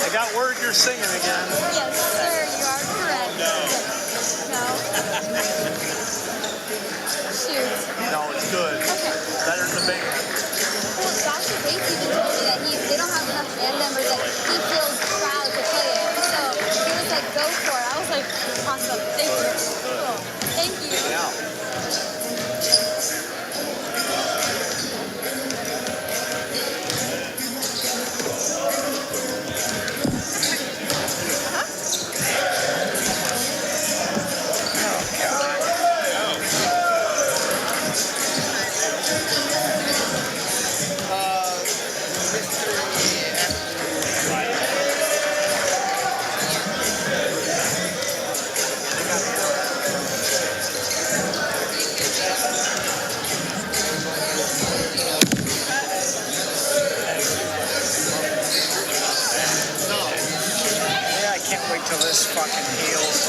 I got word you're singing again. Yes, sir, you are correct. No. No? Shoot. No, it's good. Okay. Better than the band. Well, Dr. Bates even told me that they don't have enough band members that he feels proud to play it. So he was like, go for it. I was like, awesome. Thank you. Cool. Thank you. Yeah. Till this fucking heals.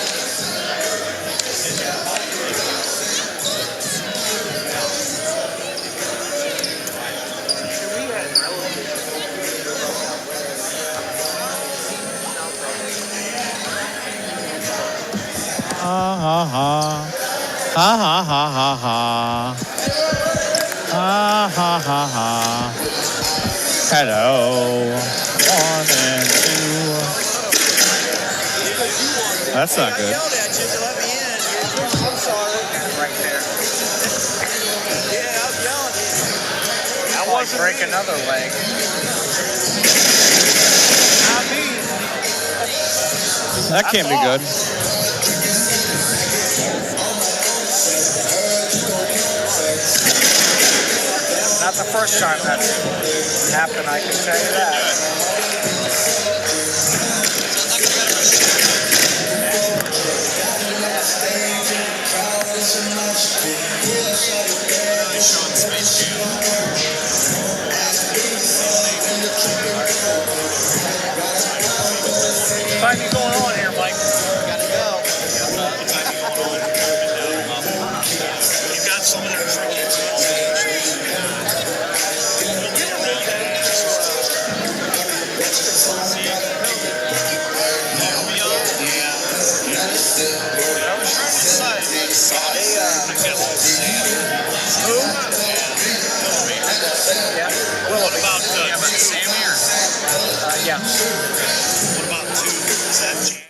Ha ha ha. Ha ha ha ha ha. Ha ha ha ha. Hello. 1 and 2. That's not good. I yelled at you to let me in. I'm sorry. Right there. Yeah, I was yelling at you. I want to break another leg. Not me. That can't be good. Not the first time that's happened, I can tell you that. What time you going on here, Mike? Gotta go. What time you going on? You got some of their trinkets. What about Sammy or? Yeah. What about two? Is that jam?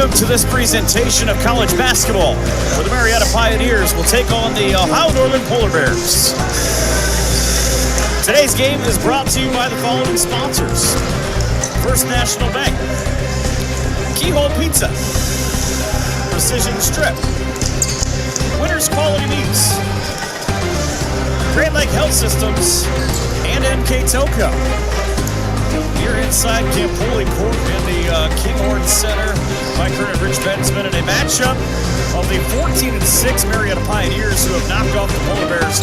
welcome to this presentation of college basketball, where the Marietta Pioneers will take on the Ohio Northern Polar Bears. Today's game is brought to you by the following sponsors: First National Bank, Keyhole Pizza, Precision Strip, Winners Quality Meats, Great Lake Health Systems, and MK Toco. Here inside Campoli Court in the Kinghorn Center, Mike Kern and Rich Bensman in a matchup of the 14-6 Marietta Pioneers, who have knocked off the Polar Bears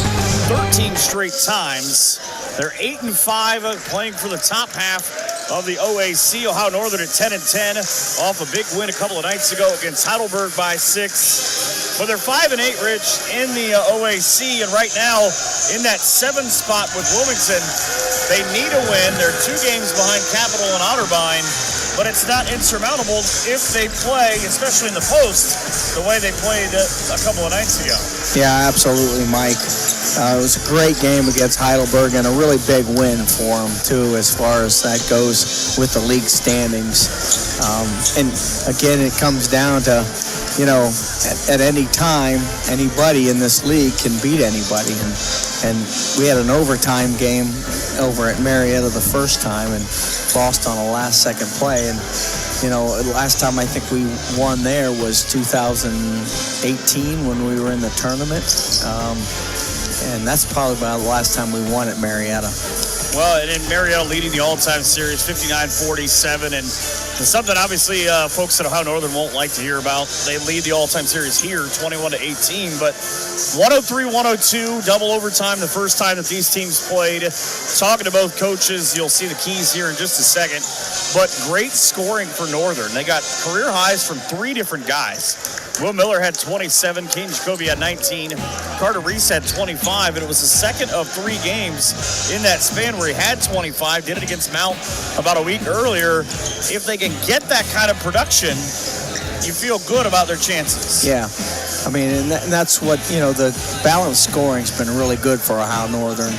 13 straight times. They're 8-5, playing for the top half of the OAC. Ohio Northern at 10-10, off a big win a couple of nights ago against Heidelberg by 6. But they're 5-8, Rich, in the OAC, and right now in that 7th spot with Wilmington. They need a win. They're 2 games behind Capital and Otterbein, but it's not insurmountable if they play, especially in the post, the way they played a couple of nights ago. Yeah, absolutely, Mike. It was a great game against Heidelberg and a really big win for them, too, as far as that goes with the league standings. And, again, it comes down to, you know, at any time, anybody in this league can beat anybody. And we had an overtime game over at Marietta the first time and lost on a last-second play. And, you know, last time I think we won there was 2018 when we were in the tournament. And that's probably about the last time we won at Marietta. Well, and in Marietta leading the all-time series 59-47, and something obviously folks at Ohio Northern won't like to hear about. They lead the all-time series here 21-18, but 103-102, double overtime the first time that these teams played. Talking to both coaches, you'll see the keys here in just a second, but great scoring for Northern. They got career highs from 3 different guys. Will Miller had 27, Caden Jacoby had 19, Carter Reese had 25, and it was the second of 3 games in that span where he had 25, did it against Mount about a week earlier. If they can get that kind of production, you feel good about their chances. Yeah. I mean, and that's what, you know, the balanced scoring's been really good for Ohio Northern,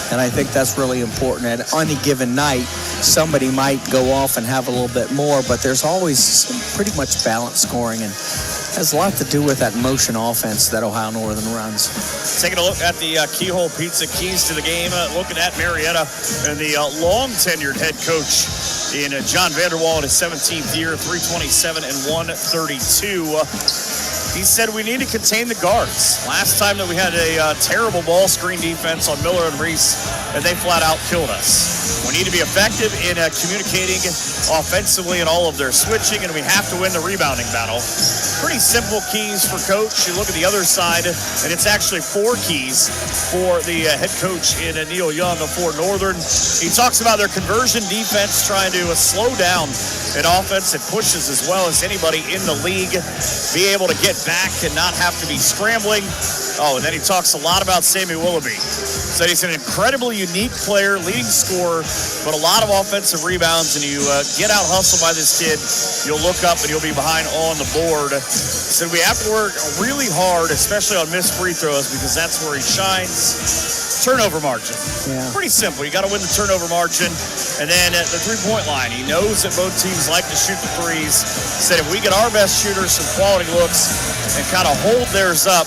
and I think that's really important. At any given night, somebody might go off and have a little bit more, but there's always pretty much balanced scoring, and has a lot to do with that motion offense that Ohio Northern runs. Taking a look at the Keyhole Pizza keys to the game, looking at Marietta and the long-tenured head coach in John Vanderwall in his 17th year, 327 and 132. He said we need to contain the guards. Last time that we had a terrible ball screen defense on Miller and Reese, and they flat out killed us. We need to be effective in communicating offensively in all of their switching, and we have to win the rebounding battle. Pretty simple keys for coach. You look at the other side, and it's actually 4 keys for the head coach in Neil Young for Northern. He talks about their conversion defense, trying to slow down an offense that pushes as well as anybody in the league, be able to get back and not have to be scrambling. Oh, and then he talks a lot about Sammy Willoughby. Said he's an incredibly unique player, leading scorer, but a lot of offensive rebounds, and you get out hustled by this kid, you'll look up and you'll be behind on the board. Said we have to work really hard, especially on missed free throws, because that's where he shines. Turnover margin. Yeah. Pretty simple. You got to win the turnover margin. And then at the three-point line, he knows that both teams like to shoot the threes. Said if we get our best shooters some quality looks and kind of hold theirs up,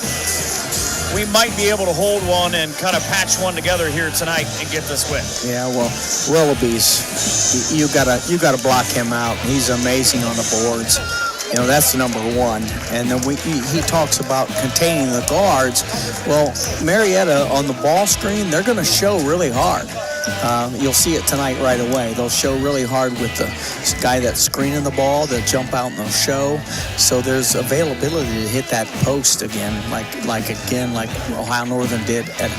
we might be able to hold one and kind of patch one together here tonight and get this win. Yeah, well, Willoughby's, you gotta block him out. He's amazing on the boards. You know, that's number 1. And then he talks about containing the guards. Well, Marietta on the ball screen, they're going to show really hard. You'll see it tonight right away. They'll show really hard with the guy that's screening the ball. They'll jump out and they'll show. So there's availability to hit that post again, like Ohio Northern did with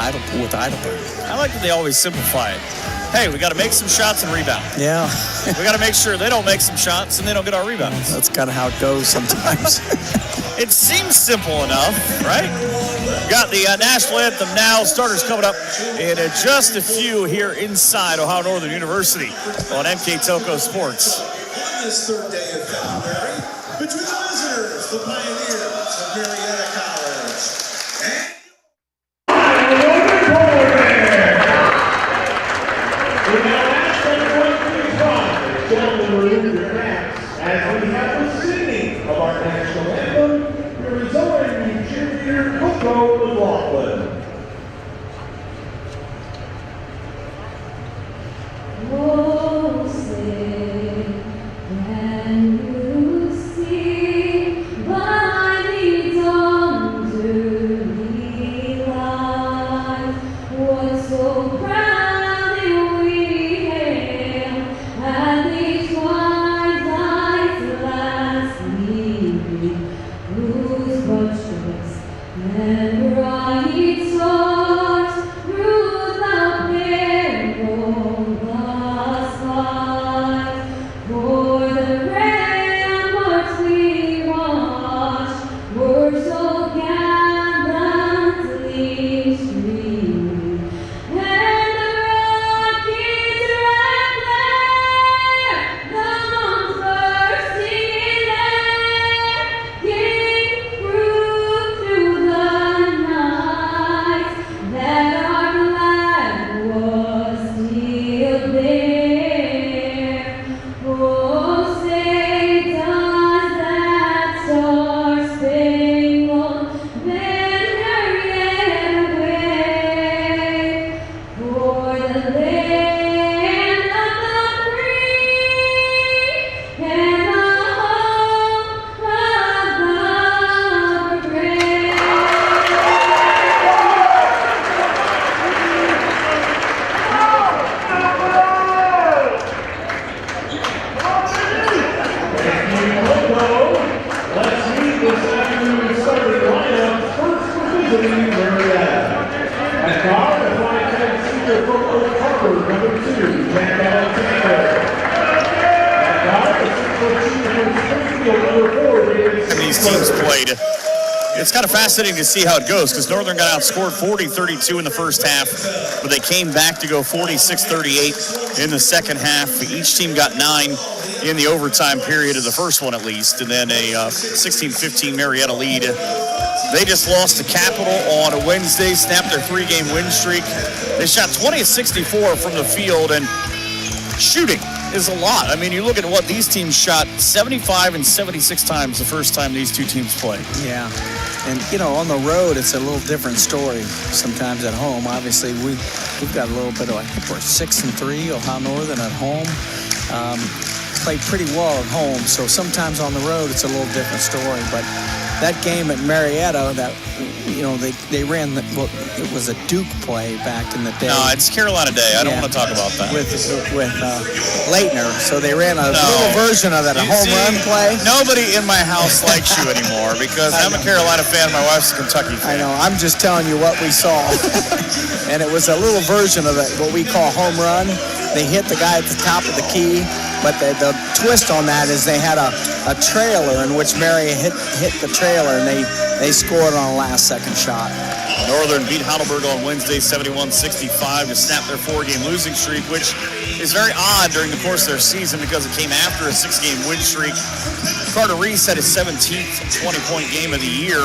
Heidelberg. I like that they always simplify it. Hey, we got to make some shots and rebound. Yeah. We got to make sure they don't make some shots and they don't get our rebounds. That's kind of how it goes sometimes. It seems simple enough, right? Got the national anthem now. Starters coming up in just a few here inside Ohio Northern University on MK Toco Sports. On this 3rd day of February, between the visitors, the Pioneers of Marietta College, and as we have the singing of And these teams played. It's kind of fascinating to see how it goes because Northern got outscored 40-32 in the first half, but they came back to go 46-38 in the second half. Each team got 9 in the overtime period of the first one at least, and then a 16-15 Marietta lead. They just lost to Capital on a Wednesday, snapped their 3-game win streak. They shot 20 of 64 from the field, and shooting is a lot. I mean, you look at what these teams shot 75 and 76 times the first time these two teams played. Yeah. And, you know, on the road, it's a little different story sometimes at home. Obviously, we've got a little bit of, I think we're 6-3, Ohio Northern at home. Played pretty well at home, so sometimes on the road, it's a little different story. But that game at Marietta, that, you know, they ran, it was a Duke play back in the day. No, it's Carolina Day. I don't want to talk about that. With Leitner. So they ran a little version of that, a home run play. Nobody in my house likes you anymore because I'm a Carolina fan. My wife's a Kentucky fan. I know. I'm just telling you what we saw. And it was a little version of it, what we call home run. They hit the guy at the top of the key. But the twist on that is they had a trailer in which Mary hit the trailer, and they scored on a last-second shot. Northern beat Heidelberg on Wednesday 71-65 to snap their 4-game losing streak, which is very odd during the course of their season because it came after a 6-game win streak. Carter Reese had his 17th 20-point game of the year,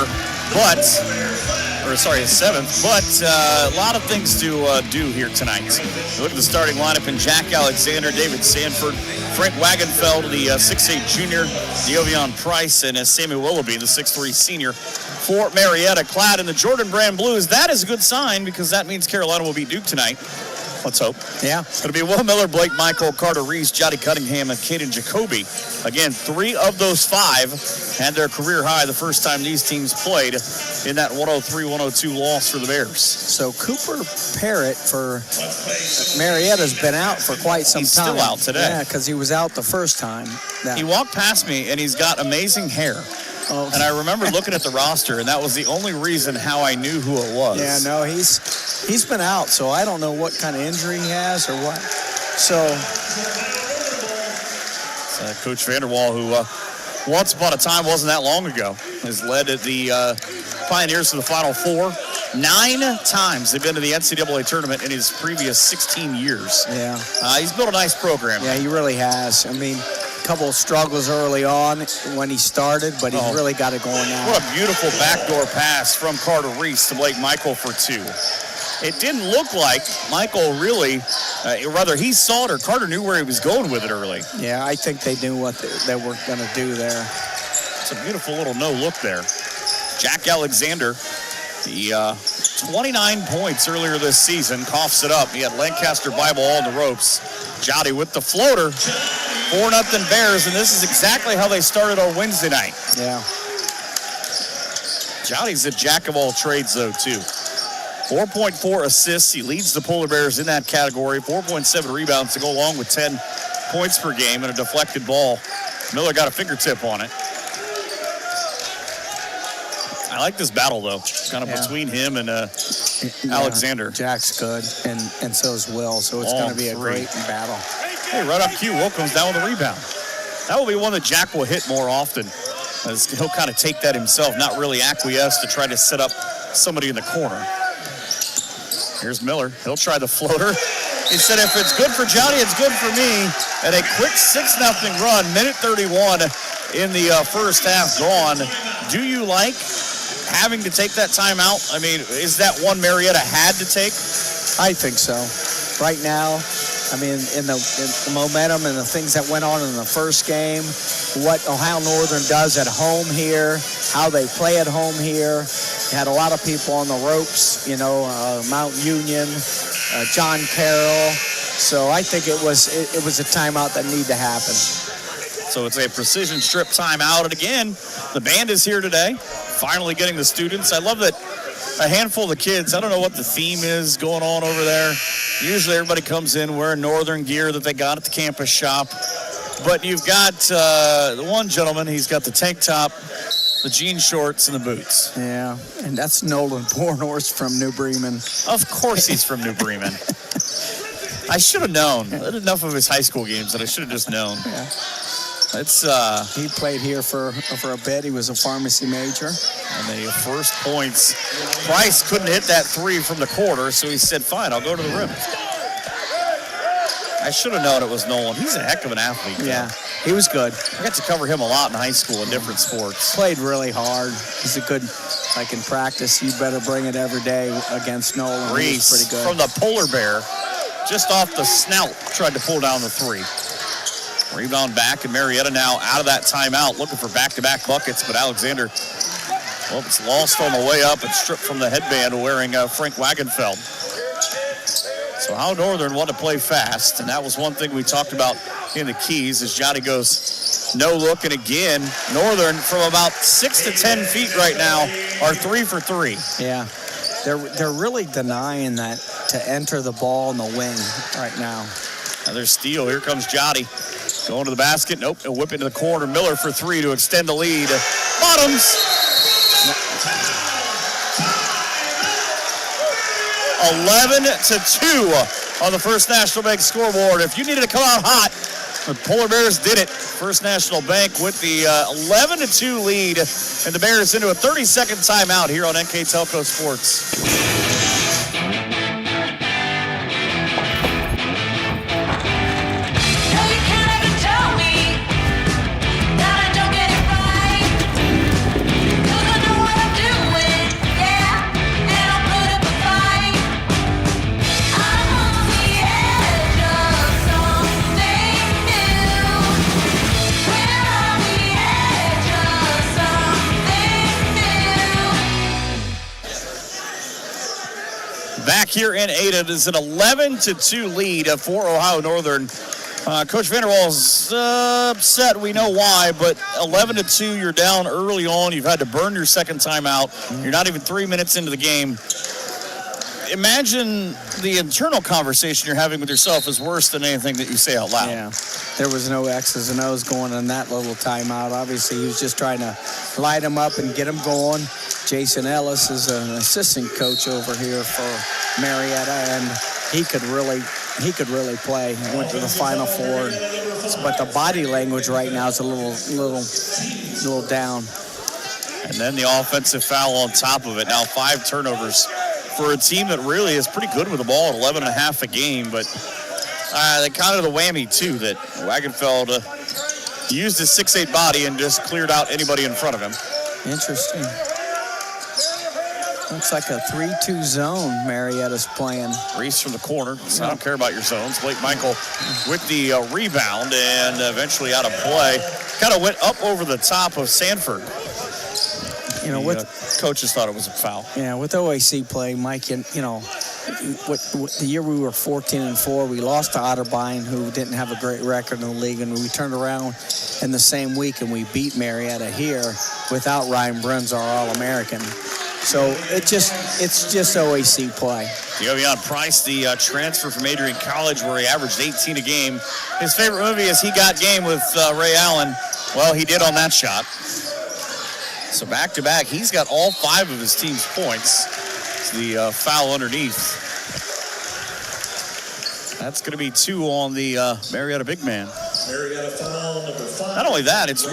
his 7th, but a lot of things to do here tonight. Look at the starting lineup in Jack Alexander, David Sanford, Frank Wagenfeld, the 6'8 junior, Diovion Price, and Sammy Willoughby, the 6'3 senior for Marietta, clad in the Jordan Brand Blues. That is a good sign because that means Carolina will beat Duke tonight. Let's hope. Yeah. It's going to be Will Miller, Blake Michael, Carter Reese, Jotty Cunningham, and Caden Jacoby. Again, 3 of those 5 had their career high the first time these teams played in that 103-102 loss for the Bears. So Cooper Parrott for Marietta's been out for quite some He's time. Still out today. Yeah, because he was out the first time. He walked past me, and he's got amazing hair. Oh. And I remember looking at the roster, and that was the only reason how I knew who it was. Yeah, no, he's been out, so I don't know what kind of injury he has or what. So Coach Vanderwall, who once upon a time wasn't that long ago, has led the Pioneers to the Final Four 9 times. They've been to the NCAA tournament in his previous 16 years. Yeah, he's built a nice program. Yeah, he really has. I mean, a couple of struggles early on when he started, but he's really got it going now. What a beautiful backdoor pass from Carter Reese to Blake Michael for 2. It didn't look like Michael really, rather he saw it or Carter knew where he was going with it early. Yeah, I think they knew what they were going to do there. It's a beautiful little no-look there. Jack Alexander, the 29 points earlier this season, coughs it up. He had Lancaster Bible all in the ropes. Jotty with the floater. 4-0 Bears, and this is exactly how they started on Wednesday night. Yeah. Jotty's a jack of all trades, though, too. 4.4 assists. He leads the Polar Bears in that category. 4.7 rebounds to go along with 10 points per game and a deflected ball. Miller got a fingertip on it. I like this battle, though. Kind of between him and Alexander. Jack's good, and so is Will, so it's going to be a great battle. Hey, right up cue, Will comes down with a rebound. That will be one that Jack will hit more often, as he'll kind of take that himself, not really acquiesce to try to set up somebody in the corner. Here's Miller. He'll try the floater. He said, if it's good for Johnny, it's good for me. And a quick 6-0 run, minute 31 in the first half gone. Do you like having to take that timeout? I mean, is that one Marietta had to take? I think so. Right now, I mean, in the momentum and the things that went on in the first game, what Ohio Northern does at home here, how they play at home here. You had a lot of people on the ropes, you know, Mount Union, John Carroll. So I think it was a timeout that needed to happen. So it's a precision strip timeout. And again, the band is here today, finally getting the students. I love that a handful of the kids, I don't know what the theme is going on over there. Usually everybody comes in wearing Northern gear that they got at the campus shop. But you've got the one gentleman, he's got the tank top the jean shorts and the boots. Yeah, and that's Nolan Bornhorst from New Bremen. Of course he's from New Bremen. I should have known. I had enough of his high school games that I should have just known. Yeah. It's He played here for a bit. He was a pharmacy major. and then first points. Price couldn't hit that three from the quarter, so he said, fine, I'll go to the rim. I should have known it was Nolan. He's a heck of an athlete. Yeah, he was good. I got to cover him a lot in high school in different sports. Played really hard. He's a good, like in practice, you better bring it every day against Nolan. He was pretty Reese good. from the polar bear, just off the snout, tried to pull down the three. Rebound back, and Marietta now out of that timeout, looking for back-to-back buckets, but Alexander, well, it's lost on the way up and stripped from the headband wearing Frank Wagenfeld. So how Northern want to play fast, and that was one thing we talked about in the Keys as Johnny goes no look, and again, Northern from about 6 to 10 feet right now are 3 for 3. Yeah, they're really denying that to enter the ball in the wing right now. Another steal. Here comes Jotty. Going to the basket. Nope. A whip into the corner. Miller for three to extend the lead. Bottoms. 11-2 on the First National Bank scoreboard. If you needed to come out hot, the Polar Bears did it. First National Bank with the 11-2 lead, and the Bears into a 30-second timeout here on NK Telco Sports. Back here in Ada, it is an 11-2 lead for Ohio Northern. Coach Vanderwall's upset. We know why, but 11-2, you're down early on. You've had to burn your second timeout. You're not even 3 minutes into the game. Imagine the internal conversation you're having with yourself is worse than anything that you say out loud. Yeah, there was no X's and O's going in that little timeout. Obviously, he was just trying to light them up and get them going. Jason Ellis is an assistant coach over here for Marietta, and he could really play. He went to the Final Four, but the body language right now is a little down. And then the offensive foul on top of it. Now 5 turnovers for a team that really is pretty good with the ball at 11.5 a game, but they kind of the whammy too that Wagenfeld used his 6'8" body and just cleared out anybody in front of him. Interesting. Looks like a 3-2 zone Marietta's playing. Reese from the corner. So I don't care about your zones. Blake Michael with the rebound and eventually out of play. Kind of went up over the top of Sanford. You know, coaches thought it was a foul. Yeah, with OAC play, Mike, the year we were 14-4, we lost to Otterbein, who didn't have a great record in the league, and we turned around in the same week and we beat Marietta here without Ryan Bruns, our All-American. So it's just OAC play. De'Avion Price, the transfer from Adrian College, where he averaged 18 a game. His favorite movie is He Got Game with Ray Allen. Well, he did on that shot. So back-to-back, he's got all 5 of his team's points. It's the foul underneath. That's going to be 2 on the Marietta big man. Marietta foul number 5. Not only that, it's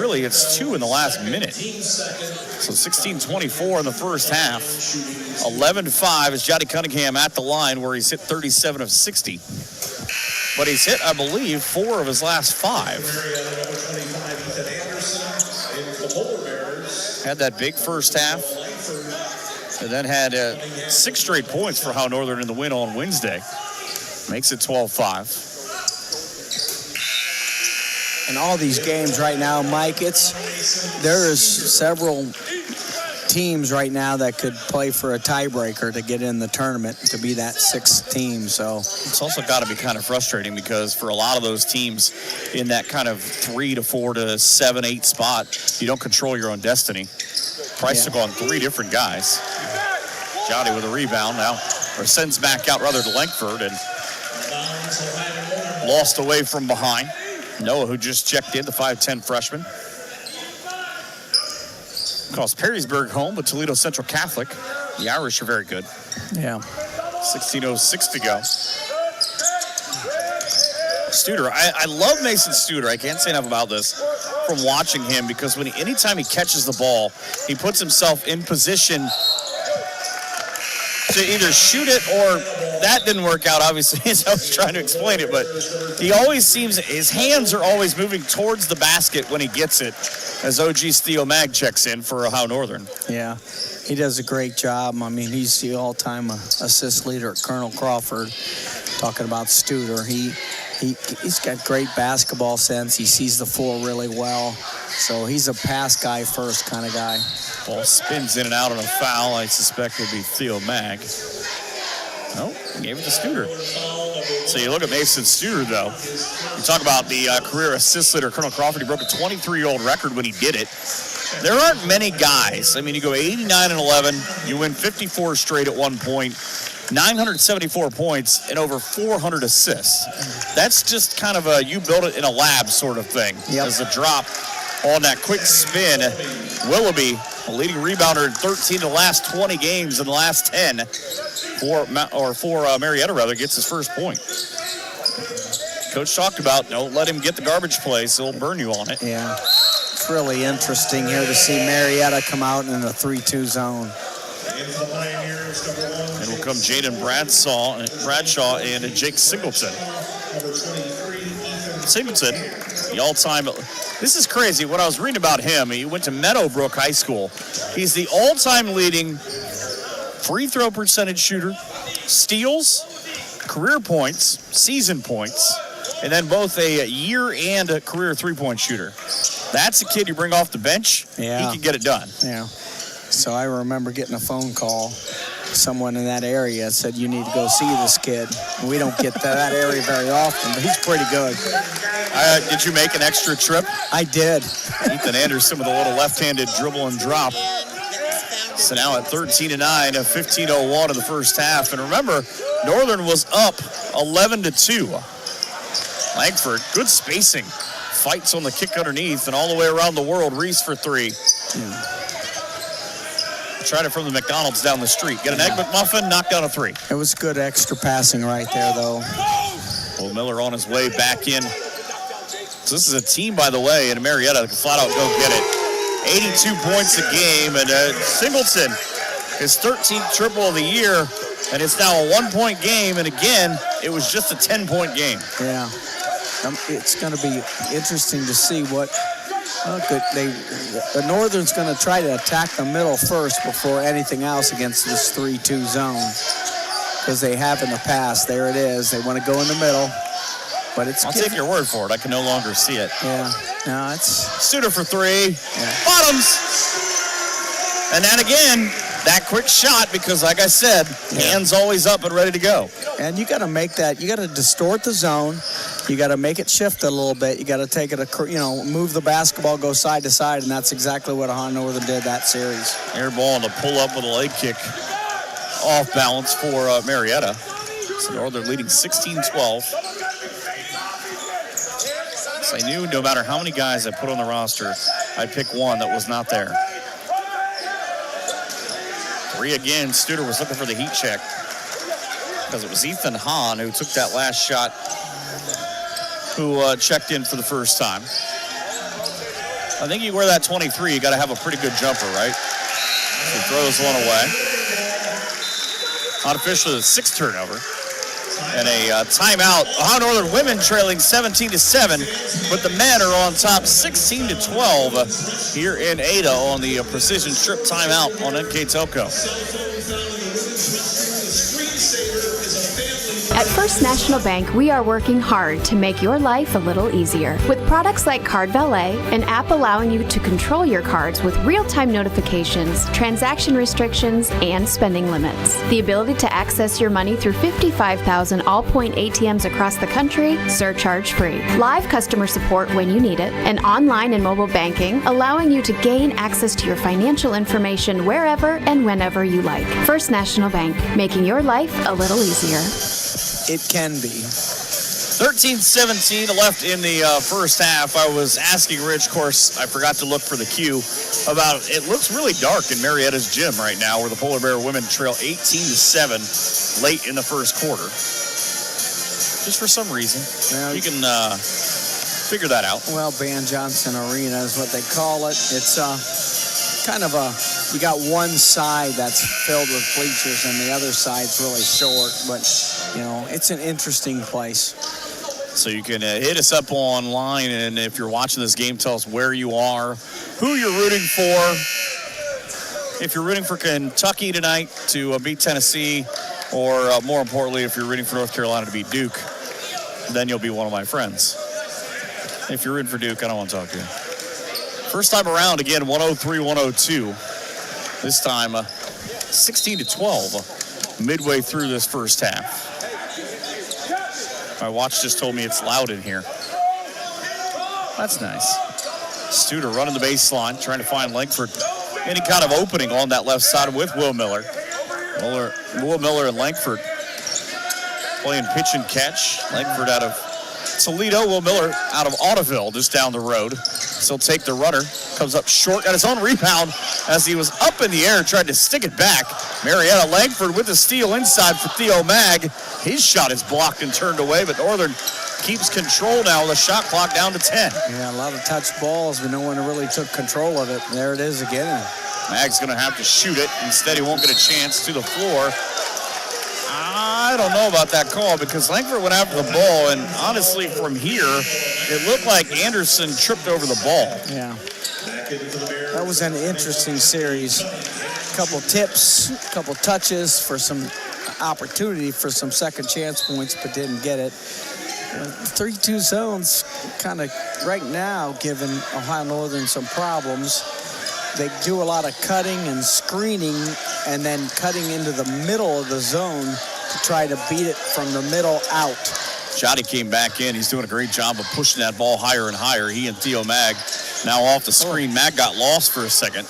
2 in the last minute. So 16-24 in the first half. 11-5 is Johnny Cunningham at the line where he's hit 37 of 60. But he's hit, I believe, 4 of his last 5. Marietta number 25, Ethan Anderson. And the Polar Bears. Had that big first half. And then had 6 straight points for Ohio Northern in the win on Wednesday. Makes it 12-5. In all these games right now, Mike, there is several teams right now that could play for a tiebreaker to get in the tournament to be that 6th team. So it's also got to be kind of frustrating because for a lot of those teams in that kind of 3 to 4 to 7, 8 spot, you don't control your own destiny. Price took on 3 different guys. Jotty with a rebound now, or sends back out rather to Langford and lost away from behind. Noah, who just checked in, the 5'10" freshman. Calls Perrysburg home, but Toledo Central Catholic. The Irish are very good. Yeah. 16:06 to go. Studer, I love Mason Studer. I can't say enough about this from watching him, because anytime he catches the ball, he puts himself in position to either shoot it, or that didn't work out, obviously, as I was trying to explain it, but he always seems, his hands are always moving towards the basket when he gets it, as OG Theo Mag checks in for Ohio Northern. Yeah, he does a great job. I mean, he's the all-time assist leader at Colonel Crawford. Talking about Studer, he's got great basketball sense. He sees the floor really well. So he's a pass guy first kind of guy. Ball spins in and out on a foul. I suspect it would be Theo Mag. No, he gave it to Studer. So you look at Mason Studer, though. You talk about the career assist leader, Colonel Crawford. He broke a 23-year-old record when he did it. There aren't many guys. I mean, you go 89-11. You win 54 straight at one point. 974 points and over 400 assists. That's just kind of a you build it in a lab sort of thing. Yep. As a drop on that quick spin. Willoughby, a leading rebounder in 13 of the last 20 games in the last 10 for Marietta, gets his first point. Coach talked about, don't let him get the garbage plays, he'll burn you on it. Yeah, it's really interesting here to see Marietta come out in the 3-2 zone. And will come Jaden Bradshaw and Jake Singleton. Singleton, the all-time, this is crazy. What I was reading about him, he went to Meadowbrook High School. He's the all-time leading free throw percentage shooter, steals, career points, season points, and then both a year and a career three-point shooter. That's a kid you bring off the bench. Yeah. He can get it done. Yeah. So I remember getting a phone call. Someone in that area said, you need to go see this kid. We don't get to that area very often, but he's pretty good. Did you make an extra trip? I did. Ethan Anderson with a little left-handed dribble and drop. So now at 13-9, a 15:01 in the first half. And remember, Northern was up 11-2. Langford, good spacing. Fights on the kick underneath, and all the way around the world, Reese for three. Yeah. Tried it from the McDonald's down the street. Get an Egg McMuffin, knocked down a three. It was good extra passing right there, though. Well, Miller on his way back in. So this is a team, by the way, in Marietta that can flat out go get it. 82 points a game, and Singleton, his 13th triple of the year, and it's now a one-point game, and again, it was just a 10-point game. Yeah. It's going to be interesting to see what... the Northern's going to try to attack the middle first before anything else against this 3-2 zone, because they have in the past. There it is. They want to go in the middle, but it's. I'll take your word for it. I can no longer see it. Yeah, no, it's. Studer for three. Yeah. Bottoms. And then again, that quick shot, because like I said, hands always up and ready to go. And you got to make that. You got to distort the zone. You got to make it shift a little bit. You got to take it, move the basketball, go side to side, and that's exactly what Ohio Northern did that series. Air ball and a pull up with a leg kick off balance for Marietta. So Northern leading 16-12. So I knew no matter how many guys I put on the roster, I'd pick one that was not there. Three again. Studer was looking for the heat check, because it was Ethan Hahn who took that last shot, who checked in for the first time. I think you wear that 23, you got to have a pretty good jumper, right? He throws one away. Unofficially, the sixth turnover. And a timeout. Ohio Northern women trailing 17-7, but the men are on top 16-12 here in Ada on the precision strip timeout on NK Telco. At First National Bank, we are working hard to make your life a little easier. With products like Card Valet, an app allowing you to control your cards with real-time notifications, transaction restrictions, and spending limits. The ability to access your money through 55,000 all-point ATMs across the country, surcharge-free. Live customer support when you need it, and online and mobile banking, allowing you to gain access to your financial information wherever and whenever you like. First National Bank, making your life a little easier. It can be. 13-17 left in the first half. I was asking Rich, of course, I forgot to look for the cue, about it looks really dark in Marietta's gym right now where the Polar Bear women trail 18-7 late in the first quarter. Just for some reason. Well, you can figure that out. Well, Van Johnson Arena is what they call it. It's kind of you got one side that's filled with bleachers and the other side's really short, but, it's an interesting place. So you can hit us up online, and if you're watching this game, tell us where you are, who you're rooting for. If you're rooting for Kentucky tonight to beat Tennessee, or more importantly, if you're rooting for North Carolina to beat Duke, then you'll be one of my friends. If you're rooting for Duke, I don't want to talk to you. First time around, again, 103-102. This time, 16-12, midway through this first half. My watch just told me it's loud in here. That's nice. Studer running the baseline, trying to find Langford. Any kind of opening on that left side with Will Miller. Will Miller and Langford playing pitch and catch. Langford out of Toledo, Will Miller out of Audubon, just down the road. So take the runner, comes up short, got his own rebound as he was up in the air, tried to stick it back. Marietta Langford with the steal inside for Theo Mag. His shot is blocked and turned away, but Northern keeps control now with a shot clock down to 10. Yeah, a lot of touch balls, but no one really took control of it. There it is again. Mag's going to have to shoot it. Instead, he won't get a chance to the floor. I don't know about that call because Langford went after the ball, and honestly, from here, it looked like Anderson tripped over the ball. Yeah. That was an interesting series. A couple tips, a couple touches for some opportunity for some second chance points, but didn't get it. 3-2 zones kind of right now giving Ohio Northern some problems. They do a lot of cutting and screening and then cutting into the middle of the zone to try to beat it from the middle out. Jotty came back in. He's doing a great job of pushing that ball higher and higher. He and Theo Mag now off the screen. Mag got lost for a second.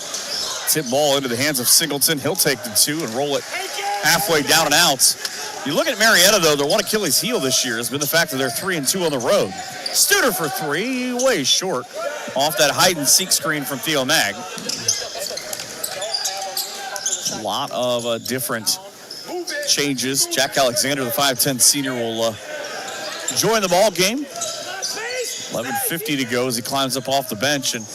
Tip ball into the hands of Singleton. He'll take the two and roll it halfway down and out. You look at Marietta, though, their one Achilles heel this year has been the fact that they're 3-2 on the road. Studer for three, way short off that hide-and-seek screen from Theo Mag. A lot of different changes. Jack Alexander, the 5'10 senior, will join the ball game. 11:50 to go as he climbs up off the bench. And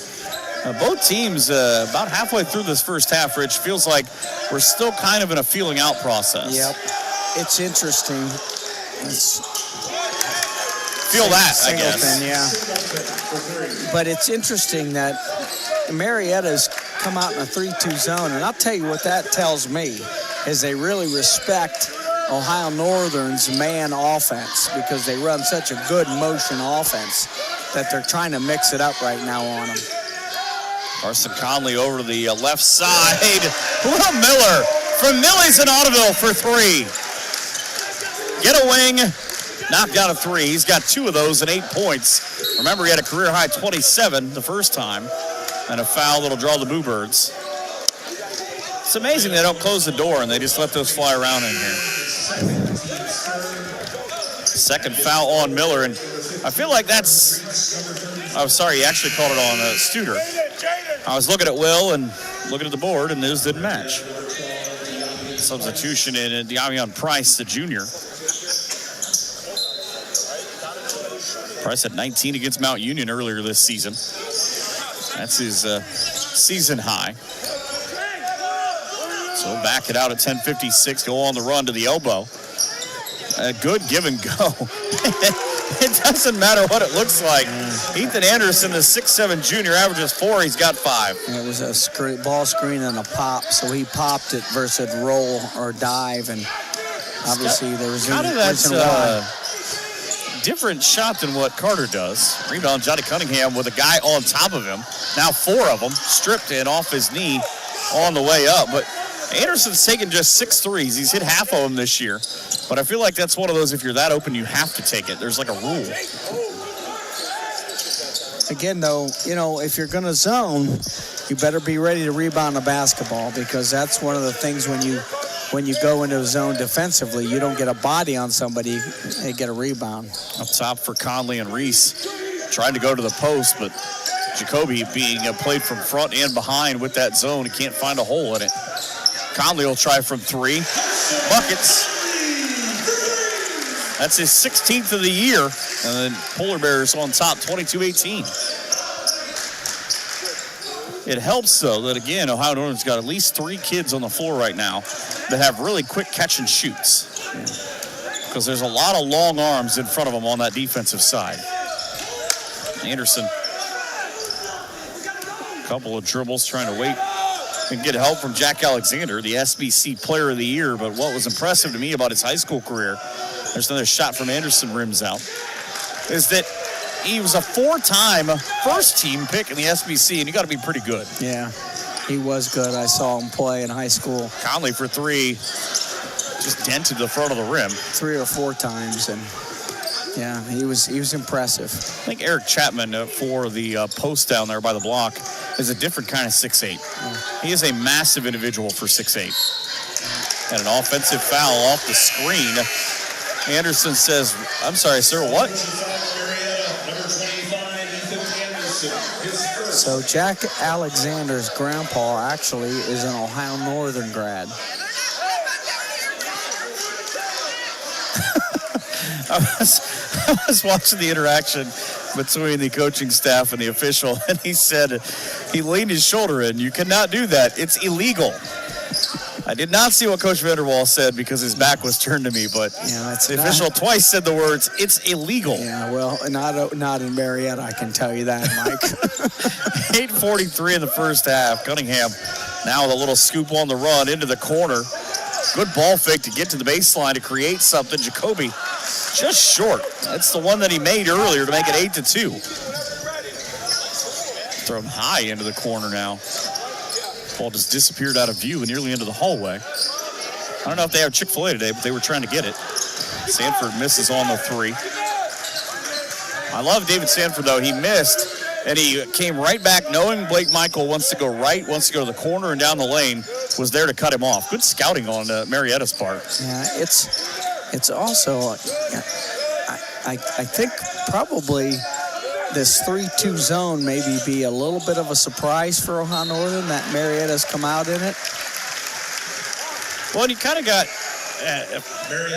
both teams, about halfway through this first half, Rich, feels like we're still kind of in a feeling out process. Yep. It's interesting. Feel that, I guess. Yeah. But it's interesting that Marietta's come out in a 3-2 zone, and I'll tell you what that tells me is they really respect Ohio Northern's man offense because they run such a good motion offense that they're trying to mix it up right now on them. Carson Conley over to the left side. Will Miller from Millie's in Audubon for three. Get a wing, knocked out a three. He's got two of those and 8 points. Remember, he had a career-high 27 the first time, and a foul that'll draw the Boo Birds. It's amazing they don't close the door, and they just let those fly around in here. Second foul on Miller, and I feel like that's... Oh, sorry, he actually called it on Studer. I was looking at Will and looking at the board, and those didn't match. Substitution in Damian Price, the junior. Price had 19 against Mount Union earlier this season. That's his season high. So back it out at 10:56. Go on the run to the elbow. A good give and go. It doesn't matter what it looks like. Ethan Anderson, the 6'7 junior, averages 4. He's got 5. And it was a ball screen and a pop, so he popped it versus roll or dive, and obviously there was kind of that different shot than what Carter does. Rebound, Johnny Cunningham with a guy on top of him. Now 4 of them stripped in off his knee on the way up. But Anderson's taken just 6 threes. He's hit half of them this year. But I feel like that's one of those, if you're that open, you have to take it. There's like a rule. Again, though, if you're going to zone, you better be ready to rebound the basketball because that's one of the things when you when you go into a zone defensively, you don't get a body on somebody, they get a rebound. Up top for Conley and Reese. Trying to go to the post, but Jacoby being played from front and behind with that zone. He can't find a hole in it. Conley will try from 3. Buckets. That's his 16th of the year. And then Polar Bears on top, 22-18. It helps, though, that, again, Ohio Northern's got at least 3 kids on the floor right now that have really quick catch and shoots. Because there's a lot of long arms in front of them on that defensive side. Anderson, a couple of dribbles trying to wait and get help from Jack Alexander, the SBC Player of the Year. But what was impressive to me about his high school career, there's another shot from Anderson, rims out, is that he was a 4-time first-team pick in the SBC, and you got to be pretty good. Yeah, he was good. I saw him play in high school. Conley for 3, just dented the front of the rim. 3 or 4 times, and yeah, he was impressive. I think Eric Chapman for the post down there by the block is a different kind of 6'8". Yeah. He is a massive individual for 6'8". And an offensive foul off the screen. Anderson says, I'm sorry, sir, what? So Jack Alexander's grandpa actually is an Ohio Northern grad. I was watching the interaction between the coaching staff and the official, and he said, he leaned his shoulder in. You cannot do that. It's illegal. I did not see what Coach Vanderwall said because his back was turned to me, but the official twice said the words, it's illegal. Yeah, well, not in Marietta, I can tell you that, Mike. 8:43 in the first half. Cunningham now with a little scoop on the run into the corner. Good ball fake to get to the baseline to create something. Jacoby just short. That's the one that he made earlier to make it 8-2. Thrown high into the corner now. Ball just disappeared out of view and nearly into the hallway. I don't know if they have Chick-fil-A today, but they were trying to get it. Sanford misses on the 3. I love David Sanford, though. He missed, and he came right back knowing Blake Michael wants to go right, wants to go to the corner and down the lane, was there to cut him off. Good scouting on Marietta's part. Yeah, it's also, I think probably this 3-2 zone maybe be a little bit of a surprise for Ohio Northern that Marietta's come out in it. Well, and you kind of got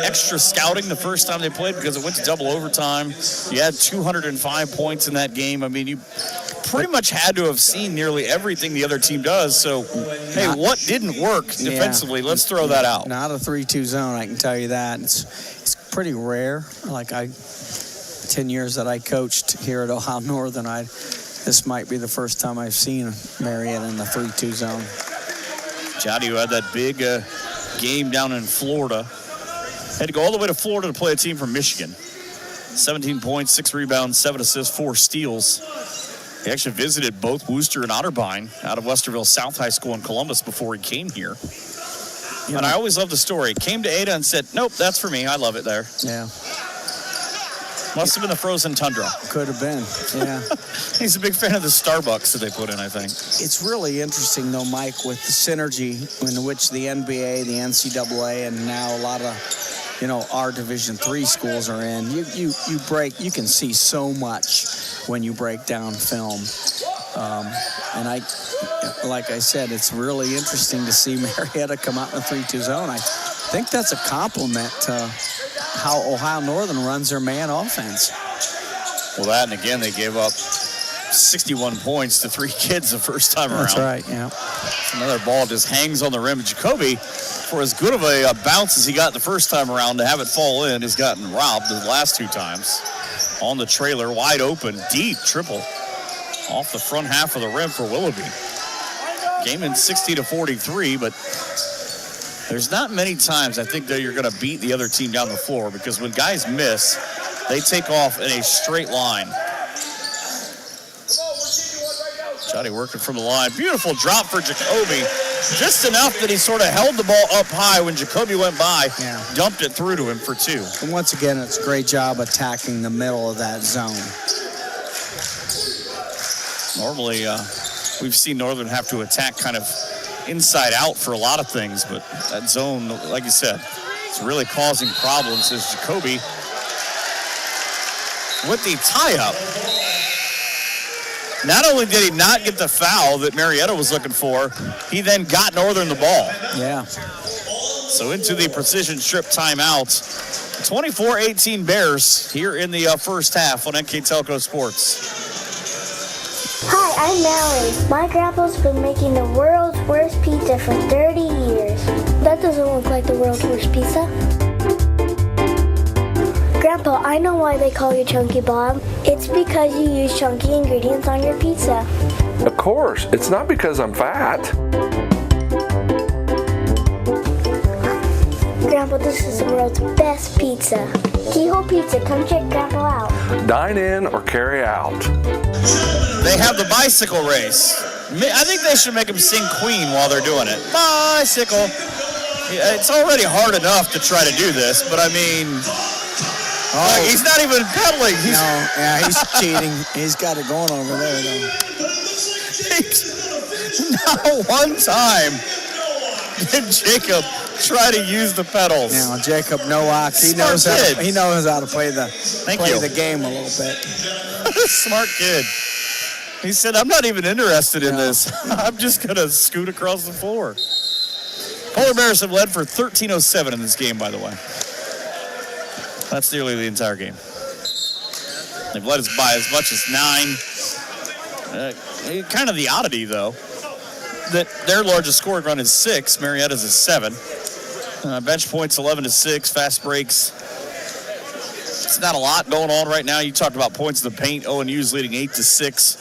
extra scouting the first time they played because it went to double overtime. You had 205 points in that game. I mean, you pretty much had to have seen nearly everything the other team does. So, hey, what didn't work defensively? Let's throw that out. Not a 3-2 zone, I can tell you that. It's pretty rare. Like 10 years that I coached here at Ohio Northern, this might be the first time I've seen Marietta in the 3-2 zone. Johnny, who had that big game down in Florida, had to go all the way to Florida to play a team from Michigan. 17 points, 6 rebounds, 7 assists, 4 steals. He actually visited both Wooster and Otterbein out of Westerville South High School in Columbus before he came here. And I always love the story. Came to Ada and said, nope, that's for me. I love it there. Yeah. Must have been the frozen tundra. Could have been, yeah. He's a big fan of the Starbucks that they put in, I think. It's really interesting, though, Mike, with the synergy in which the NBA, the NCAA, and now a lot of, our Division III schools are in. You can see so much when you break down film. And like I said, it's really interesting to see Marietta come out in the 3-2 zone. I think that's a compliment to how Ohio Northern runs their man offense. Well, that, and again, they gave up 61 points to 3 kids the first time around. That's right, yeah. Another ball just hangs on the rim. Jacoby, for as good of a bounce as he got the first time around, to have it fall in, has gotten robbed the last 2 times. On the trailer, wide open, deep triple off the front half of the rim for Willoughby. Game in 60-43, but there's not many times I think that you're going to beat the other team down the floor, because when guys miss, they take off in a straight line. Johnny working from the line. Beautiful drop for Jacoby. Just enough that he sort of held the ball up high when Jacoby went by, dumped it through to him for 2. And once again, it's a great job attacking the middle of that zone. Normally, we've seen Northern have to attack kind of inside out for a lot of things, but that zone, like you said, it's really causing problems as Jacoby with the tie-up. Not only did he not get the foul that Marietta was looking for, he then got Northern the ball. Yeah. So into the precision strip timeout. 24-18 Bears here in the first half on NK Telco Sports. Hi, I'm Mallory. My grandpa's been making the world's worst pizza for 30 years. That doesn't look like the world's worst pizza. Grandpa, I know why they call you Chunky Bob. It's because you use chunky ingredients on your pizza. Of course, it's not because I'm fat. Grandpa, this is the world's best pizza. Keyhole Pizza, come check Grandpa out. Dine in or carry out. They have the bicycle race. I think they should make them sing Queen while they're doing it. Bicycle. Yeah, it's already hard enough to try to do this, but I mean, he's not even pedaling. He's cheating. He's got it going over there, though. Not one time did Jacob try to use the pedals. Now, Jacob Nowak, he knows how to play the game a little bit. Smart kid. He said, I'm not even interested in this. I'm just going to scoot across the floor. Polar Bears have led for 13:07 in this game, by the way. That's nearly the entire game. They've led us by as much as 9. Kind of the oddity, though, that their largest scoring run is 6. Marietta's is 7. Bench points 11-6. Fast breaks. It's not a lot going on right now. You talked about points in the paint. ONU's leading 8-6.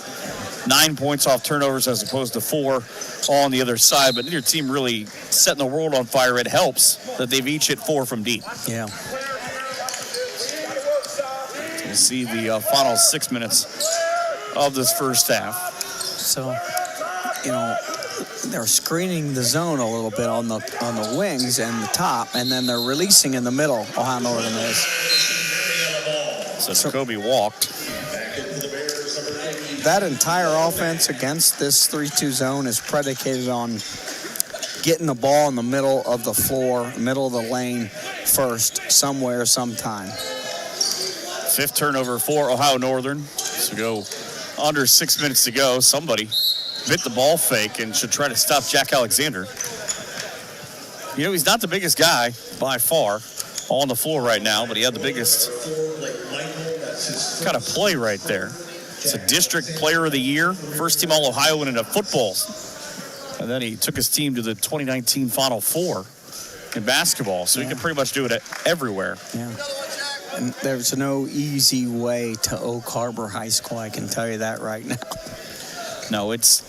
9 points off turnovers as opposed to 4 on the other side. But your team really setting the world on fire. It helps that they've each hit 4 from deep. Yeah. We'll see the final 6 minutes of this first half. So, they're screening the zone a little bit on the wings and the top, and then they're releasing in the middle. Ohio Northern is. So Jacoby walked. That entire offense against this 3-2 zone is predicated on getting the ball in the middle of the floor, middle of the lane first, somewhere, sometime. 5th turnover for Ohio Northern. So go under 6 minutes to go. Somebody bit the ball fake and should try to stop Jack Alexander. He's not the biggest guy by far on the floor right now, but he had the biggest kind of play right there. It's a district player of the year, first team All-Ohioan in a football. And then he took his team to the 2019 Final Four in basketball. So he can pretty much do it everywhere. Yeah. And there's no easy way to Oak Harbor High School, I can tell you that right now. No, it's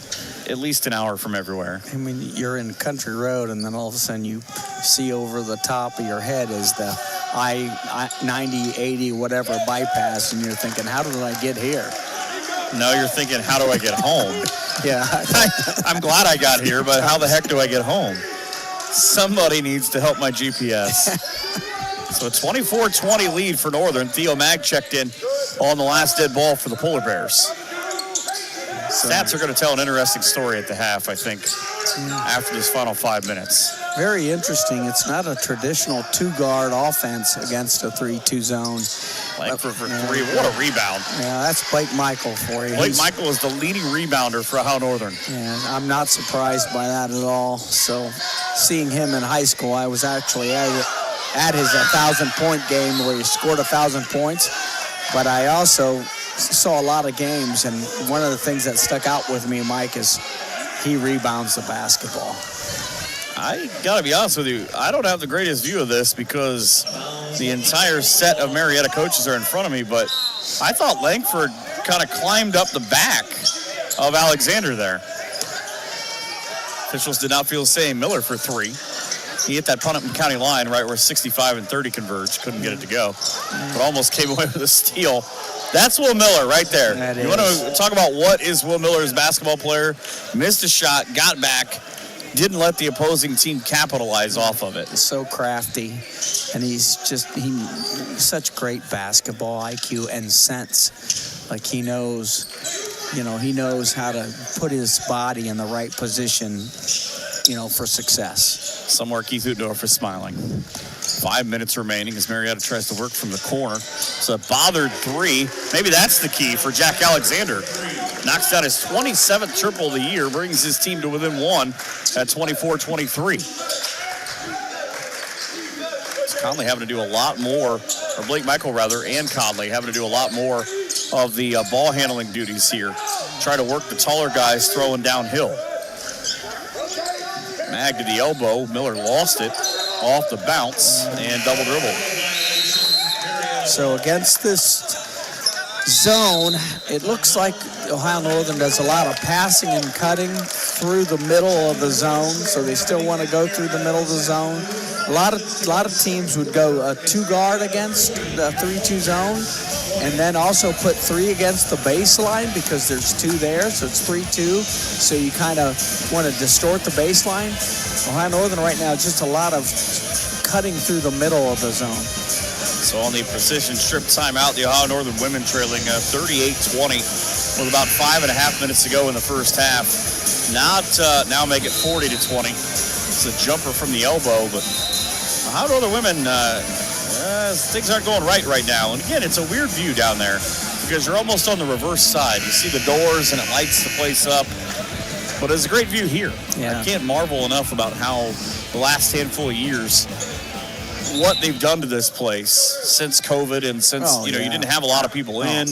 at least an hour from everywhere. I mean, you're in Country Road, and then all of a sudden you see over the top of your head is the I-90, 80, whatever bypass, and you're thinking, how did I get here? No, you're thinking, how do I get home? Yeah. I'm glad I got here, but how the heck do I get home? Somebody needs to help my GPS. So a 24-20 lead for Northern. Theo Mag checked in on the last dead ball for the Polar Bears. Stats are going to tell an interesting story at the half, I think, after this final 5 minutes. Very interesting. It's not a traditional two-guard offense against a 3-2 zone. Langford for 3. What a rebound. Yeah, that's Blake Michael for you. Blake Michael is the leading rebounder for Ohio Northern. Yeah, I'm not surprised by that at all. So seeing him in high school, I was actually at his 1,000-point game where he scored 1,000 points. But I also saw a lot of games, and one of the things that stuck out with me, Mike, is he rebounds the basketball. I got to be honest with you, I don't have the greatest view of this because the entire set of Marietta coaches are in front of me, but I thought Langford kind of climbed up the back of Alexander there. Officials did not feel the same. Miller for 3. He hit that Putnam County line right where 65 and 30 converged. Couldn't get it to go, but almost came away with a steal. That's Will Miller right there. You want to talk about what is Will Miller as a basketball player? Missed a shot, got back, didn't let the opposing team capitalize off of it. So crafty, and he's such great basketball IQ and sense. Like he knows how to put his body in the right position for success. Somewhere Keith Utendorf is smiling. 5 minutes remaining as Marietta tries to work from the corner. It's a bothered three. Maybe that's the key for Jack Alexander. Knocks down his 27th triple of the year, brings his team to within one at 24-23. Conley having to do a lot more, or Blake Michael rather, and Conley having to do a lot more of the ball handling duties here. Try to work the taller guys throwing downhill. Mag to the elbow. Miller lost it off the bounce and double dribble. So against this zone, it looks like Ohio Northern does a lot of passing and cutting through the middle of the zone. So they still want to go through the middle of the zone. A lot of teams would go a 2-guard against the 3-2 zone, and then also put 3 against the baseline because there's 2 there, so it's 3-2. So you kind of want to distort the baseline. Ohio Northern right now, just a lot of cutting through the middle of the zone. So on the precision strip timeout, the Ohio Northern women trailing 38-20 with about 5.5 minutes to go in the first half. Now make it 40-20. It's a jumper from the elbow, but Ohio Northern women, things aren't going right now. And again, it's a weird view down there because you're almost on the reverse side. You see the doors and it lights the place up. But it's a great view here. Yeah. I can't marvel enough about how the last handful of years, what they've done to this place since COVID and since, you didn't have a lot of people in.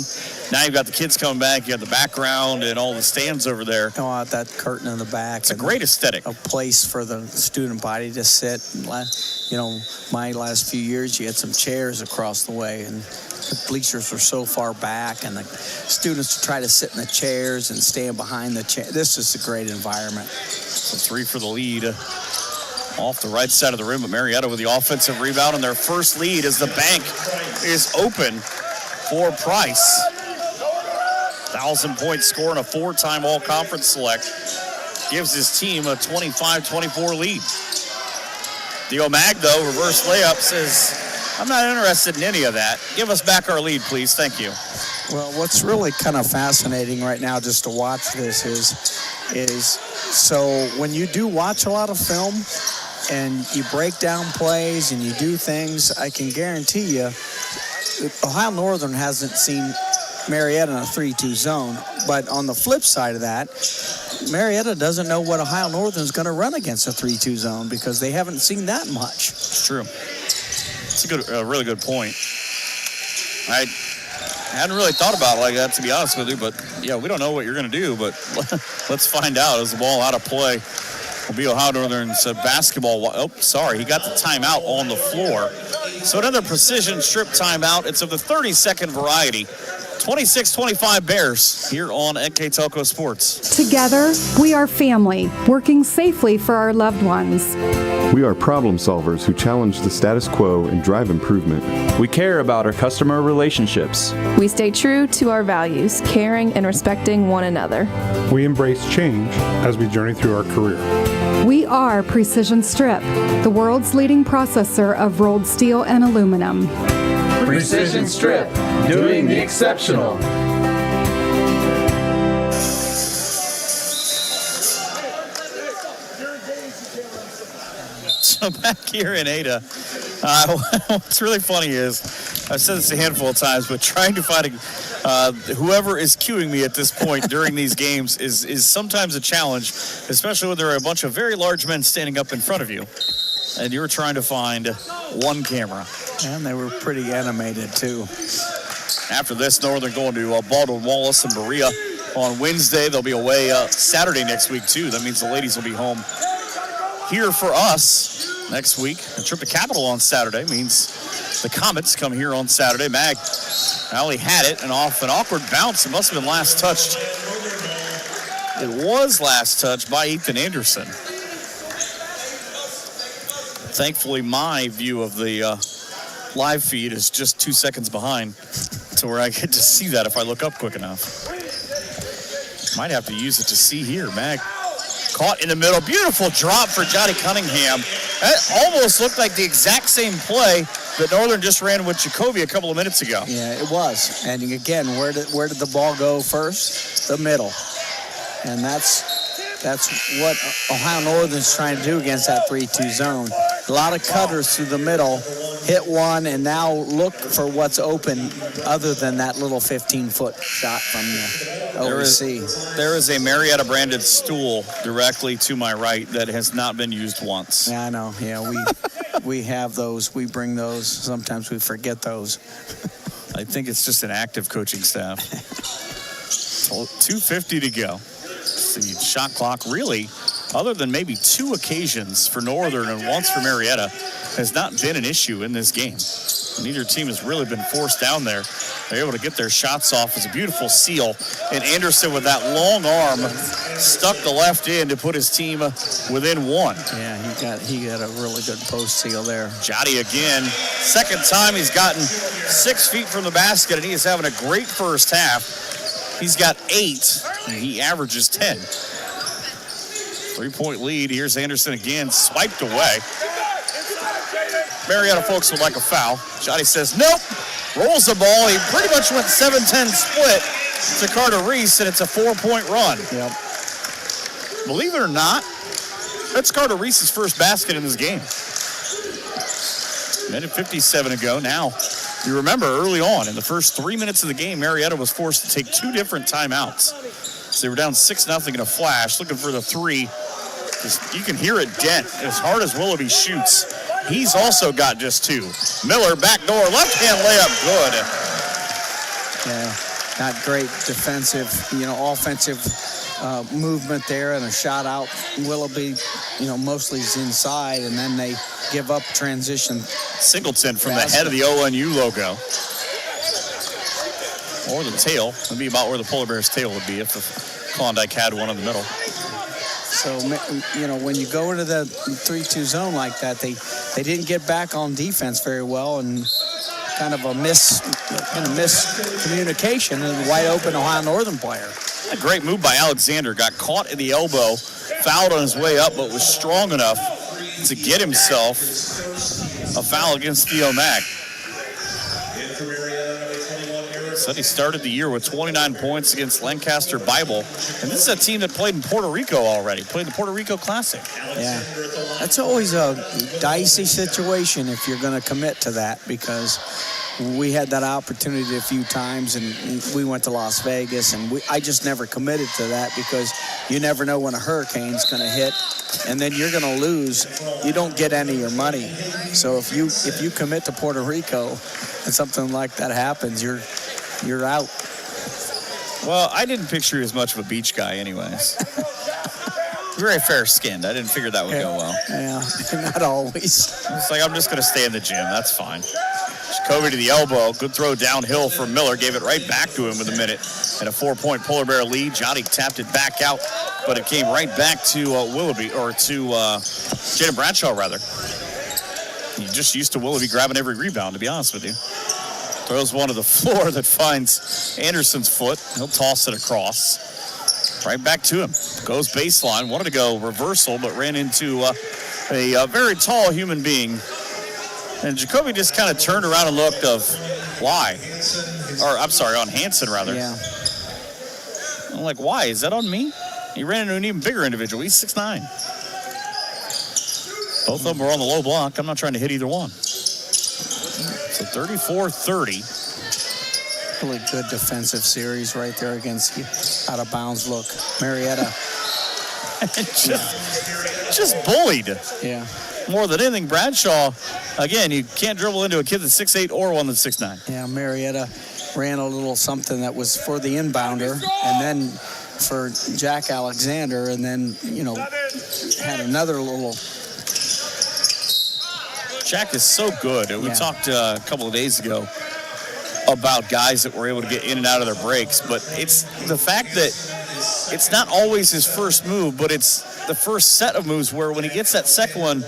Now you've got the kids coming back, you got the background and all the stands over there. That curtain in the back. It's a great aesthetic. A place for the student body to sit. My last few years, you had some chairs across the way, and the bleachers were so far back, and the students would try to sit in the chairs and stand behind the chair. This is a great environment. So 3 for the lead. Off the right side of the rim, but Marietta with the offensive rebound, and their first lead as the bank is open for Price. 1,000-point score and a 4-time all-conference select gives his team a 25-24 lead. Theo Mag, though, reverse layup, says, I'm not interested in any of that. Give us back our lead, please. Thank you. Well, what's really kind of fascinating right now just to watch this is so when you do watch a lot of film and you break down plays and you do things, I can guarantee you Ohio Northern hasn't seen Marietta in a 3-2 zone. But on the flip side of that, Marietta doesn't know what Ohio Northern is going to run against a 3-2 zone because they haven't seen that much. It's true. It's a really good point. I hadn't really thought about it like that, to be honest with you, but yeah, we don't know what you're going to do, but let's find out as the ball out of play. Will be Ohio Northern's basketball. Oh, sorry, he got the timeout on the floor. So another precision strip timeout. It's of the 30-second variety. 26-25 Bears here on NK Telco Sports. Together, we are family, working safely for our loved ones. We are problem solvers who challenge the status quo and drive improvement. We care about our customer relationships. We stay true to our values, caring and respecting one another. We embrace change as we journey through our career. We are Precision Strip, the world's leading processor of rolled steel and aluminum. Precision Strip, doing the exceptional. So back here in Ada, what's really funny is, I've said this a handful of times, but trying to find whoever is cueing me at this point during these games is sometimes a challenge, especially when there are a bunch of very large men standing up in front of you, and you're trying to find one camera. And they were pretty animated, too. After this, Northern going to Baldwin Wallace and Berea on Wednesday. They'll be away Saturday next week, too. That means the ladies will be home here for us next week. A trip to Capitol on Saturday means the Comets come here on Saturday. Mag Alley had it, and off an awkward bounce. It must have been last touched. It was last touched by Ethan Anderson. Thankfully, my view of the live feed is just 2 seconds behind to where I get to see that if I look up quick enough. Might have to use it to see here. Mag caught in the middle. Beautiful drop for Johnny Cunningham. That almost looked like the exact same play that Northern just ran with Jacoby a couple of minutes ago. Yeah, it was. And again, where did the ball go first? The middle. And that's That's what Ohio Northern's trying to do against that 3-2 zone. A lot of cutters through the middle, hit one, and now look for what's open other than that little 15-foot shot from the OEC. There is a Marietta branded stool directly to my right that has not been used once. Yeah, I know. Yeah, we have those. We bring those. Sometimes we forget those. I think it's just an active coaching staff. 2:50 to go. The shot clock really, other than maybe 2 occasions for Northern and once for Marietta, has not been an issue in this game. Neither team has really been forced down there. They're able to get their shots off. It's a beautiful seal. And Anderson with that long arm stuck the left in to put his team within 1. Yeah, he got a really good post seal there. Jotty again. Second time he's gotten 6 feet from the basket, and he is having a great first half. He's got 8, and he averages 10. 3-point lead. Here's Anderson again, swiped away. Marietta folks would like a foul. Jotty says nope. Rolls the ball. He pretty much went 7-10 split to Carter Reese, and it's a 4-point run. Yep. Believe it or not, that's Carter Reese's first basket in this game. Minute 57 to go. Now, you remember early on in the first 3 minutes of the game, Marietta was forced to take 2 different timeouts. So they were down 6-0 in a flash, looking for the 3. You can hear it dent as hard as Willoughby shoots. He's also got just 2. Miller, backdoor, left-hand layup, good. Yeah, not great defensive, offensive movement there, and a shot out. Willoughby, mostly is inside, and then they give up transition. Singleton from the head of the ONU logo. Or the tail. That'd be about where the Polar Bear's tail would be if the Klondike had one in the middle. So, when you go into the 3-2 zone like that, they didn't get back on defense very well, and kind of a miscommunication and wide open Ohio Northern player. A great move by Alexander. Got caught in the elbow, fouled on his way up, but was strong enough to get himself a foul against Theo Mack. Said he started the year with 29 points against Lancaster Bible. And this is a team that played in Puerto Rico already, played the Puerto Rico Classic. Yeah, that's always a dicey situation if you're going to commit to that, because we had that opportunity a few times, and we went to Las Vegas, and I just never committed to that, because you never know when a hurricane's going to hit, and then you're going to lose. You don't get any of your money. So if you commit to Puerto Rico and something like that happens, you're out. Well, I didn't picture you as much of a beach guy anyways. Very fair-skinned. I didn't figure that would go well. Yeah, not always. It's like, I'm just going to stay in the gym. That's fine. Jacoby to the elbow. Good throw downhill for Miller. Gave it right back to him with a minute. And a 4-point Polar Bear lead. Johnny tapped it back out, but it came right back to Willoughby, or to Jaden Bradshaw, rather. You're just used to Willoughby grabbing every rebound, to be honest with you. Throws one to the floor that finds Anderson's foot. He'll toss it across. Right back to him. Goes baseline. Wanted to go reversal, but ran into a very tall human being. And Jacoby just kind of turned around and looked of why. Or, I'm sorry, on Hansen, rather. Yeah. I'm like, why? Is that on me? He ran into an even bigger individual. He's 6'9". Both of them were on the low block. I'm not trying to hit either one. So 34-30. Really good defensive series right there against out of bounds look. Marietta. just bullied. Yeah. More than anything, Bradshaw, again, you can't dribble into a kid that's 6'8" or one that's 6'9". Yeah, Marietta ran a little something that was for the inbounder, and then for Jack Alexander, and then, had another little. Jack is so good. We talked a couple of days ago about guys that were able to get in and out of their breaks, but it's the fact that it's not always his first move, but it's the first set of moves where when he gets that second one,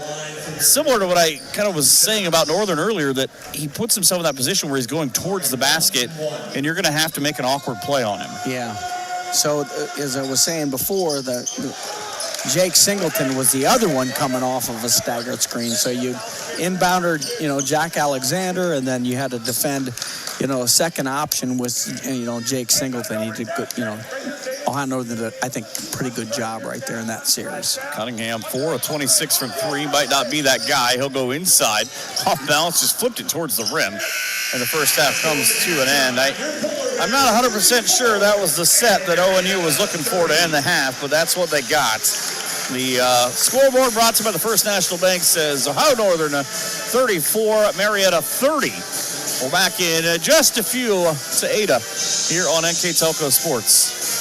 similar to what I kind of was saying about Northern earlier, that he puts himself in that position where he's going towards the basket, and you're going to have to make an awkward play on him. Yeah. So, as I was saying before, Jake Singleton was the other one coming off of a staggered screen. So you inbounder, Jack Alexander, and then you had to defend, a second option with, Jake Singleton. He did good, Ohio Northern did, I think, a pretty good job right there in that series. Cunningham, 4 of 26 from 3. Might not be that guy. He'll go inside. Off balance, just flipped it towards the rim. And the first half comes to an end. I'm not 100% sure that was the set that ONU was looking for to end the half, but that's what they got. The scoreboard brought to you by the First National Bank says Ohio Northern 34, Marietta 30. We're back in just a few to Ada here on NK Telco Sports.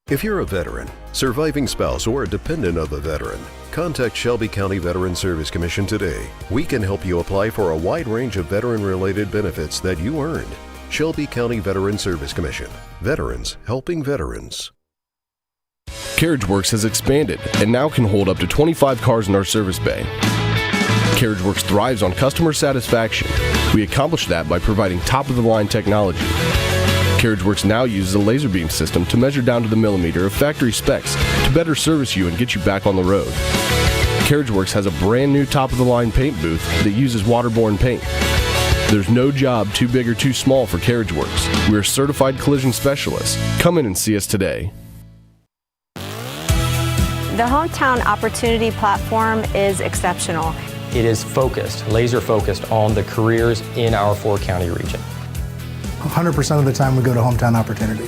If you're a veteran, surviving spouse, or a dependent of a veteran, contact Shelby County Veteran Service Commission today. We can help you apply for a wide range of veteran-related benefits that you earned. Shelby County Veteran Service Commission. Veterans helping veterans. CarriageWorks has expanded and now can hold up to 25 cars in our service bay. CarriageWorks thrives on customer satisfaction. We accomplish that by providing top-of-the-line technology. CarriageWorks now uses a laser beam system to measure down to the millimeter of factory specs to better service you and get you back on the road. CarriageWorks has a brand new top-of-the-line paint booth that uses waterborne paint. There's no job too big or too small for CarriageWorks. We're certified collision specialists. Come in and see us today. The Hometown Opportunity Platform is exceptional. It is focused, laser focused on the careers in our 4-county region. 100% of the time we go to Hometown Opportunity.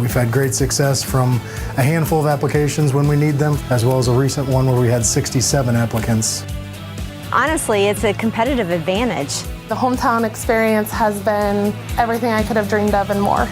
We've had great success from a handful of applications when we need them, as well as a recent one where we had 67 applicants. Honestly, it's a competitive advantage. The Hometown experience has been everything I could have dreamed of and more.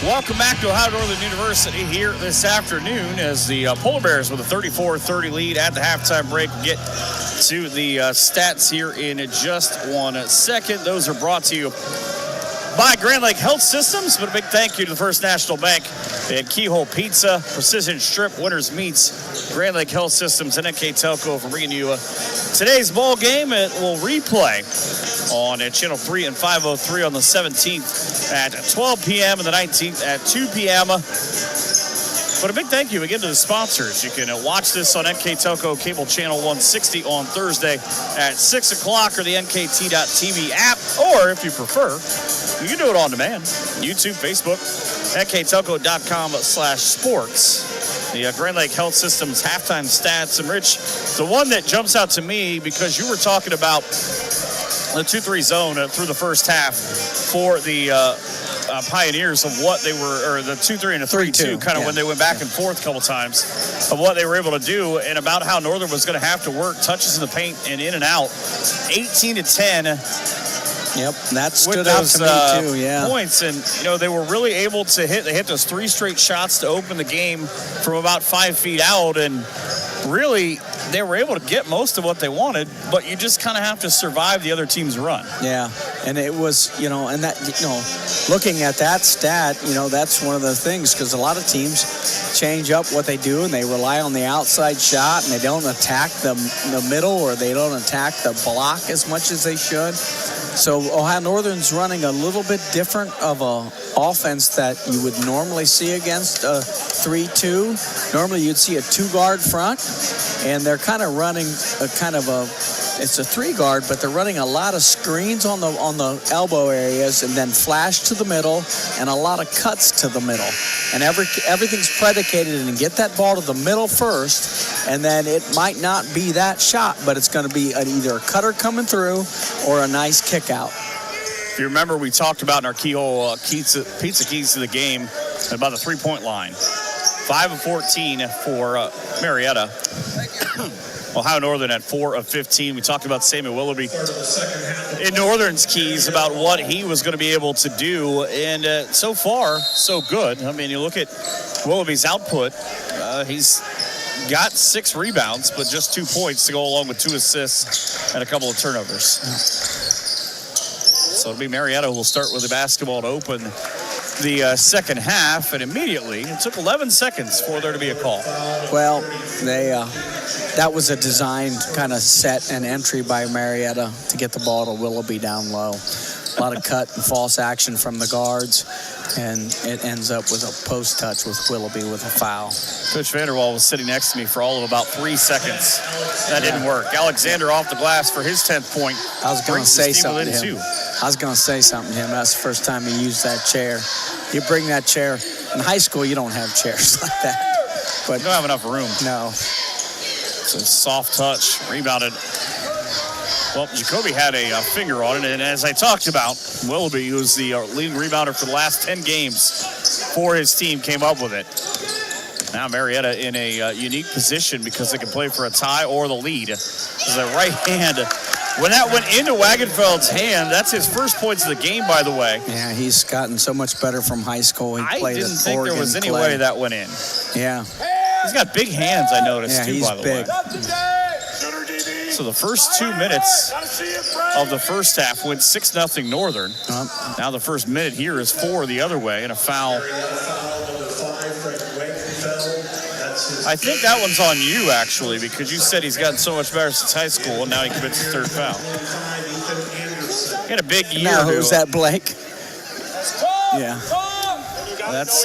Welcome back to Ohio Northern University here this afternoon as the Polar Bears with a 34-30 lead at the halftime break. We'll get to the stats here in just 1 second. Those are brought to you by Grand Lake Health Systems, but a big thank you to the First National Bank and Keyhole Pizza, Precision Strip, Winners Meats, Grand Lake Health Systems, and NK Telco for bringing you today's ball game. It will replay on Channel 3 and 503 on the 17th at 12 p.m. and the 19th at 2 p.m. But a big thank you again to the sponsors. You can watch this on NK Telco Cable Channel 160 on Thursday at 6 o'clock or the NKT.TV app, or if you prefer, you can do it on demand. YouTube, Facebook, nktelco.com/sports. The Grand Lake Health Systems halftime stats. And Rich, the one that jumps out to me, because you were talking about the 2-3 zone through the first half for the Pioneers of what they were, or the 2-3 and a 3-2, kind of when they went back and forth a couple times of what they were able to do, and about how Northern was going to have to work touches in the paint and in and out. 18-10. Yep, that stood out to me too, yeah. Points, and they were really able to hit those 3 straight shots to open the game from about 5 feet out, and really they were able to get most of what they wanted, but you just kind of have to survive the other team's run. Yeah, and it was, and that, looking at that stat, that's one of the things, because a lot of teams change up what they do and they rely on the outside shot and they don't attack the middle, or they don't attack the block as much as they should. So Ohio Northern's running a little bit different of a offense that you would normally see against a 3-2. Normally you'd see a 2-guard front, and they're kind of running it's a 3-guard, but they're running a lot of screens on the elbow areas, and then flash to the middle, and a lot of cuts to the middle. And everything's predicated in get that ball to the middle first, and then it might not be that shot, but it's going to be either a cutter coming through or a nice kick out. If you remember, we talked about in our Keyhole Pizza Keys to the game about the 3-point line. 5 of 14 for Marietta. Ohio Northern at 4 of 15. We talked about Samuel Willoughby in Northern's keys about what he was going to be able to do, and so far, so good. I mean, you look at Willoughby's output, he's got 6 rebounds, but just 2 points to go along with 2 assists and a couple of turnovers. So it'll be Marietta who will start with the basketball to open the second half, and immediately it took 11 seconds for there to be a call. Well, that was a designed kind of set and entry by Marietta to get the ball to Willoughby down low. A lot of cut and false action from the guards, and it ends up with a post touch with Willoughby with a foul. Coach Vanderwall was sitting next to me for all of about 3 seconds. That didn't work. Alexander off the glass for his 10th point. I was going to say something to him. Too. I was going to say something to him. That's the first time he used that chair. You bring that chair. In high school, you don't have chairs like that. But you don't have enough room. No. It's a soft touch. Rebounded. Well, Jacoby had a finger on it, and as I talked about, Willoughby, who's the leading rebounder for the last 10 games for his team, came up with it. Now Marietta in a unique position because they can play for a tie or the lead. The right hand, when that went into Wagenfeld's hand, that's his first points of the game, by the way. Yeah, he's gotten so much better from high school. He played didn't at think Oregon, there was any way that went in. Yeah. He's got big hands, I noticed, too, he's by the big. way. So the first 2 minutes of the first half went 6-0 Northern. Now the first minute here is 4 the other way, and a foul. I think that one's on you, actually, because you said he's gotten so much better since high school, and now he commits his third foul. He had a big year. Now, who's that, Blake? Yeah. That's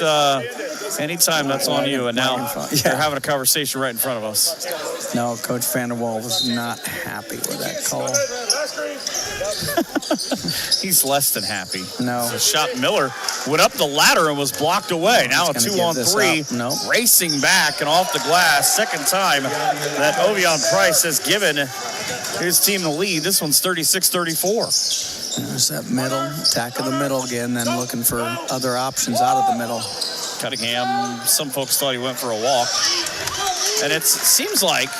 anytime that's on you, and now you're having a conversation right in front of us. No, Coach Vanderwall was not happy with that call. He's less than happy. No. So shot Miller went up the ladder and was blocked away. Now a 2-on-3, racing back and off the glass. Second time that Ovion Price has given his team the lead. This one's 36-34. There's that middle, attack of the middle again, then looking for other options out of the middle. Cunningham, some folks thought he went for a walk. And it seems like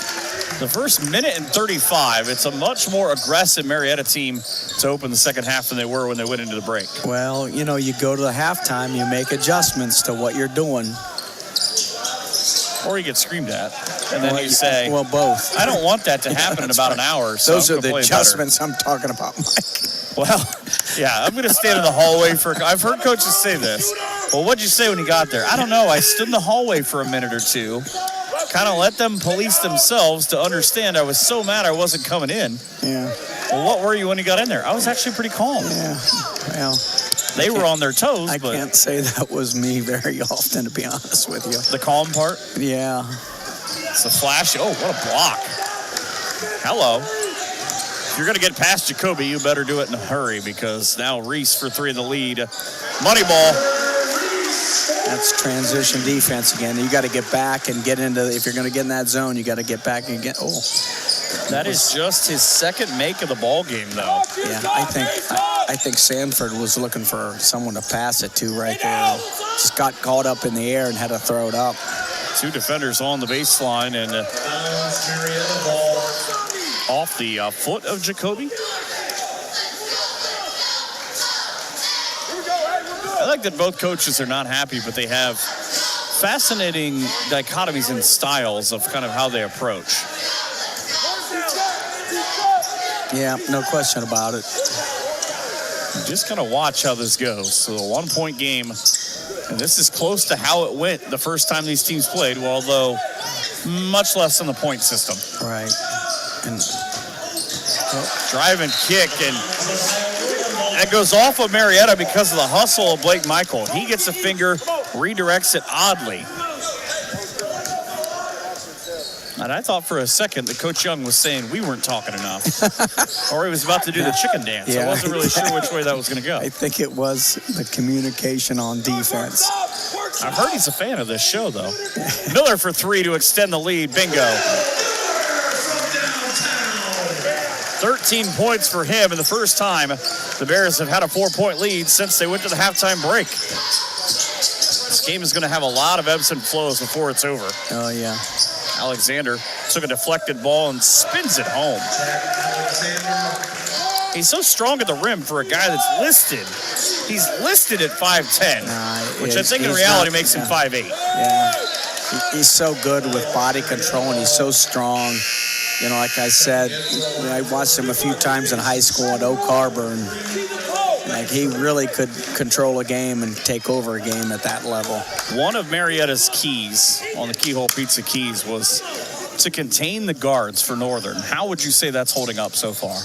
the first minute and 35, it's a much more aggressive Marietta team to open the second half than they were when they went into the break. Well, you know, you go to the halftime, you make adjustments to what you're doing. Or you get screamed at, and then you say, well, both. I don't want that to happen in about an hour. So those are the adjustments I'm talking about, Mike. Well, yeah, I'm going to stand in the hallway I've heard coaches say this. Well, what'd you say when you got there? I don't know. I stood in the hallway for a minute or two. Kind of let them police themselves to understand I was so mad I wasn't coming in. Yeah. Well, what were you when you got in there? I was actually pretty calm. Yeah. Well, they were on their toes. I can't say that was me very often, to be honest with you. The calm part? Yeah. It's a flash. Oh, what a block. Hello. If you're going to get past Jacoby, you better do it in a hurry because now Reese for 3 in the lead. Money ball. That's transition defense again. You got to get back and get into, if you're going to get in that zone, you got to get back and get, That is just his second make of the ball game, though. Yeah, I think Sanford was looking for someone to pass it to right there. Just got caught up in the air and had to throw it up. 2 defenders on the baseline and off the foot of Jacoby. I like that both coaches are not happy, but they have fascinating dichotomies in styles of kind of how they approach. Yeah, no question about it. Just kind of watch how this goes. So a 1-point game, and this is close to how it went the first time these teams played, although much less in the point system. Right. And drive and kick, and that goes off of Marietta because of the hustle of Blake Michael. He gets a finger, redirects it oddly. And I thought for a second that Coach Young was saying we weren't talking enough. Or he was about to do the chicken dance. Yeah. I wasn't really sure which way that was going to go. I think it was the communication on defense. I've heard he's a fan of this show, though. Miller for 3 to extend the lead. Bingo. 13 points for him in the first time the Bears have had a 4-point lead since they went to the halftime break. This game is going to have a lot of ebbs and flows before it's over. Oh, yeah. Alexander took a deflected ball and spins it home. He's so strong at the rim for a guy that's listed. He's listed at 5'10", which I think in reality makes him 5'8". Yeah. He's so good with body control, and he's so strong. You know, like I said, I watched him a few times in high school at Oak Harbor, and Like, he really could control a game and take over a game at that level. One of Marietta's keys on the Keyhole Pizza keys was to contain the guards for Northern. How would you say that's holding up so far?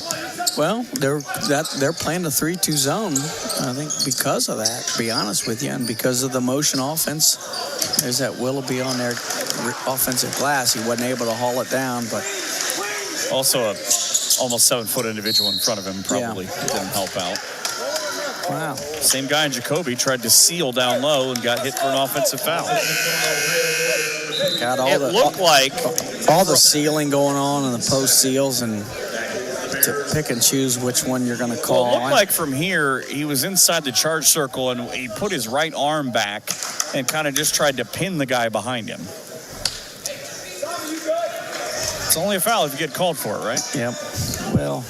Well, they're playing the 3-2 zone, I think, because of that, to be honest with you, and because of the motion offense. There's that Willoughby on their offensive glass. He wasn't able to haul it down, but also a almost 7-foot individual in front of him probably didn't help out. Wow. Same guy in Jacoby tried to seal down low and got hit for an offensive foul. Got all all the sealing going on and the post seals, and to pick and choose which one you're going to call. Well, it looked like from here, he was inside the charge circle, and he put his right arm back and kind of just tried to pin the guy behind him. It's only a foul if you get called for it, right? Yep. Well,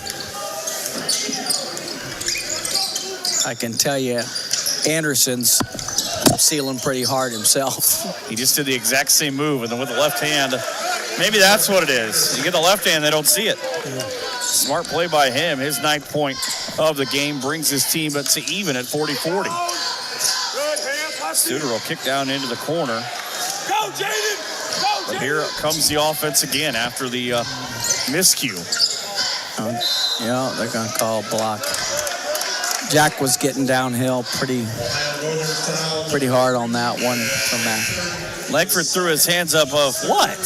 I can tell you, Anderson's sealing pretty hard himself. He just did the exact same move, and then with the left hand, maybe that's what it is. You get the left hand, they don't see it. Smart play by him. His 9th point of the game brings his team to even at 40-40. Studer will kick down into the corner. Go, Jaden! But here comes the offense again after the miscue. Yeah, they're going to call a block. Jack was getting downhill pretty hard on that one from that. Langford threw his hands up of what?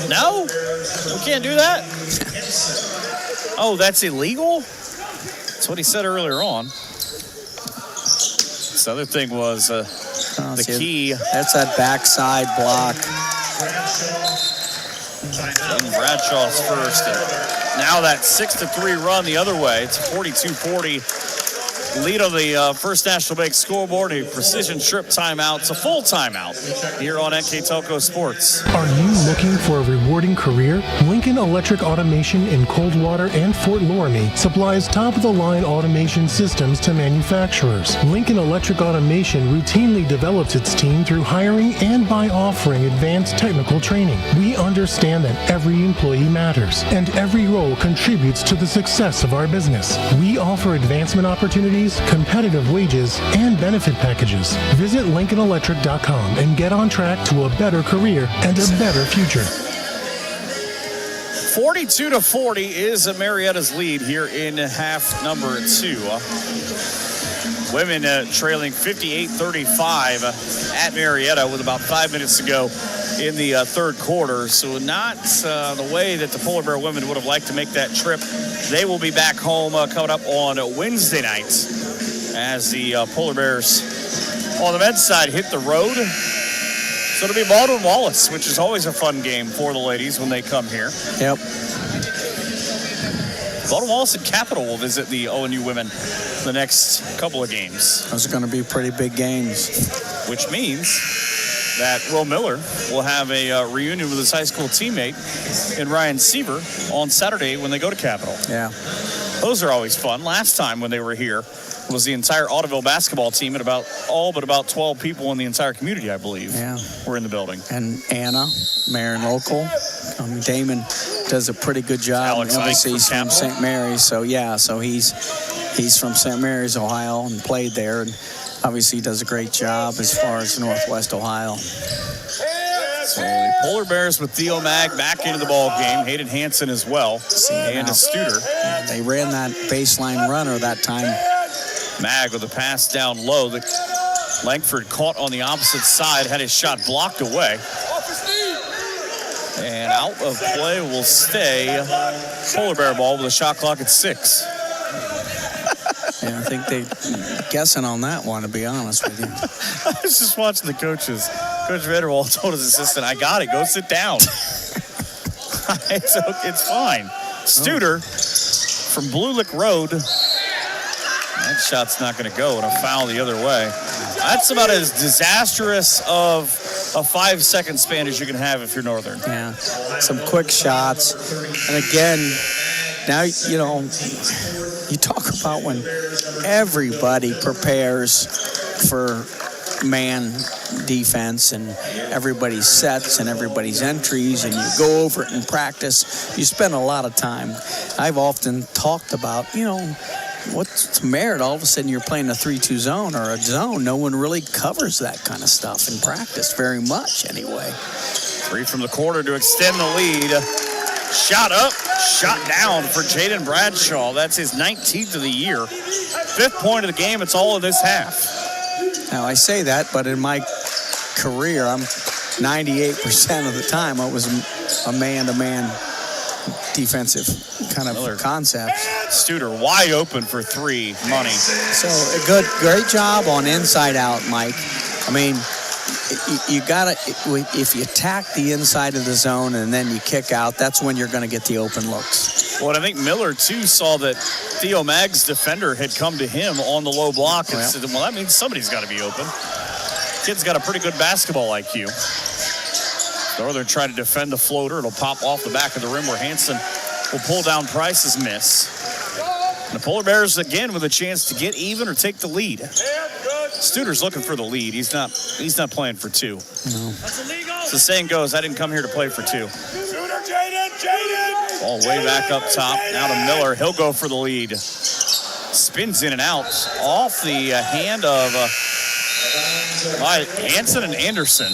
No? We can't do that? Oh, that's illegal? That's what he said earlier on. This other thing was the key. That's that backside block. And Bradshaw's first. And now that 6-3 run the other way. It's 42-40. Lead on the First National Bank scoreboard, a precision strip timeout. It's a full timeout here on NK Telco Sports. Are you looking for a rewarding career? Lincoln Electric Automation in Coldwater and Fort Loramie supplies top-of-the-line automation systems to manufacturers. Lincoln Electric Automation routinely develops its team through hiring and by offering advanced technical training. We understand that every employee matters and every role contributes to the success of our business. We offer advancement opportunities, competitive wages, and benefit packages. Visit LincolnElectric.com and get on track to a better career and a better future. 42-40 is Marietta's lead here in half number 2. Women trailing 58-35 at Marietta with about 5 minutes to go in the third quarter. So not the way that the Polar Bear women would have liked to make that trip. They will be back home coming up on Wednesday night as the Polar Bears on the men's side hit the road. So it'll be Baldwin Wallace, which is always a fun game for the ladies when they come here. Yep. Baldwin Wallace and Capital will visit the ONU women the next couple of games. Those are going to be pretty big games. Which means that Will Miller will have a reunion with his high school teammate in Ryan Seaver on Saturday when they go to Capital. Yeah. Those are always fun. Last time when they were here was the entire Audubon basketball team and about 12 people in the entire community, I believe, were in the building. And Anna, Marin Local. Damon does a pretty good job. Alex Obviously, Ike he's from St. Mary's. So he's from St. Mary's, Ohio, and played there. And obviously, he does a great job as far as Northwest Ohio. So the Polar Bears with Theo Mag back into the ball game. Hayden Hansen as well. And a Studer. They ran that baseline runner that time. Mag with a pass down low that Langford caught on the opposite side, had his shot blocked away. And out of play will stay Polar Bear ball with a shot clock at 6. Yeah, I think they're guessing on that one, to be honest with you. I was just watching the coaches. Coach Vanderwall told his assistant, I got it, go sit down. It's fine. Studer from Blue Lick Road. That shot's not going to go, and a foul the other way. That's about as disastrous of a 5-second span as you can have if you're Northern. Yeah, some quick shots. And again, now, you talk about when everybody prepares for man defense and everybody's sets and everybody's entries, and you go over it in practice. You spend a lot of time. I've often talked about, what's the merit? All of a sudden you're playing a 3-2 zone or a zone. No one really covers that kind of stuff in practice very much anyway. 3 from the corner to extend the lead. Shot up, shot down for Jaden Bradshaw. That's his 19th of the year. 5th point of the game. It's all in this half. Now, I say that, but in my career, I'm 98% of the time I was a man-to-man defensive kind of concept. Studer wide open for 3, money. So great job on inside out, Mike. I mean, you gotta, if you attack the inside of the zone and then you kick out, that's when you're going to get the open looks. Well, I think Miller too saw that Theo Mag's defender had come to him on the low block and said, well, that means somebody's got to be open. Kid's got a pretty good basketball IQ. Northern trying to defend the floater. It'll pop off the back of the rim where Hansen will pull down Price's miss. And the Polar Bears again with a chance to get even or take the lead. Studer's looking for the lead. He's not playing for 2. No. As the saying goes, I didn't come here to play for 2. Ball way back up top. Now to Miller. He'll go for the lead. Spins in and out off the hand of Hansen and Anderson.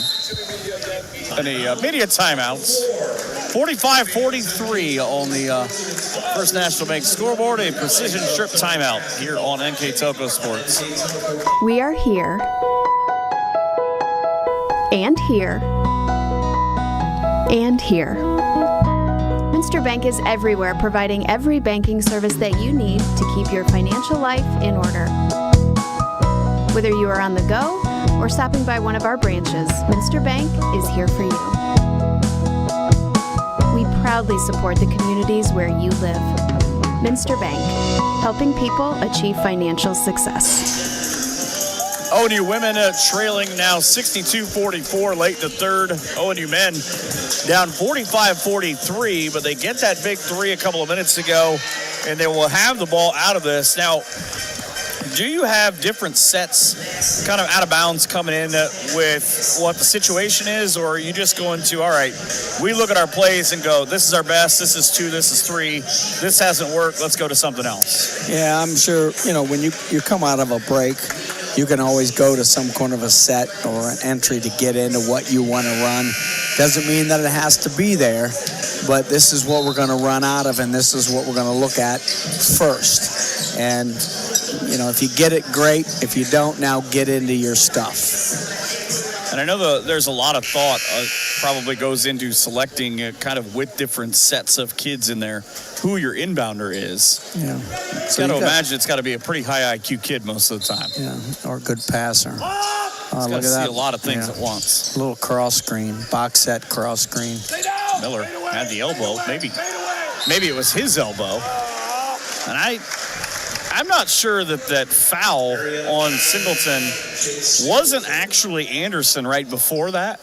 And a media timeouts. 45-43 on the First National Bank scoreboard. A precision strip timeout here on NK Telco Sports. We are here and here and here. Minster Bank is everywhere, providing every banking service that you need to keep your financial life in order. Whether you are on the go or stopping by one of our branches, Minster Bank is here for you. We proudly support the communities where you live. Minster Bank, helping people achieve financial success. ONU women trailing now 62-44 late in the third. ONU men down 45-43, but they get that big 3 a couple of minutes ago, and they will have the ball out of this. Now, do you have different sets kind of out of bounds coming in with what the situation is, or are you just going to, all right, we look at our plays and go, this is our best, this is 2, this is 3, this hasn't worked, let's go to something else? Yeah, I'm sure, when you come out of a break, you can always go to some kind of a set or an entry to get into what you want to run. Doesn't mean that it has to be there, but this is what we're going to run out of, and this is what we're going to look at first. And if you get it, great. If you don't, now get into your stuff. And I know there's a lot of thought probably goes into selecting kind of with different sets of kids in there who your inbounder is. Yeah. So got to imagine it's got to be a pretty high IQ kid most of the time. Yeah, or a good passer. He's got to see a lot of things at once. A little cross screen, box set cross screen. Miller had the elbow. Maybe it was his elbow. And I'm not sure that foul on Singleton wasn't actually Anderson right before that,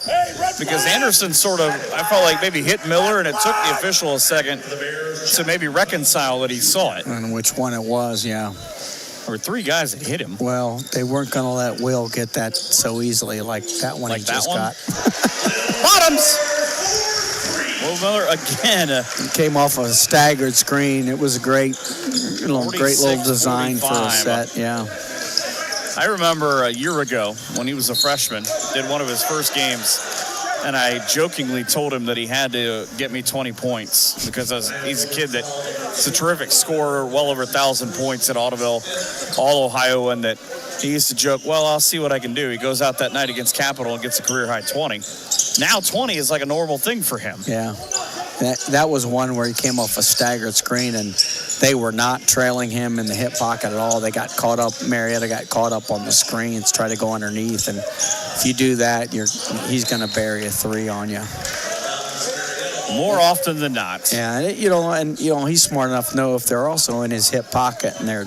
because Anderson sort of, I felt like maybe hit Miller, and it took the official a second to maybe reconcile that he saw it. And which one it was, yeah. There were 3 guys that hit him. Well, they weren't going to let Will get that so easily like that one he just got. Bottoms! Will Miller again. He came off a staggered screen. It was a great little design for a set, yeah. I remember a year ago when he was a freshman, did one of his first games, and I jokingly told him that he had to get me 20 points because he's a kid that's a terrific scorer, well over 1,000 points at Audubon, all Ohio, and that he used to joke, well, I'll see what I can do. He goes out that night against Capital and gets a career-high 20. Now 20 is like a normal thing for him. Yeah. That was one where he came off a staggered screen, and they were not trailing him in the hip pocket at all. They got caught up. Marietta got caught up on the screens, tried to go underneath, and if you do that, he's going to bury a 3 on you. More often than not. Yeah, he's smart enough to know if they're also in his hip pocket and they're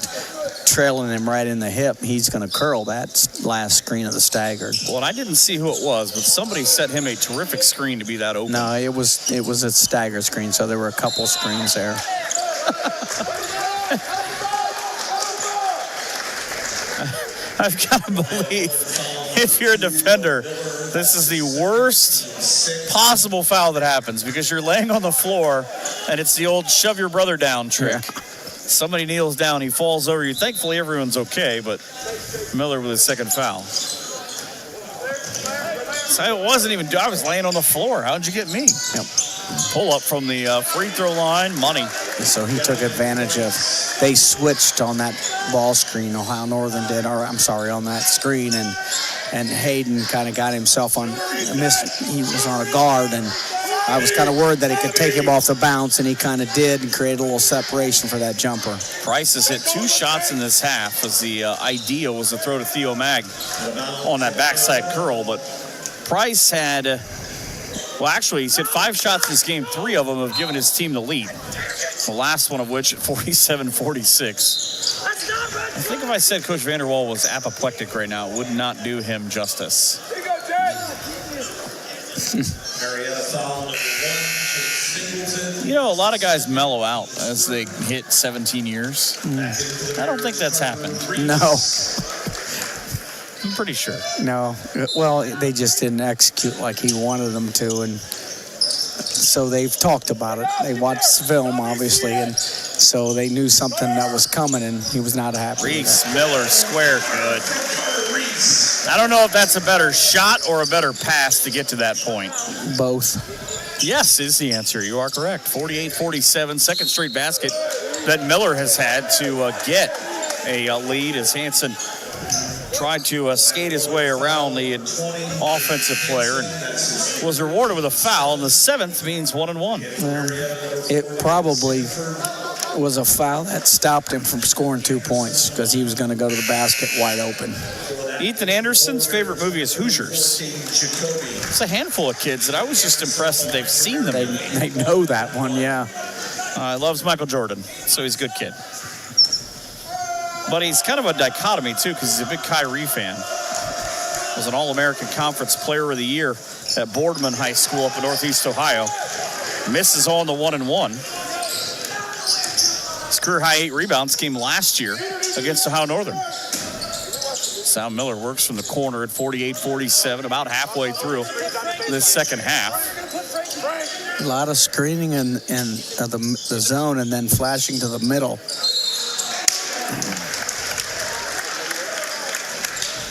trailing him right in the hip, he's going to curl that last screen of the staggered. Well, and I didn't see who it was, but somebody set him a terrific screen to be that open. No, it was a staggered screen, so there were a couple screens there. I've got to believe if you're a defender, this is the worst possible foul that happens because you're laying on the floor and it's the old shove your brother down trick. Somebody kneels down, he falls over you. Thankfully, everyone's okay, but Miller with his second foul. So it wasn't even, I was laying on the floor. How'd you get me? Yep. Pull up from the free throw line, money. So he took advantage of, they switched on that ball screen, Ohio Northern did, or I'm sorry, on that screen, and Hayden kind of got himself on, he was on a guard, and I was kind of worried that he could take him off the bounce, and he kind of did and created a little separation for that jumper. Price has hit 2 shots in this half, as the idea was to throw to Theo Mag on that backside curl, but Price had, well, actually, he's hit 5 shots in this game. 3 of them have given his team the lead. The last one of which at 47-46. I think if I said Coach Vanderwall was apoplectic right now, it would not do him justice. You know, a lot of guys mellow out as they hit 17 years. I don't think that's happened. No. I'm pretty sure. No. Well, they just didn't execute like he wanted them to, and so they've talked about it. They watched film, obviously, and so they knew something that was coming, and he was not happy. Reese Miller, square, good. I don't know if that's a better shot or a better pass to get to that point. Both. Yes is the answer. You are correct. 48-47, second straight basket that Miller has had to get a lead as Hansen tried to skate his way around the offensive player and was rewarded with a foul, and the 7th means 1 and 1. It probably was a foul that stopped him from scoring 2 points because he was going to go to the basket wide open. Ethan Anderson's favorite movie is Hoosiers. It's a handful of kids that I was just impressed that they've seen the movie. They know that one, yeah. He loves Michael Jordan, so he's a good kid. But he's kind of a dichotomy, too, because he's a big Kyrie fan. Was an All-American Conference Player of the Year at Boardman High School up in Northeast Ohio. Misses on the 1 and 1. His career-high 8 rebounds came last year against Ohio Northern. Sal Miller works from the corner at 48-47, about halfway through this second half. A lot of screening in the zone and then flashing to the middle.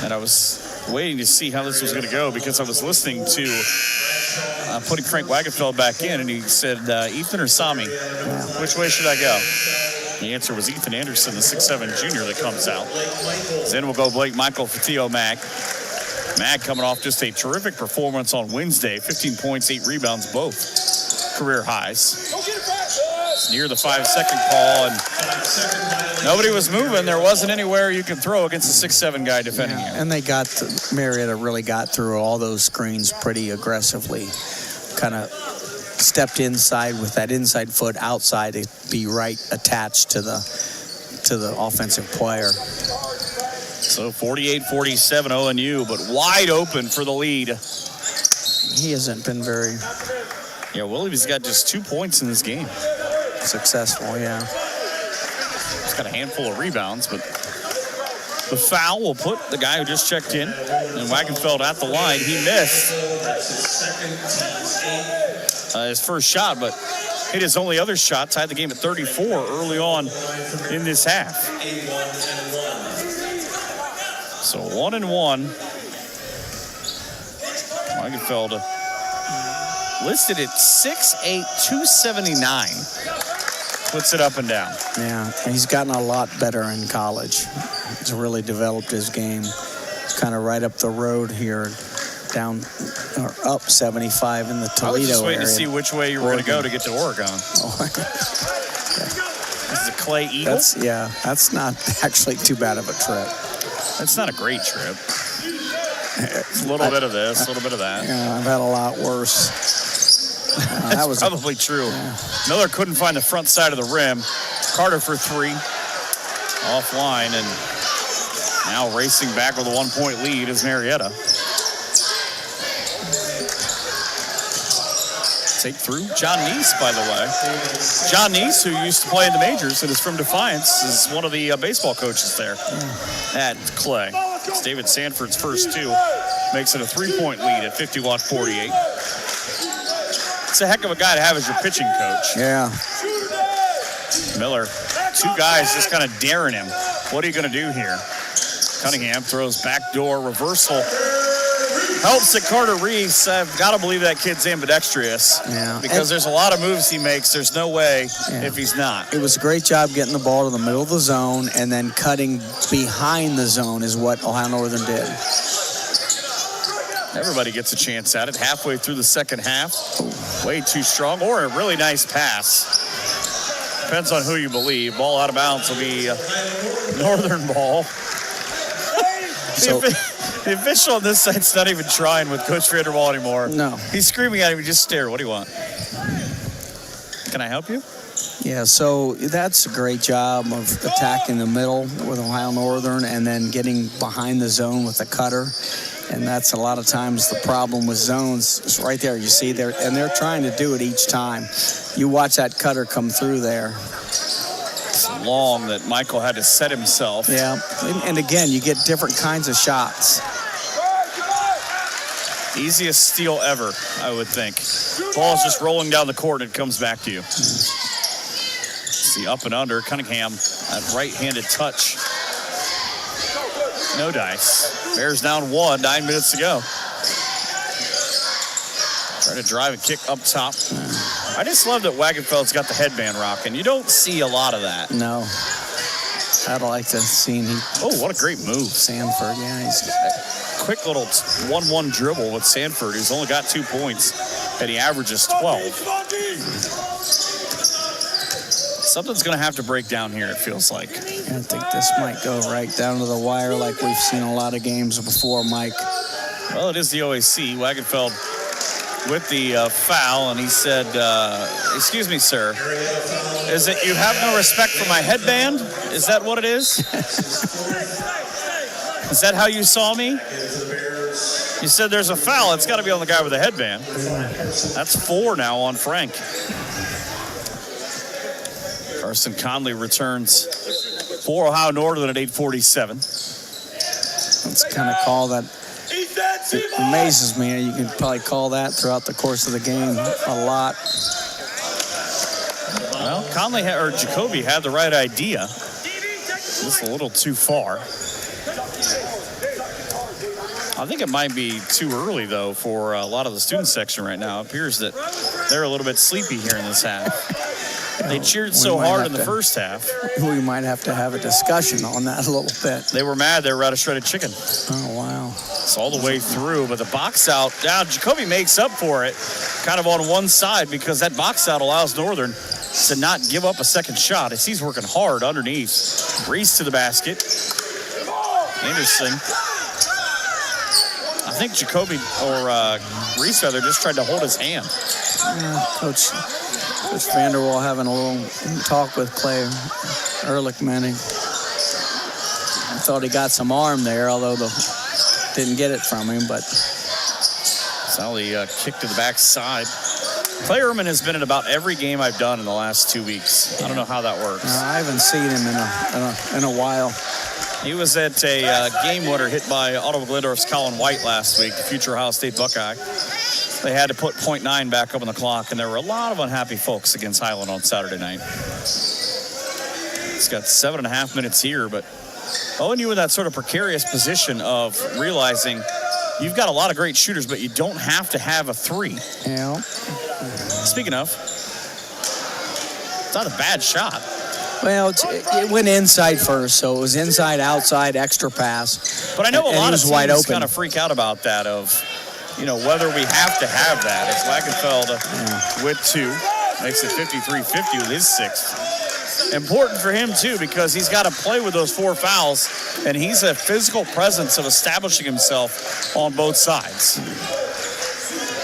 And I was waiting to see how this was going to go because I was listening to putting Frank Wagenfeld back in, and he said, Ethan or Sami, which way should I go? The answer was Ethan Anderson, the 6'7 junior that comes out. Then we'll go Blake Michael for Theo Mag. Mag coming off just a terrific performance on Wednesday. 15 points, 8 rebounds, both career highs. It's near the 5-second call, and nobody was moving. There wasn't anywhere you could throw against a 6'7 guy defending you. And Marietta really got through all those screens pretty aggressively. Kind of stepped inside with that inside foot outside to be right attached to the offensive player. So 48-47 ONU, but wide open for the lead. He hasn't been very... Yeah, Williams got just 2 points in this game. Successful, yeah. He's got a handful of rebounds, but the foul will put the guy who just checked in, and Wagenfeld at the line. He missed his first shot, but hit his only other shot, tied the game at 34 early on in this half. So 1 and 1. Wagenfeld listed at 6'8", 279. Puts it up and down. Yeah, he's gotten a lot better in college. He's really developed his game. It's kind of right up the road here, down or up 75 in the Toledo area. I was just waiting to see which way you were going to go to get to Oregon. This is a Clay Eagle? That's not actually too bad of a trip. That's not a great trip. It's a little bit of this, a little bit of that. Yeah, I've had a lot worse. That was probably true. Yeah. Miller couldn't find the front side of the rim. Carter for 3. Offline, and now racing back with a 1-point lead is Marietta. Take through John Neese, by the way. John Neese, who used to play in the majors and is from Defiance, is one of the baseball coaches there at Clay. It's David Sanford's first 2. Makes it a 3-point lead at 51-48. It's a heck of a guy to have as your pitching coach. Yeah. Miller, Two guys just kind of daring him. What are you going to do here? Cunningham throws backdoor reversal. Helps that Carter Reese. I've got to believe that kid's ambidextrous. Yeah. Because there's a lot of moves he makes. There's no way if he's not. It was a great job getting the ball to the middle of the zone and then cutting behind the zone is what Ohio Northern did. Everybody gets a chance at it halfway through the second half. Way too strong, or a really nice pass. Depends on who you believe. Ball out of bounds will be Northern ball. The official on this side's not even trying with Coach Vanderwall anymore. No. He's screaming at him. Just stare. What do you want? Can I help you? Yeah, so that's a great job of attacking the middle with Ohio Northern and then getting behind the zone with the cutter. And that's a lot of times the problem with zones. It's right there. You see there, and they're trying to do it each time. You watch that cutter come through there. It's long that Michael had to set himself. Yeah, and again, you get different kinds of shots. Easiest steal ever, I would think. Ball's just rolling down the court and it comes back to you. See, up and under. Cunningham, that right-handed touch. No dice. Bears down 1, 9 minutes to go. Try to drive and kick up top. I just love that Wagenfeld's got the headband rocking. You don't see a lot of that. No. I'd like to see him. Oh, what a great move. Sanford, yeah. He's quick little 1-1 dribble with Sanford, who's only got 2 points, and he averages 12. Something's going to have to break down here, it feels like. I think this might go right down to the wire like we've seen a lot of games before, Mike. Well, it is the OAC. Wagenfeld with the foul, and he said, excuse me, sir, is it you have no respect for my headband? Is that what it is? Is that how you saw me? You said there's a foul. It's got to be on the guy with the headband. That's 4 now on Frank. Carson Conley returns for Ohio Northern at 8:47. Let's kind of call that. It amazes me. You can probably call that throughout the course of the game a lot. Well, Conley or Jacoby had the right idea. Just a little too far. I think it might be too early, though, for a lot of the student section right now. It appears that they're a little bit sleepy here in this half. They cheered so hard in the first half. We might have to have a discussion on that a little bit. They were mad they were out of shredded chicken. Oh, wow. It's all the way through, but the box out, now Jacoby makes up for it kind of on one side because that box out allows Northern to not give up a second shot as he's working hard underneath. Reese to the basket. Anderson. I think Jacoby or Reese rather just tried to hold his hand. Yeah, Coach Vanderwall having a little talk with Clay Ehrlichman. I thought he got some arm there, although didn't get it from him. But Sally kick to the backside. Clay Ehrlichman has been in about every game I've done in the last 2 weeks. I don't know how that works. I haven't seen him in a while. He was at a game winner hit by Ottawa Glendorf's Colin White last week, the future Ohio State Buckeye. They had to put .9 back up on the clock, and there were a lot of unhappy folks against Highland on Saturday night. It's got 7.5 minutes here, but ONU in that sort of precarious position of realizing you've got a lot of great shooters, but you don't have to have a 3. Yeah. Speaking of, it's not a bad shot. Well, it went inside first, so it was inside, outside, extra pass. But I know a lot of teams wide open. kind of freak out about that of, whether we have to have that. It's Wagenfeld with 2. Makes it 53-50 with his 6th. Important for him, too, because he's got to play with those 4 fouls, and he's a physical presence of establishing himself on both sides.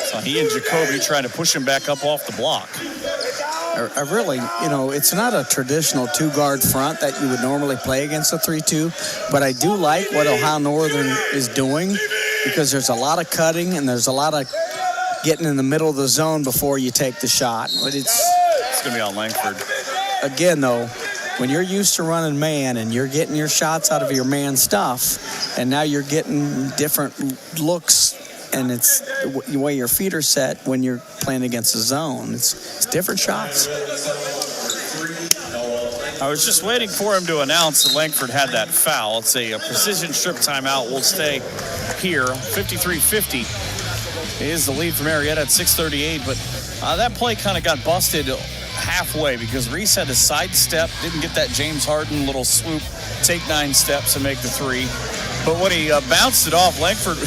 So he and Jacoby trying to push him back up off the block. I really, it's not a traditional 2-guard front that you would normally play against a 3-2, but I do like what Ohio Northern is doing because there's a lot of cutting and there's a lot of getting in the middle of the zone before you take the shot. But it's going to be on Langford. Again, though, when you're used to running man and you're getting your shots out of your man stuff, and now you're getting different looks, and it's the way your feet are set when you're playing against the zone. It's different shots. I was just waiting for him to announce that Langford had that foul. It's a precision strip timeout. We'll stay here. 53-50 is the lead for Marietta at 6:38. But that play kind of got busted halfway because Reese had to sidestep, didn't get that James Harden little swoop, take 9 steps and make the 3. But when he bounced it off, Langford,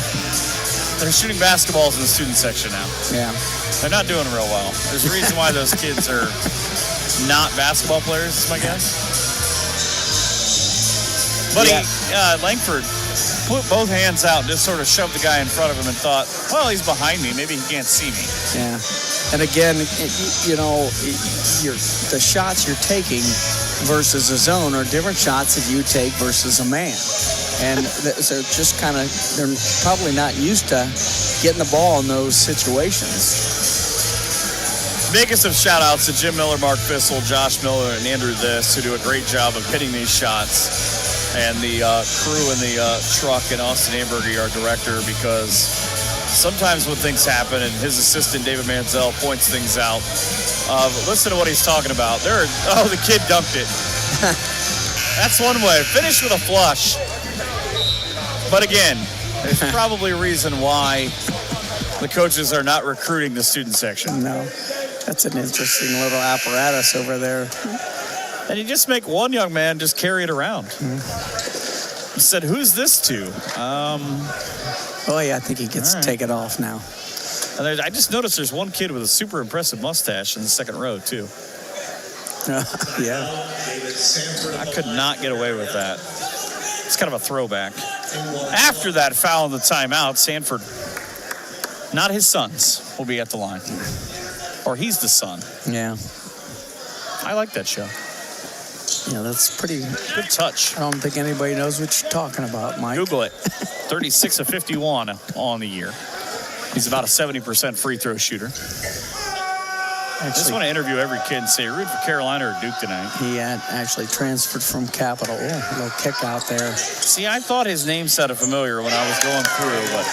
they're shooting basketballs in the student section now. Yeah. They're not doing real well. There's a reason why those kids are not basketball players, is my guess. But Langford put both hands out and just sort of shoved the guy in front of him and thought, well, he's behind me. Maybe he can't see me. Yeah. And again, the shots you're taking versus a zone are different shots that you take versus a man. And they're just they're probably not used to getting the ball in those situations. Biggest of shout-outs to Jim Miller, Mark Bissell, Josh Miller, and Andrew This, who do a great job of hitting these shots. And the crew in the truck, and Austin Amberger, our director, because sometimes when things happen, and his assistant, David Manziel, points things out, listen to what he's talking about. The kid dunked it. That's one way. Finish with a flush. But again, there's probably a reason why the coaches are not recruiting the student section. No. That's an interesting little apparatus over there. And you just make one young man just carry it around. He said, who's this to? I think he gets to take it off now. And I just noticed there's one kid with a super impressive mustache in the second row, too. Yeah. I could not get away with that. It's kind of a throwback. After that foul in the timeout, Sanford, not his sons, will be at the line. Or he's the son. Yeah. I like that show. Yeah, that's pretty good touch. I don't think anybody knows what you're talking about, Mike. Google it. 36 of 51 on the year. He's about a 70% free throw shooter. I just want to interview every kid and say, root for Carolina or Duke tonight. He had actually transferred from Capital. A little kick out there. See, I thought his name sounded familiar when I was going through, but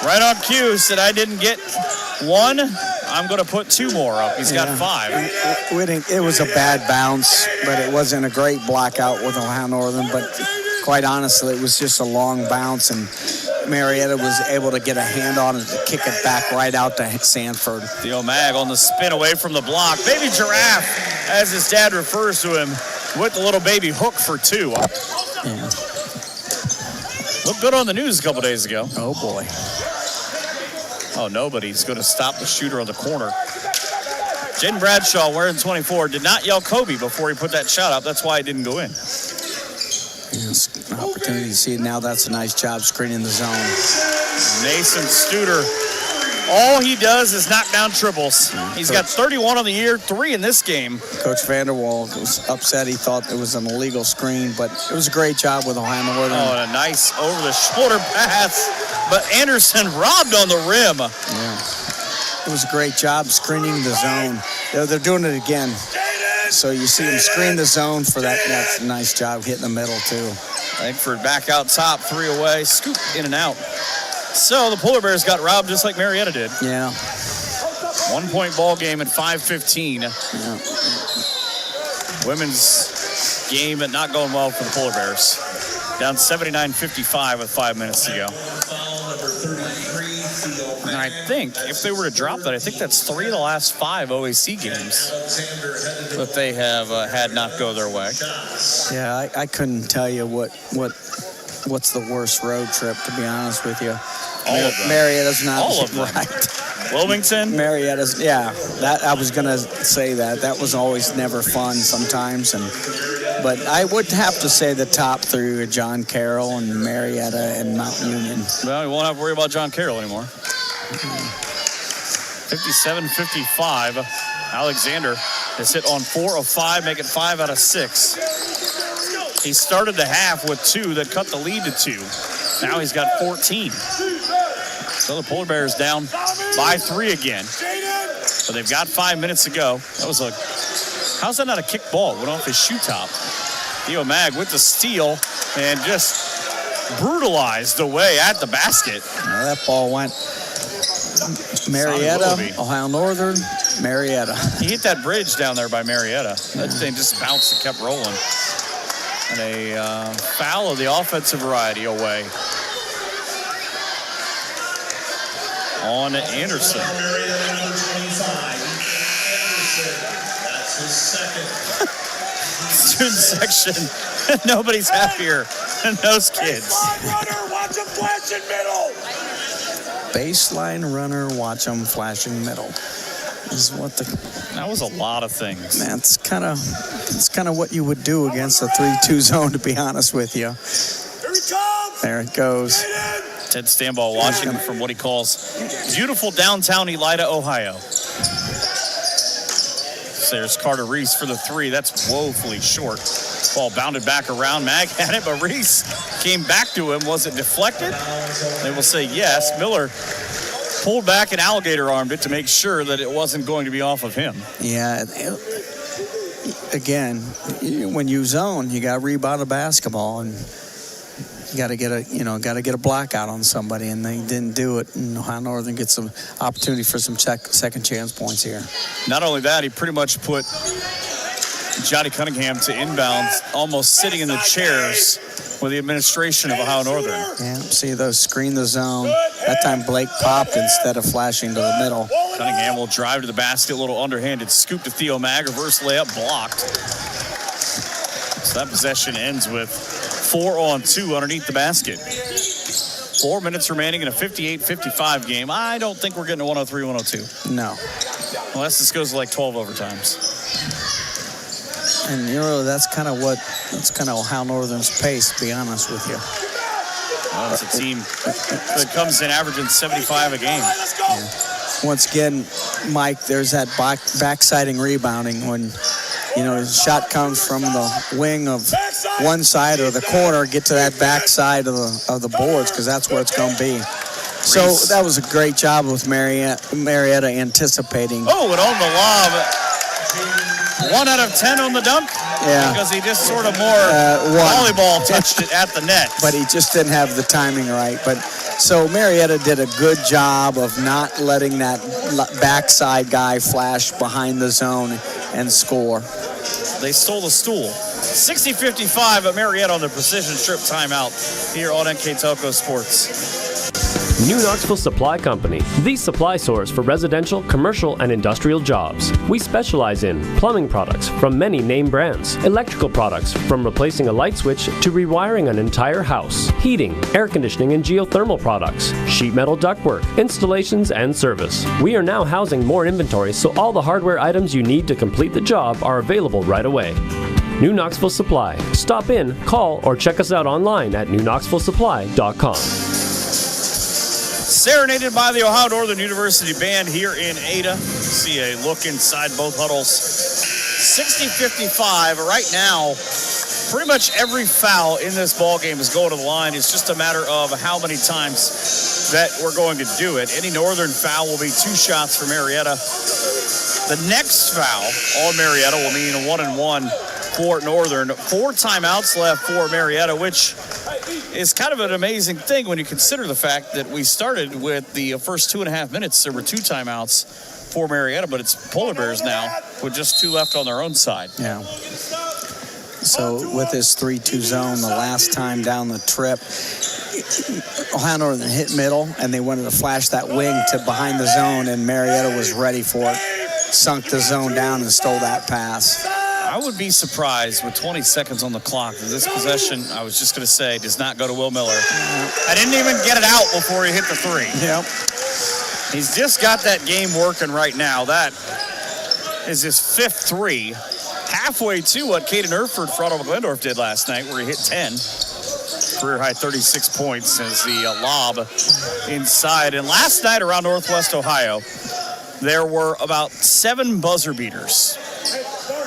right on cue said I didn't get one. I'm going to put 2 more up. He's got 5. It was a bad bounce, but it wasn't a great blackout with Ohio Northern. But quite honestly, it was just a long bounce, and Marietta was able to get a hand on it to kick it back right out to Sanford. Theo Mag on the spin away from the block. Baby Giraffe, as his dad refers to him, with the little baby hook for 2. Yeah. Looked good on the news a couple days ago. Oh, boy. Oh, nobody's going to stop the shooter on the corner. Jaden Bradshaw, wearing 24, did not yell Kobe before he put that shot up. That's why it didn't go in. Yes, an opportunity to see it now. That's a nice job screening the zone. Mason Studer, all he does is knock down triples. He's got 31 on the year, 3 in this game. Coach Vanderwall was upset. He thought it was an illegal screen, but it was a great job with Ohio Northern. Oh, and a nice over-the-shoulder pass, but Anderson robbed on the rim. Yeah, it was a great job screening the zone. They're doing it again. So you see him screen the zone for that. That's a nice job hitting the middle, too. Langford back out top, 3 away, scoop in and out. So the Polar Bears got robbed just like Marietta did. Yeah. 1-point ball game at 5:15. Yeah. Women's game not going well for the Polar Bears. Down 79-55 with 5 minutes to go. And I think if they were to drop that, I think that's 3 of the last 5 OAC games that they have had not go their way. Yeah, I couldn't tell you what's the worst road trip, to be honest with you. All of them. Marietta's not all of them. Right. Wilmington? Marietta's, yeah. That I was going to say that. That was always never fun sometimes. But I would have to say the top 3 are John Carroll and Marietta and Mount Union. Well, we won't have to worry about John Carroll anymore. 57-55. Alexander has hit on 4 of 5, make it 5 out of 6. He started the half with 2 that cut the lead to 2. Now he's got 14. So the Polar Bears down by 3 again. But they've got 5 minutes to go. That was how's that not a kick ball? It went off his shoe top. Theo Mag with the steal and just brutalized away at the basket. That ball went Marietta, Ohio Northern, Marietta. He hit that bridge down there by Marietta. That thing just bounced and kept rolling. And a foul of the offensive variety away on Anderson. That's his second. Student section, nobody's happier than those kids. Runner, watch him flash in middle. Baseline runner, watch them flashing middle. Is what that was a lot of things. That's kind of what you would do against a 3-2 zone, to be honest with you. There it goes. Ted Stanball watching from what he calls beautiful downtown Elida, Ohio. There's Carter Reese for the three. That's woefully short. Ball bounded back around. Mag had it, but Reese came back to him. Was it deflected? They will say yes. Miller pulled back and alligator armed it to make sure that it wasn't going to be off of him. Yeah. Again, when you zone, you got to rebound a basketball, and you got to get a blackout on somebody, and they didn't do it. And Ohio Northern gets some opportunity for some second chance points here. Not only that, he pretty much put Johnny Cunningham to inbounds, almost sitting in the chairs with the administration of Ohio Northern. Yeah, see those screen the zone. That time Blake popped instead of flashing to the middle. Cunningham will drive to the basket, a little underhanded scoop to Theo Mag, reverse layup blocked. So that possession ends with 4-on-2 underneath the basket. 4 minutes remaining in a 58-55 game. I don't think we're getting a 103-102. No. Unless this goes to like 12 overtimes. And that's kind of Ohio Northern's pace, to be honest with you. Well, it's a team that comes in averaging 75 a game. Yeah. Once again, Mike, there's that backsiding rebounding when, the shot comes from the wing of one side or the corner, get to that backside of the boards, because that's where it's going to be. So that was a great job with Marietta anticipating. Oh, and on the lob. 1 out of 10 on the dunk? Yeah. Because he just sort of volleyball touched it at the net. But he just didn't have the timing right. But so Marietta did a good job of not letting that backside guy flash behind the zone and score. They stole the stool. 60-55 at Marietta on the precision strip timeout here on NK Telco Sports. New Knoxville Supply Company, the supply source for residential, commercial, and industrial jobs. We specialize in plumbing products from many name brands, electrical products from replacing a light switch to rewiring an entire house, heating, air conditioning, and geothermal products, sheet metal ductwork, installations, and service. We are now housing more inventory, so all the hardware items you need to complete the job are available right away. New Knoxville Supply. Stop in, call, or check us out online at newknoxvillesupply.com. Serenaded by the Ohio Northern University Band here in Ada. See a look inside both huddles. 60-55 right now. Pretty much every foul in this ball game is going to the line. It's just a matter of how many times that we're going to do it. Any Northern foul will be 2 shots for Marietta. The next foul on Marietta will mean a 1-and-1 for Northern. 4 timeouts left for Marietta, which is kind of an amazing thing when you consider the fact that we started with the first 2.5 minutes. There were 2 timeouts for Marietta, but it's Polar Bears now with just 2 left on their own side. Yeah. So with this 3-2 zone, the last time down the trip, Ohio Northern hit middle, and they wanted to flash that wing to behind the zone, and Marietta was ready for it. Sunk the zone down and stole that pass. I would be surprised with 20 seconds on the clock that this possession, I was just going to say, does not go to Will Miller. I didn't even get it out before he hit the 3. Yep. He's just got that game working right now. That is his 5th 3. Halfway to what Caden Erford for Otto McGlendorf did last night, where he hit 10. Career high 36 points as the lob inside. And last night around Northwest Ohio, there were about 7 buzzer beaters.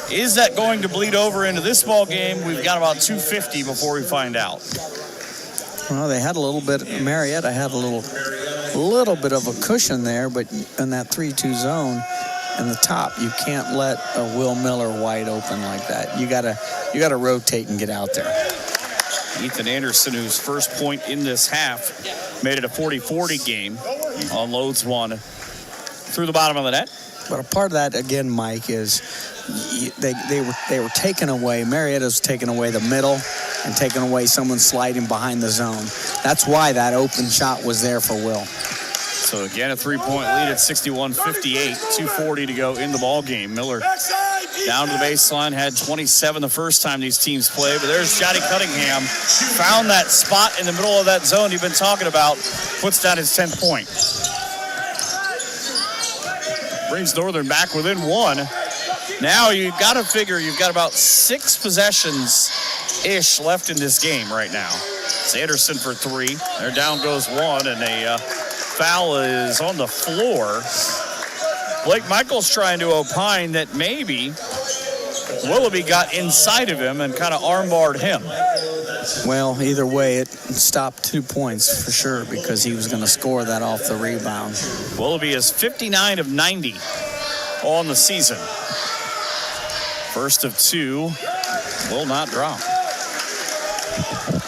Is that going to bleed over into this ball game? We've got about 250 before we find out. Well, they had a little bit. Marietta had a little bit of a cushion there, but in that 3-2 zone in the top, you can't let a Will Miller wide open like that. You gotta rotate and get out there. Ethan Anderson, whose first point in this half, made it a 40-40 game on loads 1 through the bottom of the net. But a part of that, again, Mike, is they were taking away, Marietta's taking away the middle and taking away someone sliding behind the zone. That's why that open shot was there for Will. So again, a 3-point lead at 61-58, 2:40 to go in the ball game. Miller down to the baseline, had 27 the first time these teams played, but there's Johnny Cunningham, found that spot in the middle of that zone you've been talking about, puts down his 10th point. Brings Northern back within one. Now you've got to figure you've got about 6 possessions-ish left in this game right now. Sanderson for 3. There down goes 1, and a foul is on the floor. Blake Michaels trying to opine that maybe Willoughby got inside of him and kind of armbarred him. Well, either way, it stopped 2 points for sure because he was going to score that off the rebound. Willoughby is 59 of 90 on the season. First of 2 will not drop.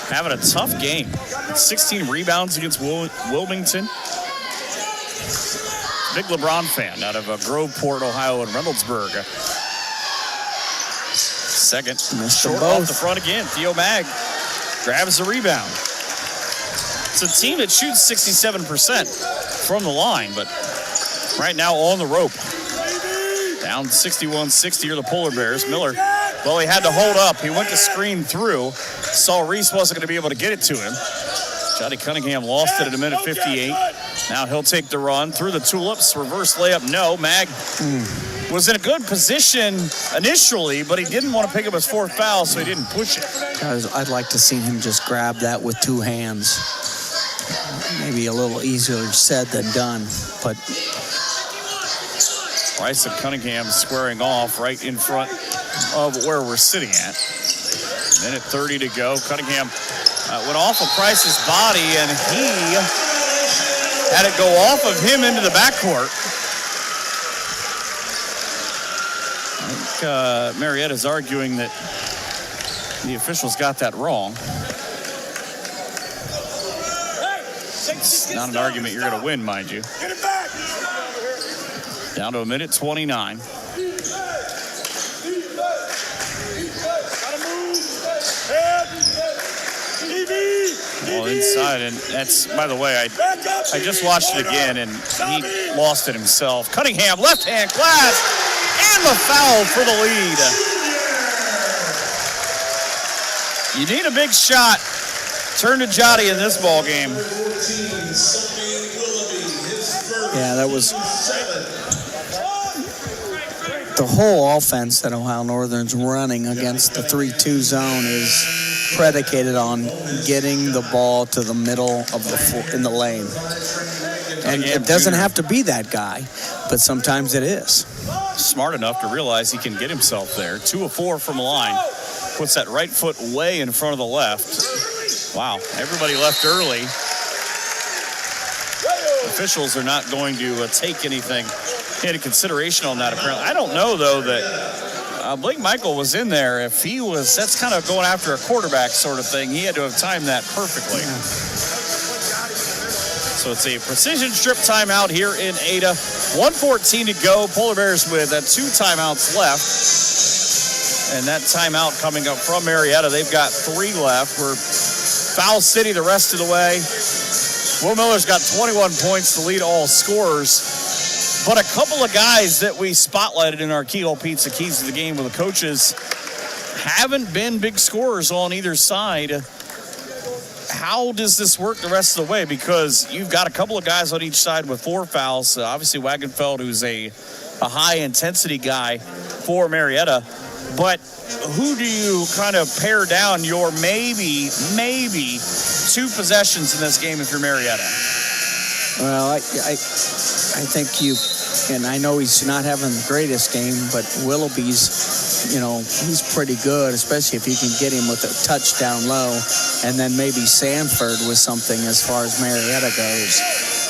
Having a tough game. 16 rebounds against Wilmington. Big LeBron fan out of Groveport, Ohio, and Reynoldsburg. Second, short off the front again. Theo Mag grabs the rebound. It's a team that shoots 67% from the line, but right now on the rope. Down 61-60 are the Polar Bears. Miller, well, he had to hold up. He went to screen through. Saw Reese wasn't going to be able to get it to him. Johnny Cunningham lost it at a minute 58. Now he'll take the run through the tulips. Reverse layup, no. Mag was in a good position initially, but he didn't want to pick up his 4th foul, so he didn't push it. I'd like to see him just grab that with 2 hands. Maybe a little easier said than done, but... Rice and Cunningham squaring off right in front of where we're sitting at. Minute 30 to go. Cunningham went off of Price's body, and he had it go off of him into the backcourt. I think Marietta's arguing that the officials got that wrong. It's not an argument you're going to win, mind you. Down to a minute 29. Well, inside, and that's, by the way, I just watched it again, and he lost it himself. Cunningham, left-hand glass, and the foul for the lead. You need a big shot. Turn to Johnny in this ball game. Yeah, that was... The whole offense that Ohio Northern's running against the 3-2 zone is predicated on getting the ball to the middle of in the lane. And it doesn't have to be that guy, but sometimes it is. Smart enough to realize he can get himself there. 2 of 4 from the line. Puts that right foot way in front of the left. Wow, everybody left early. Officials are not going to take anything into consideration on that, apparently. I don't know, though, that Blake Michael was in there. If he was, that's kind of going after a quarterback sort of thing. He had to have timed that perfectly. So it's a precision strip timeout here in Ada. 1:14 to go. Polar Bears with 2 timeouts left. And that timeout coming up from Marietta. They've got 3 left. We're Foul City the rest of the way. Will Miller's got 21 points to lead all scorers. But a couple of guys that we spotlighted in our Keyhole Pizza Keys to the Game with the coaches haven't been big scorers on either side. How does this work the rest of the way? Because you've got a couple of guys on each side with 4 fouls. Obviously, Wagenfeld, who's a high-intensity guy for Marietta. But who do you kind of pare down your maybe 2 possessions in this game if you're Marietta? Well, I think you, and I know he's not having the greatest game, but Willoughby's, he's pretty good, especially if you can get him with a touchdown low, and then maybe Sanford with something as far as Marietta goes.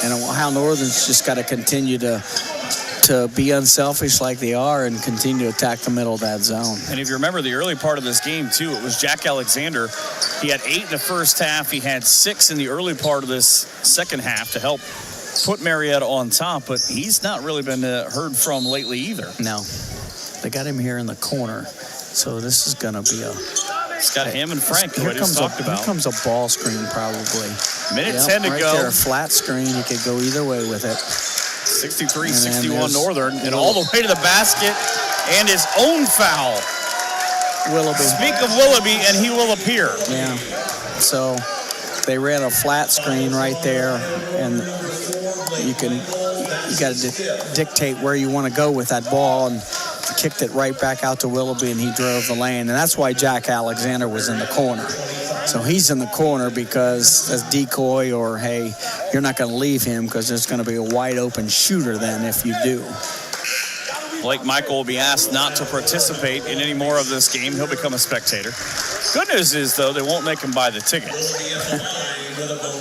And Ohio Northern's just got to continue to be unselfish like they are and continue to attack the middle of that zone. And if you remember the early part of this game, too, it was Jack Alexander. He had 8 in the first half. He had 6 in the early part of this second half to help put Marietta on top, but he's not really been heard from lately either. No. They got him here in the corner. So this is going to be a... It's got him and Frank, who I just talked about. Here comes a ball screen, probably. Minute 10 to right go. There, a flat screen. You could go either way with it. 63-61 Northern, and all the way to the basket, and his own foul. Willoughby. Speak of Willoughby, and he will appear. Yeah. So they ran a flat screen right there, and you got to dictate where you want to go with that ball, and kicked it right back out to Willoughby, and he drove the lane. And that's why Jack Alexander was in the corner. So he's in the corner because as decoy, or, hey, you're not going to leave him because there's going to be a wide-open shooter then if you do. Blake Michael will be asked not to participate in any more of this game. He'll become a spectator. Good news is, though, they won't make him buy the ticket.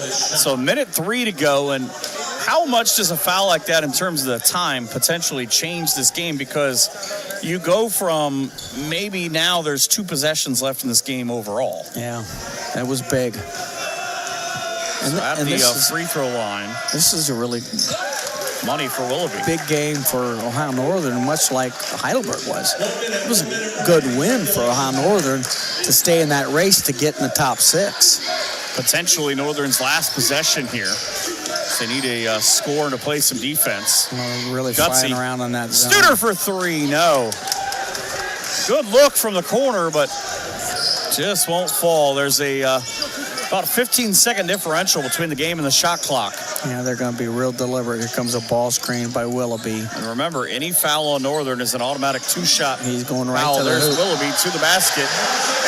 So minute 3 to go, and how much does a foul like that in terms of the time potentially change this game? Because you go from maybe now there's 2 possessions left in this game overall. Yeah, that was big. And at the free throw line. This is a really money for Willoughby. Big game for Ohio Northern, much like Heidelberg was. It was a good win for Ohio Northern to stay in that race to get in the top 6. Potentially Northern's last possession here. They need a score to play some defense. Really flying around on that zone. Studer for 3, no. Good look from the corner, but just won't fall. There's about a 15-second differential between the game and the shot clock. Yeah, they're going to be real deliberate. Here comes a ball screen by Willoughby. And remember, any foul on Northern is an automatic 2-shot. He's going right foul. to the There's hoop. Willoughby to the basket.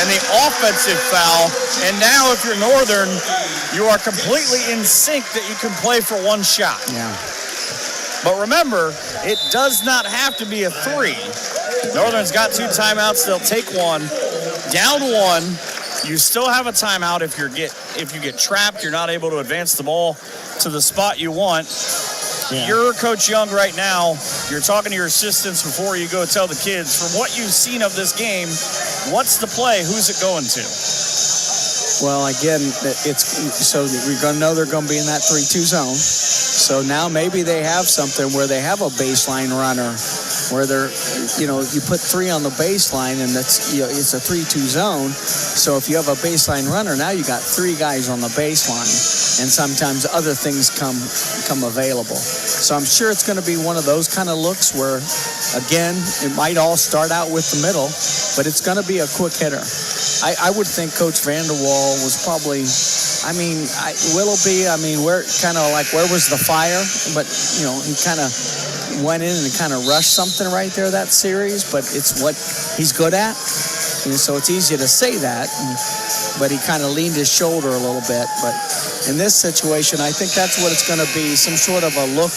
And the offensive foul. And now if you're Northern, you are completely in sync that you can play for 1 shot. Yeah. But remember, it does not have to be a 3. Northern's got 2 timeouts. They'll take 1. Down 1. You still have a timeout if you get trapped, you're not able to advance the ball to the spot you want. Yeah. You're Coach Young right now. You're talking to your assistants before you go tell the kids, from what you've seen of this game, what's the play? Who's it going to? Well, again, it's so we're going to know they're going to be in that 3-2 zone. So now maybe they have something where they have a baseline runner where they're, you put 3 on the baseline, and that's, it's a 3-2 zone. So if you have a baseline runner, now you got 3 guys on the baseline, and sometimes other things come available. So I'm sure it's going to be one of those kind of looks where, again, it might all start out with the middle, but it's going to be a quick hitter. I would think Coach Vanderwall was probably, Willoughby, where was the fire? But, he kind of went in and kind of rushed something right there that series, but it's what he's good at. And so it's easy to say that, but he kind of leaned his shoulder a little bit. But in this situation, I think that's what it's going to be, some sort of a look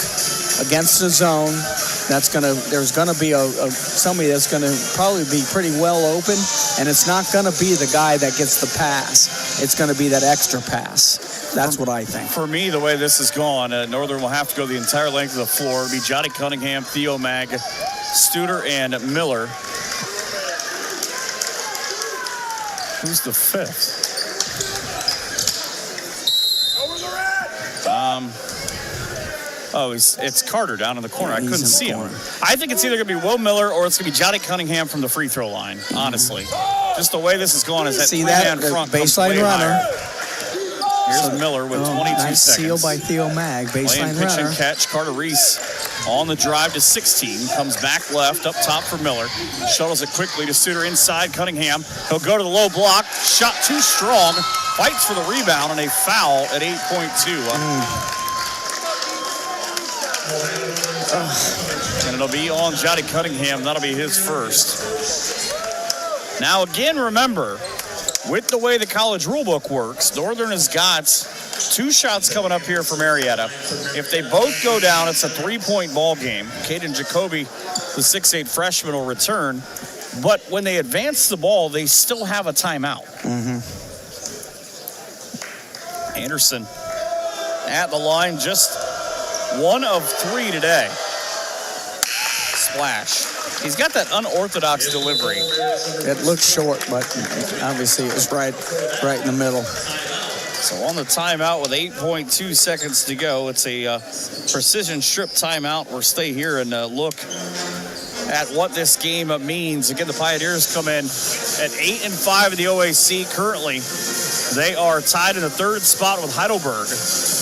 against the zone. There's going to be somebody that's going to probably be pretty well open, and it's not going to be the guy that gets the pass. It's going to be that extra pass. That's what I think. For me, the way this has gone, Northern will have to go the entire length of the floor. It'll be Johnny Cunningham, Theo Mag, Studer, and Miller. Who's the 5th? It's Carter down in the corner. I couldn't see him. I think it's either going to be Will Miller or it's going to be Johnny Cunningham from the free throw line, honestly. Just the way this has gone is that three-man front baseline runner. Here's Miller with 22 nice seconds. Seal by Theo Mag, baseline pitch runner. and catch. Carter Reese on the drive to 16. Comes back left, up top for Miller. Shuttles it quickly to Studer inside. Cunningham. He'll go to the low block. Shot too strong. Fights for the rebound and a foul at 8.2. And it'll be on Johnny Cunningham. That'll be his first. Now, again, remember, with the way the college rulebook works, Northern has got 2 shots coming up here for Marietta. If they both go down, it's a 3-point ball game. Caden Jacoby, the 6'8 freshman, will return. But when they advance the ball, they still have a timeout. Anderson at the line, just 1 of 3 today. Splash. He's got that unorthodox delivery. It looks short, but obviously it was right in the middle. So on the timeout with 8.2 seconds to go, it's a precision strip timeout. We'll stay here and look at what this game means. Again, the Pioneers come in at 8-5 in the OAC. Currently, they are tied in the third spot with Heidelberg.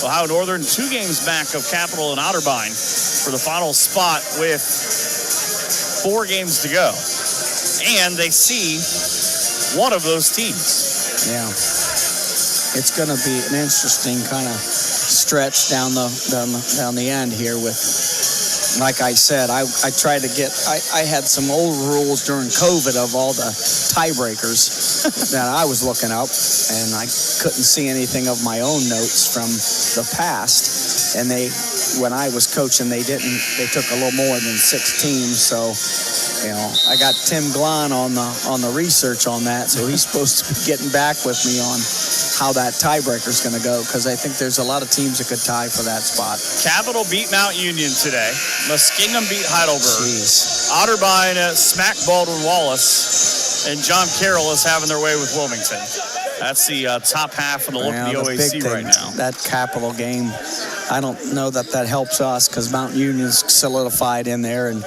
Ohio Northern 2 games back of Capital and Otterbein for the final spot with 4 games to go. And they see one of those teams. Yeah. It's going to be an interesting kind of stretch down the end here with, like I said, I tried to get, I had some old rules during COVID of all the tiebreakers that I was looking up, and I couldn't see anything of my own notes from the past. And when I was coaching, they took a little more than 6 teams. So, I got Tim Glahn on the research on that. So he's supposed to be getting back with me on how that tiebreaker is going to go, because I think there's a lot of teams that could tie for that spot. Capital beat Mount Union today. Muskingum beat Heidelberg. Jeez. Otterbein smacked Baldwin-Wallace. And John Carroll is having their way with Wilmington. That's the top half of the look of the OAC right now. That Capital game, I don't know that helps us, because Mount Union's solidified in there, and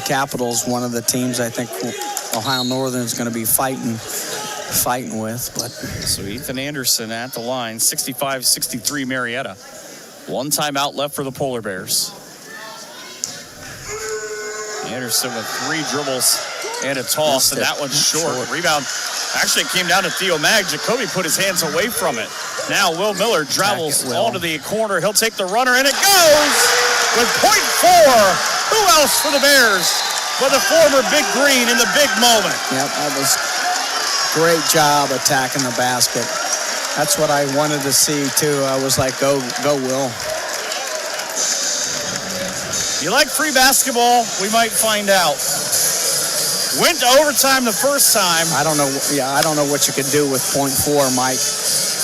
Capital's one of the teams I think Ohio Northern is going to be fighting with. But so Ethan Anderson at the line, 65-63 Marietta. 1 timeout left for the Polar Bears. Anderson with 3 dribbles and a toss, and that one's short. Rebound actually came down to Theo Mag. Jacoby put his hands away from it. Now Will Miller travels onto the corner. He'll take the runner, and it goes with .4. Who else for the Bears but the former Big Green in the big moment? Yep, that was great job attacking the basket. That's what I wanted to see, too. I was like, go, Will. You like free basketball? We might find out. Went to overtime the first time. I don't know. Yeah, I don't know what you could do with .4, Mike.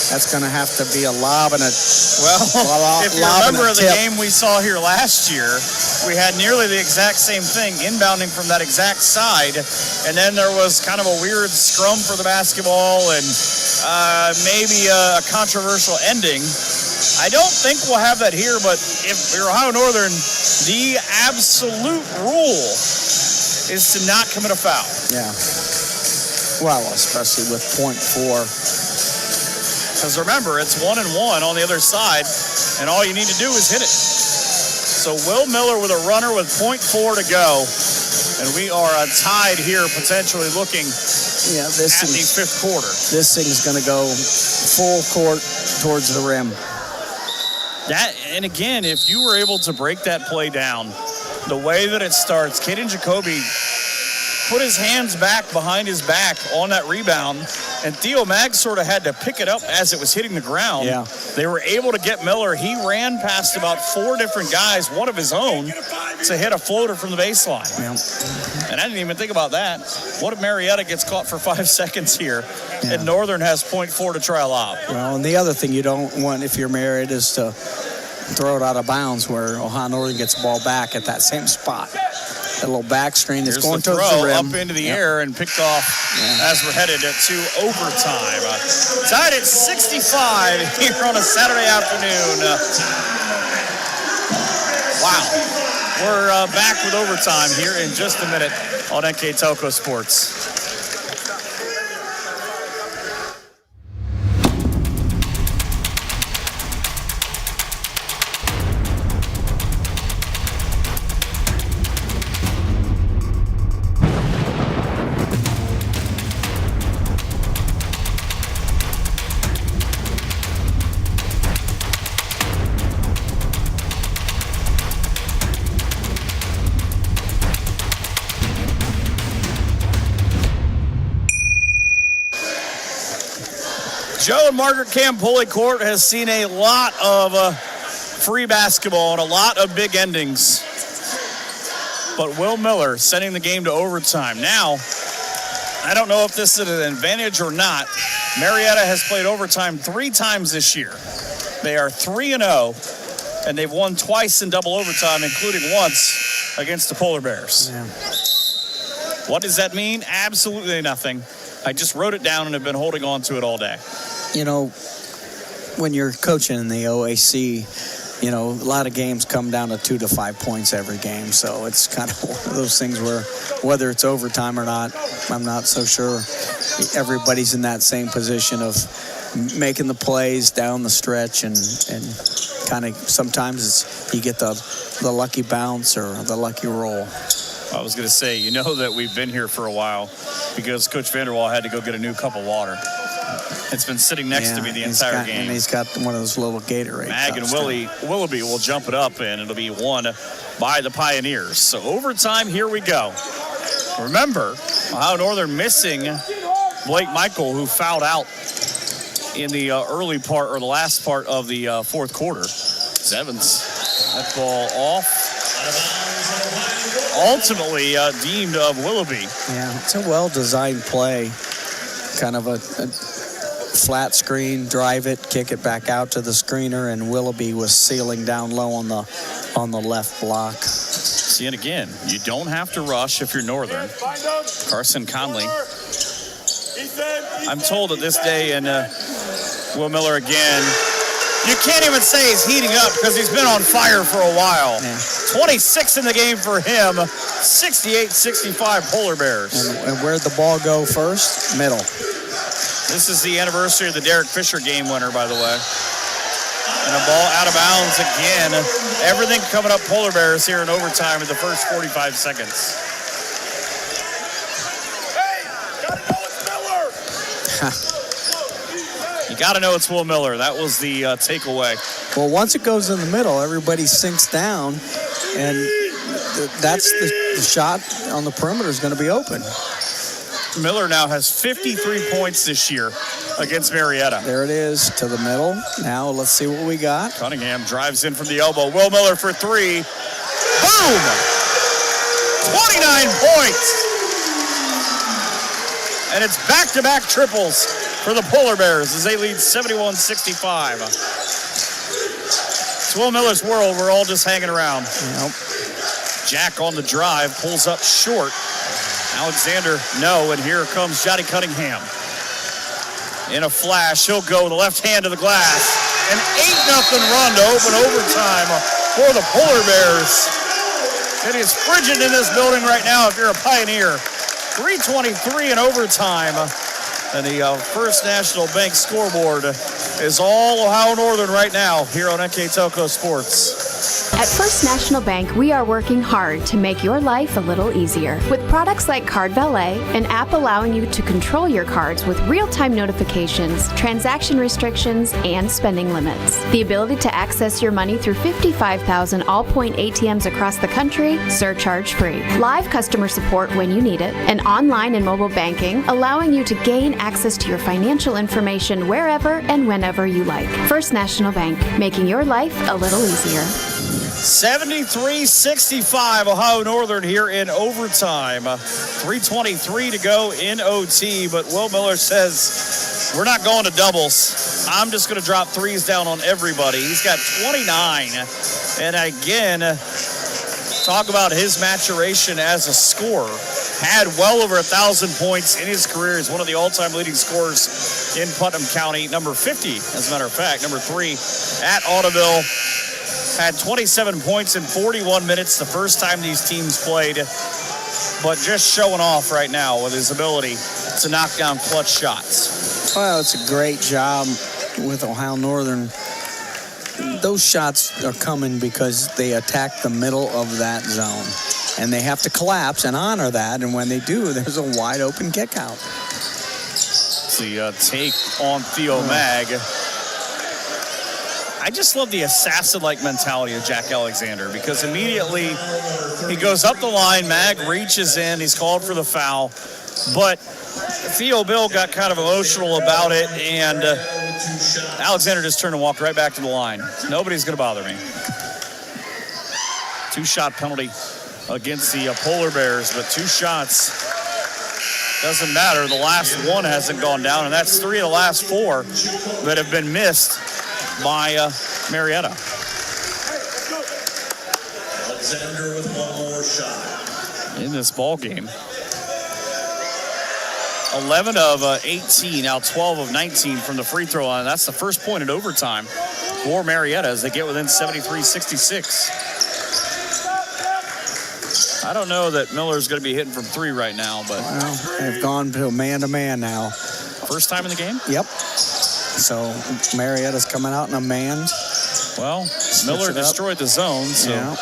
That's going to have to be a lob and a if you remember the game we saw here last year, we had nearly the exact same thing, inbounding from that exact side, and then there was kind of a weird scrum for the basketball and maybe a controversial ending. I don't think we'll have that here, but if you're Ohio Northern, the absolute rule is to not commit a foul. Yeah. Well, especially with .4. Because remember, it's 1-1 on the other side, and all you need to do is hit it. So Will Miller with a runner with .4 to go, and we are tied here, potentially looking at the 5th quarter. This thing's going to go full court towards the rim. And again, if you were able to break that play down, the way that it starts, Caden Jacoby put his hands back behind his back on that rebound, and Theo Mag sort of had to pick it up as it was hitting the ground. Yeah. They were able to get Miller. He ran past about 4 different guys, one of his own, to hit a floater from the baseline. Yeah. And I didn't even think about that. What if Marietta gets caught for 5 seconds here, and Northern has .4 to try a lob? Well, and the other thing you don't want if you're Marietta is to throw it out of bounds where Ohio Northern gets the ball back at that same spot. That little back screen is going towards the rim. Up into the air and picked off as we're headed to overtime. Tied at 65 here on a Saturday afternoon. Wow. We're back with overtime here in just a minute on NK Telco Sports. Joe and Margaret Campoli Court has seen a lot of free basketball and a lot of big endings. But Will Miller sending the game to overtime. Now, I don't know if this is an advantage or not. Marietta has played overtime 3 times this year. They are 3-0, and they've won twice in double overtime, including once against the Polar Bears. Yeah. What does that mean? Absolutely nothing. I just wrote it down and have been holding on to it all day. You know, when you're coaching in the OAC, you know, a lot of games come down to 2 to 5 points every game. So it's kind of one of those things where whether it's overtime or not, I'm not so sure everybody's in that same position of making the plays down the stretch and kind of sometimes it's, you get the lucky bounce or the lucky roll. I was going to say, you know that we've been here for a while because Coach Vanderwall had to go get a new cup of water. It's been sitting next to me the entire game. And he's got one of those little Gatorade Mag and Willoughby will jump it up, and it'll be won by the Pioneers. So overtime, here we go. Remember, Ohio Northern missing Blake Michael, who fouled out in the early part or the last part of the fourth quarter. Evans, that ball off. Ultimately deemed of Willoughby. Yeah, it's a well-designed play. Kind of a flat screen, drive it, kick it back out to the screener, and Willoughby was sealing down low on the left block. See, and again, you don't have to rush if you're Northern. Carson Conley. I'm told at this day, and Will Miller again, you can't even say he's heating up because he's been on fire for a while. Yeah. 26 in the game for him, 68-65 Polar Bears. And where'd the ball go first? Middle. This is the anniversary of the Derek Fisher game winner, by the way. And a ball out of bounds again. Everything coming up Polar Bears here in overtime in the first 45 seconds. You got to know it's Will Miller. That was the takeaway. Well, once it goes in the middle, everybody sinks down, and that's the shot on the perimeter is going to be open. Miller now has 53 points this year against Marietta. There it is to the middle. Now let's see what we got. Cunningham drives in from the elbow. Will Miller for three. Boom! 29 points. And it's back-to-back triples for the Polar Bears as they lead 71-65. It's Will Miller's world. We're all just hanging around. Yep. Jack on the drive, pulls up short. Alexander, no, and here comes Johnny Cunningham. In a flash, he'll go the left hand to the glass. An 8-0 run to open overtime for the Polar Bears. It is frigid in this building right now if you're a Pioneer. 3:23 in overtime. And the First National Bank scoreboard is all Ohio Northern right now here on NK Telco Sports. At First National Bank, we are working hard to make your life a little easier. With products like Card Valet, an app allowing you to control your cards with real-time notifications, transaction restrictions, and spending limits. The ability to access your money through 55,000 all-point ATMs across the country, surcharge-free. Live customer support when you need it, and online and mobile banking, allowing you to gain access to your financial information wherever and whenever you like. First National Bank, making your life a little easier. 73-65 Ohio Northern here in overtime. 3:23 to go in OT, but Will Miller says we're not going to doubles. I'm just going to drop threes down on everybody. He's got 29. And again, talk about his maturation as a scorer. Had well over 1,000 points in his career. He's one of the all-time leading scorers in Putnam County. Number 50, as a matter of fact. Number 3 at Audubon. Had 27 points in 41 minutes the first time these teams played. But just showing off right now with his ability to knock down clutch shots. Well, it's a great job with Ohio Northern. Those shots are coming because they attack the middle of that zone. And they have to collapse and honor that. And when they do, there's a wide open kick out. It's the take on Theo Mag. I just love the assassin-like mentality of Jack Alexander because immediately he goes up the line, Mag reaches in, he's called for the foul, but Theo Bill got kind of emotional about it, and Alexander just turned and walked right back to the line. Nobody's going to bother me. 2-shot penalty against the Polar Bears, but 2 shots doesn't matter. The last one hasn't gone down, and that's 3 of the last 4 that have been missed by Marietta. Alexander with one more shot in this ball game. 11 of 18, now 12 of 19 from the free throw line. That's the first point in overtime for Marietta as they get within 73-66. I don't know that Miller's going to be hitting from three right now, but well, they've gone to man-to-man now. First time in the game? Yep. So Marietta's coming out in a man. Well, Miller destroyed the zone, so yeah.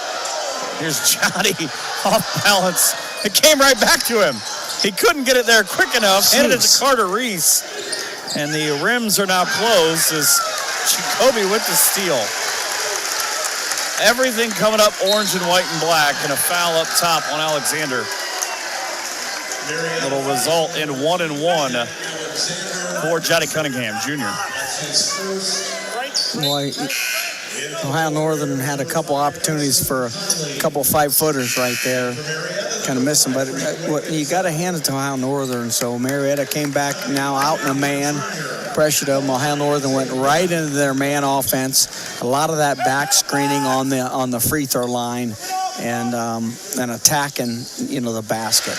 Here's Johnny off balance. It came right back to him. He couldn't get it there quick enough. Handed it to Carter Reese. And the rims are now closed as Jacoby with the steal. Everything coming up orange and white and black, and a foul up top on Alexander. It'll result in 1-1 for Johnny Cunningham, Jr. Boy, Ohio Northern had a couple opportunities for a couple 5-footers right there. Kind of missed them, but you got to hand it to Ohio Northern. So Marietta came back now out in a man, pressured them. Ohio Northern went right into their man offense. A lot of that back screening on the free throw line and attacking, the basket.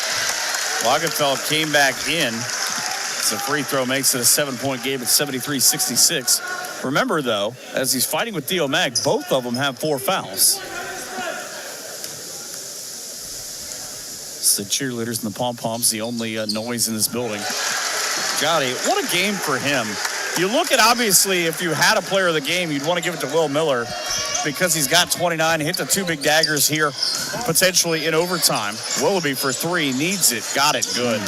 Lagerfeld came back in. So free throw makes it a 7-point game at 73-66. Remember, though, as he's fighting with Theo Mag, both of them have 4 fouls. It's the cheerleaders and the pom-poms, the only noise in this building. Gotti, what a game for him. You look at, obviously, if you had a player of the game, you'd want to give it to Will Miller because he's got 29, hit the 2 big daggers here, potentially in overtime. Willoughby for 3, needs it, got it, good.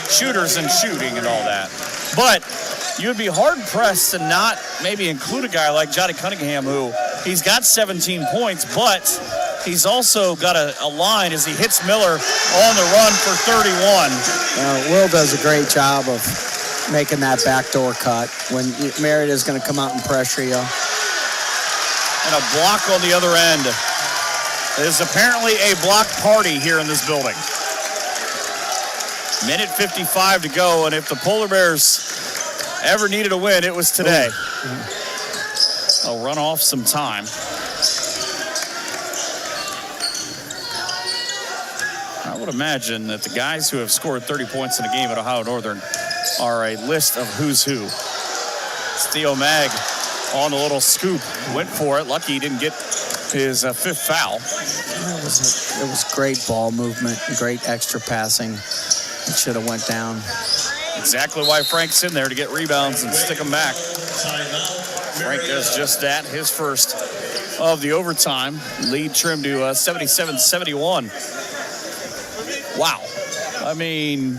Shooters and shooting and all that. But you would be hard-pressed to not maybe include a guy like Johnny Cunningham, who he's got 17 points, but he's also got a line as he hits Miller on the run for 31. Will does a great job of making that backdoor cut when Marietta's going to come out and pressure you. And a block on the other end. There's apparently a block party here in this building. Minute 55 to go, and if the Polar Bears ever needed a win, it was today. I'll run off some time. I would imagine that the guys who have scored 30 points in a game at Ohio Northern are a list of who's who. It's Theo Mag on the little scoop. Went for it. Lucky he didn't get his 5th foul. It was great ball movement, great extra passing. It should have went down. Exactly why Frank's in there, to get rebounds and stick them back. Frank does just that. His first of the overtime. Lead trimmed to 77-71. Wow. I mean,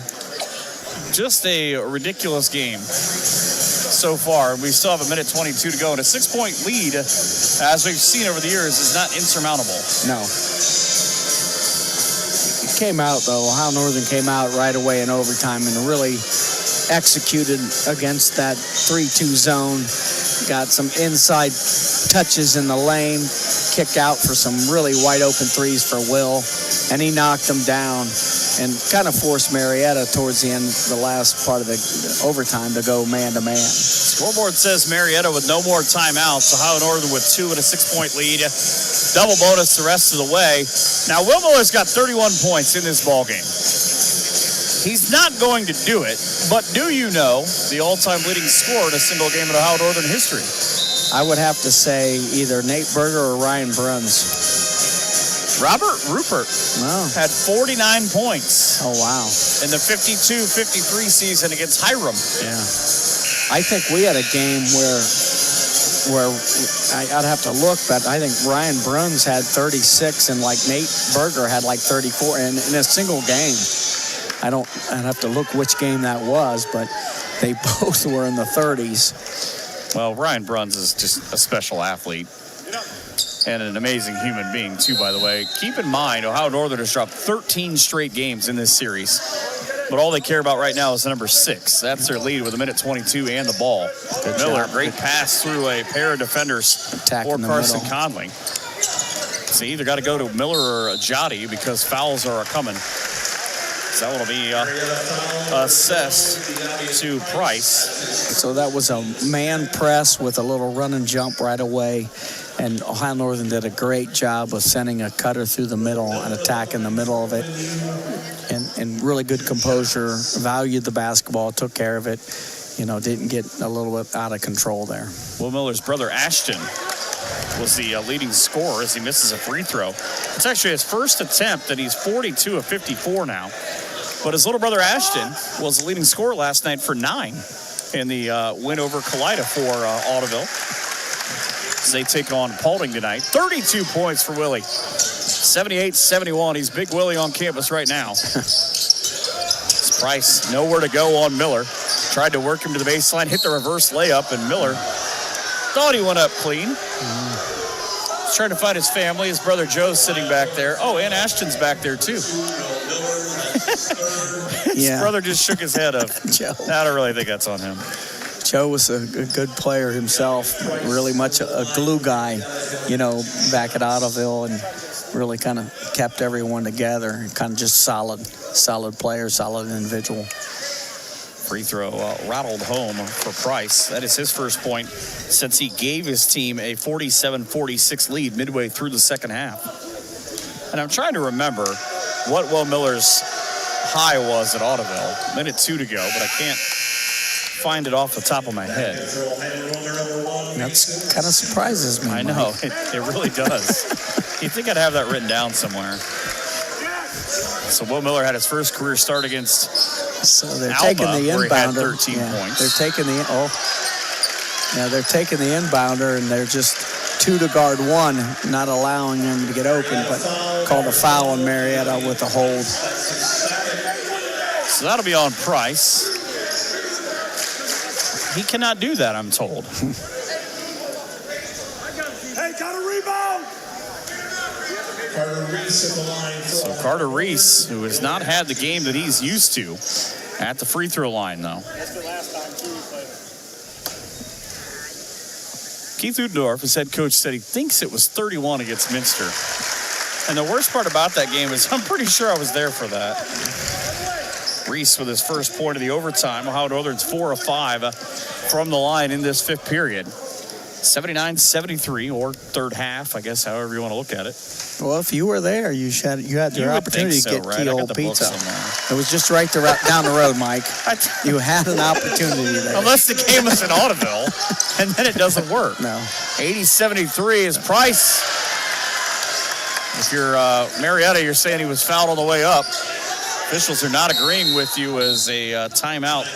just a ridiculous game so far. We still have a minute 22 to go, and a 6-point lead, as we've seen over the years, is not insurmountable. No. It came out, though. Ohio Northern came out right away in overtime and really executed against that 3-2 zone. Got some inside touches in the lane, kicked out for some really wide open threes for Will, and he knocked them down and kind of forced Marietta towards the end, the last part of the overtime, to go man-to-man. Scoreboard says Marietta with no more timeouts. Ohio Northern with 2 and a 6-point lead. Double bonus the rest of the way. Now, Will Miller's got 31 points in this ballgame. He's not going to do it, but do you know the all-time leading scorer in a single game in Ohio Northern history? I would have to say either Nate Berger or Ryan Bruns. Robert Rupert had 49 points. Oh, wow. In the 52-53 season against Hiram. Yeah. I think we had a game where I'd have to look, but I think Ryan Bruns had 36 and like Nate Berger had like 34 in a single game. I'd have to look which game that was, but they both were in the 30s. Well, Ryan Bruns is just a special athlete and an amazing human being, too, by the way. Keep in mind, Ohio Northern has dropped 13 straight games in this series, but all they care about right now is the number 6. That's their lead with a minute 22 and the ball. Good Miller, job. great pass through a pair of defenders for Carson Conley. So you either got to go to Miller or Jotti because fouls are coming. So that will be assessed to Price. So that was a man press with a little run and jump right away. And Ohio Northern did a great job of sending a cutter through the middle and attacking the middle of it. And really good composure, valued the basketball, took care of it. Didn't get a little bit out of control there. Will Miller's brother Ashton was the leading scorer as he misses a free throw. It's actually his first attempt, and he's 42 of 54 now. But his little brother Ashton was the leading scorer last night for 9 in the win over Kalida for Audubon. As they take on Paulding tonight. 32 points for Willie. 78-71. He's Big Willie on campus right now. Price nowhere to go on Miller. Tried to work him to the baseline, hit the reverse layup, and Miller thought he went up clean. He's trying to find his family. His brother Joe's sitting back there. Oh, and Ashton's back there too. His brother just shook his head up. Joe. I don't really think that's on him. Joe was a good player himself, really much a glue guy, back at Ottoville, and really kind of kept everyone together. Kind of just solid player, solid individual. Free throw rattled home for Price. That is his first point since he gave his team a 47-46 lead midway through the second half. And I'm trying to remember what Will Miller's high was at Audubon. Minute 2 to go, but I can't find it off the top of my head. That's kind of surprises me. I know, it really does. You'd think I'd have that written down somewhere. So Will Miller had his first career start against they're Alma, taking the where he had inbounder. 13 points. They're taking the inbounder, and they're just 2 to guard 1, not allowing him to get open, but called a foul on Marietta with a hold. So that'll be on Price. He cannot do that, I'm told. Hey, got a rebound! Carter Reese at the line. So Carter Reese, who has not had the game that he's used to, at the free throw line, though. Keith Udendorf, his head coach, said he thinks it was 31 against Minster. And the worst part about that game is I'm pretty sure I was there for that. Reese with his first point of the overtime. Ohio Northern's 4 of 5 from the line in this fifth period. 79-73, or third half, I guess, however you want to look at it. Well, if you were there, you had your opportunity to get Keyhole Pizza. It was just right down the road, Mike. You had an opportunity there. Unless the game was in Audubon, and then it doesn't work. No. 80-73 is Price. If you're Marietta, you're saying he was fouled on the way up. Officials are not agreeing with you as a timeout.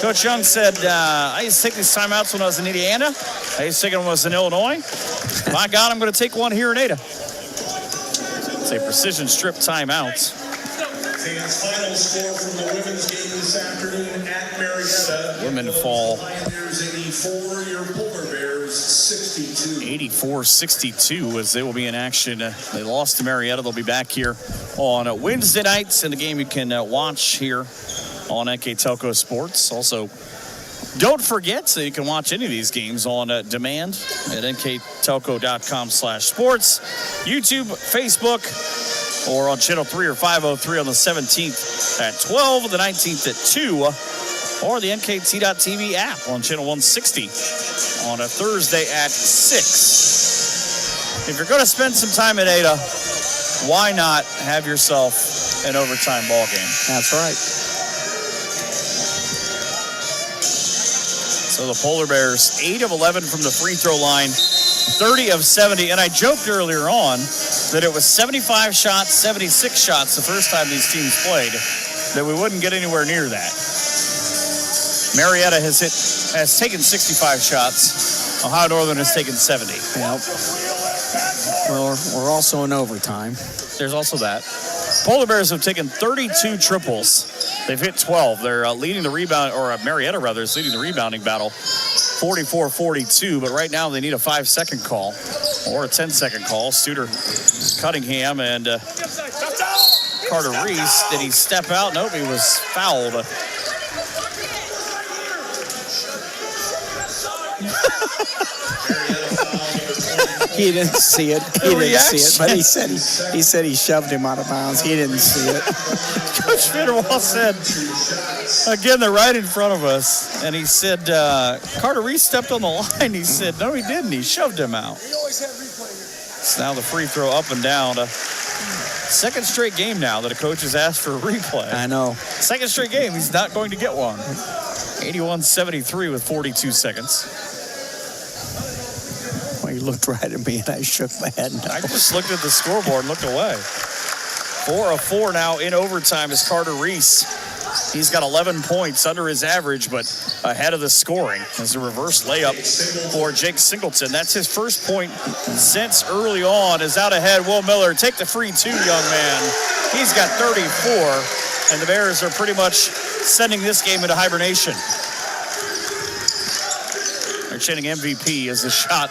Coach Young said, I used to take these timeouts when I was in Indiana. I used to take them when I was in Illinois. My God, I'm going to take one here in Ada. It's a precision strip timeout. Fans' final score from the women's game this afternoon at Marietta. Women fall. Pioneers 84, your Polar Bears 62. 84-62 as they will be in action. They lost to Marietta. They'll be back here on Wednesday nights in the game you can watch here on NK Telco Sports. Also, don't forget that you can watch any of these games on demand at nktelco.com/sports, YouTube, Facebook, or on channel 3 or 503 on the 17th at 12, the 19th at 2, or the NKT.TV app on channel 160 on a Thursday at 6. If you're going to spend some time in Ada, why not have yourself an overtime ball game? That's right. So the Polar Bears, 8 of 11 from the free throw line, 30 of 70. And I joked earlier on that it was 75 shots, 76 shots the first time these teams played, that we wouldn't get anywhere near that. Marietta has taken 65 shots. Ohio Northern has taken 70. Yep. Well, we're also in overtime. There's also that. Polar Bears have taken 32 triples. They've hit 12. They're leading the rebound, or Marietta rather, is leading the rebounding battle, 44-42. But right now they need a 5-second call or a 10-second call. Studer, Cunningham, and Carter Reese. Did he step out? Nope, he was fouled. He didn't see it. He didn't reaction. see it, but he said he shoved him out of bounds. He didn't see it. Coach Vanderwall said, again, they're right in front of us, and he said, Carter Reese stepped on the line. He said, no, he didn't. He shoved him out. So now the free throw up and down. Second straight game now that a coach has asked for a replay. I know. Second straight game, he's not going to get one. 81-73 with 42 seconds. Well, he looked right at me, and I shook my head. No. I just looked at the scoreboard and looked away. 4 of 4 now in overtime is Carter Reese. He's got 11 points under his average, but ahead of the scoring. As a reverse layup for Jake Singleton. That's his first point since early on. Is out ahead. Will Miller, take the free two, young man. He's got 34, and the Bears are pretty much sending this game into hibernation. They're chanting MVP as the shot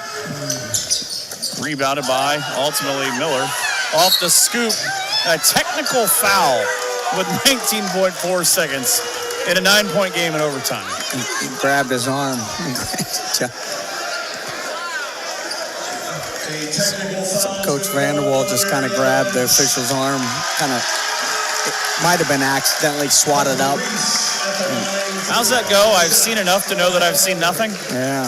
rebounded by, ultimately, Miller. Off the scoop, a technical foul with 19.4 seconds in a 9-point game in overtime. He grabbed his arm. Coach Vanderwall just kind of grabbed the official's arm, it might have been accidentally swatted up. How's that go? I've seen enough to know that I've seen nothing. Yeah.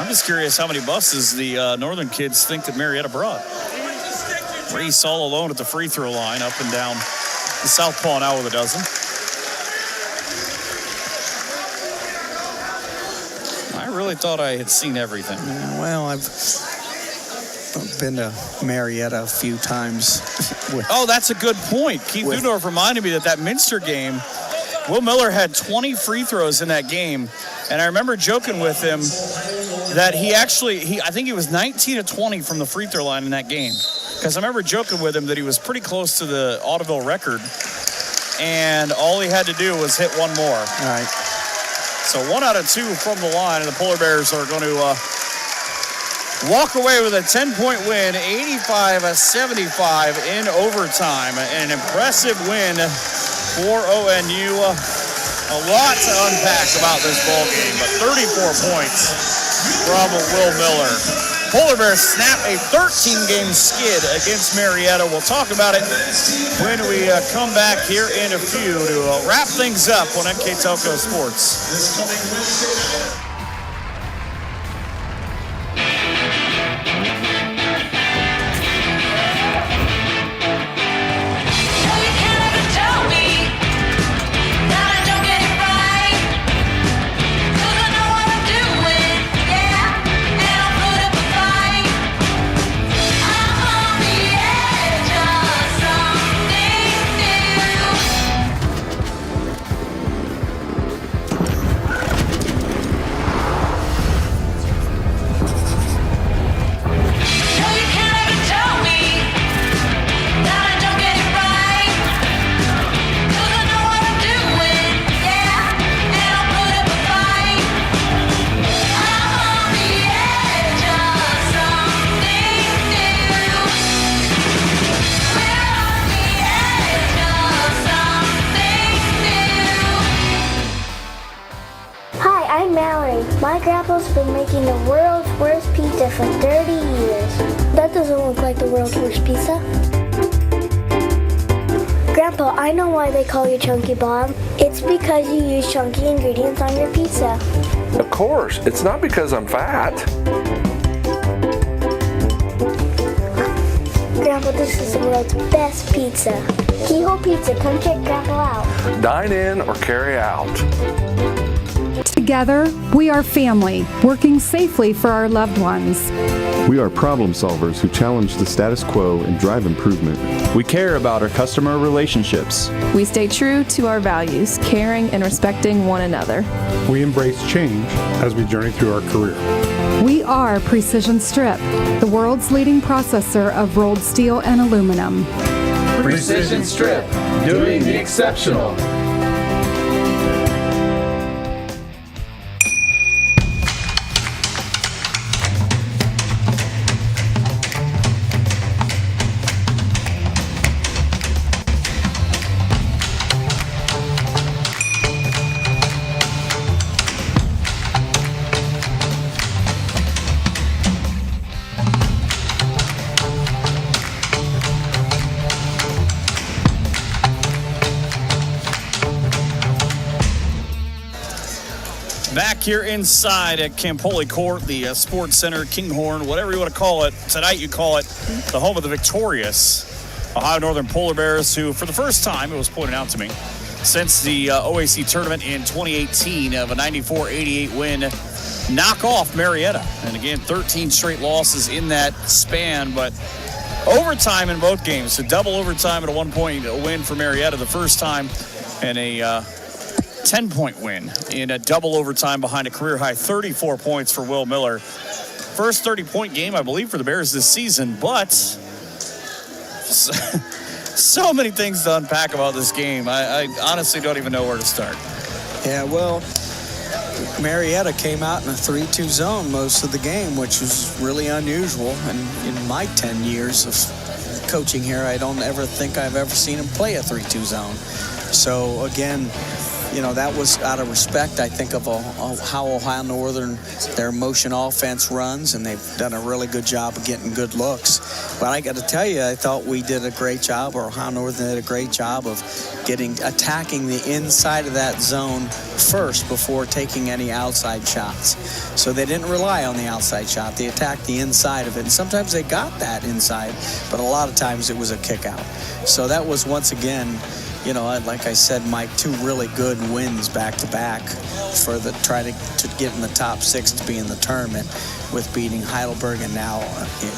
I'm just curious how many buses the Northern kids think that Marietta brought. Reese all alone at the free throw line, up and down the southpaw now with a dozen. I really thought I had seen everything. Yeah, well, I've been to Marietta a few times. Oh, that's a good point. Keith Newdorf reminded me that Minster game, Will Miller had 20 free throws in that game. And I remember joking with him that I think he was 19 of 20 from the free throw line in that game. Because I remember joking with him that he was pretty close to the Audubon record. And all he had to do was hit one more. All right. So 1 out of 2 from the line, and the Polar Bears are going to walk away with a 10-point win, 85-75 in overtime. An impressive win for ONU. A lot to unpack about this ball game, but 34 points from Will Miller. Polar Bears snap a 13-game skid against Marietta. We'll talk about it when we come back here in a few to wrap things up on MK Telco Sports. My grandpa's been making the world's worst pizza for 30 years. That doesn't look like the world's worst pizza. Grandpa, I know why they call you Chunky Bob. It's because you use chunky ingredients on your pizza. Of course, it's not because I'm fat. Grandpa, this is the world's best pizza. Keyhole Pizza, come check Grandpa out. Dine in or carry out. Together, we are family, working safely for our loved ones. We are problem solvers who challenge the status quo and drive improvement. We care about our customer relationships. We stay true to our values, caring and respecting one another. We embrace change as we journey through our career. We are Precision Strip, the world's leading processor of rolled steel and aluminum. Precision Strip, doing the exceptional. back here inside at Campoli Court, the Sports Center, Kinghorn, whatever you want to call it. Tonight you call it the home of the victorious Ohio Northern Polar Bears, who for the first time, it was pointed out to me, since the OAC tournament in 2018 of a 94-88 win, knock off Marietta. And again, 13 straight losses in that span, but overtime in both games. So double overtime and a 1-point win for Marietta the first time, and a 10-point win in a double overtime behind a career-high 34 points for Will Miller. First 30-point game, I believe, for the Bears this season, but so many things to unpack about this game. I honestly don't even know where to start. Yeah, well, Marietta came out in a 3-2 zone most of the game, which was really unusual. And in my 10 years of coaching here, I don't ever think I've ever seen them play a 3-2 zone. So, again, you know, that was out of respect, I think, of how Ohio Northern, their motion offense runs, and they've done a really good job of getting good looks. But I got to tell you, I thought we did a great job, or Ohio Northern did a great job of attacking the inside of that zone first before taking any outside shots. So they didn't rely on the outside shot. They attacked the inside of it, and sometimes they got that inside, but a lot of times it was a kick out. So that was, once again, you know, like I said, Mike, 2 really good wins back-to-back for the try to get in the top 6 to be in the tournament with beating Heidelberg and now,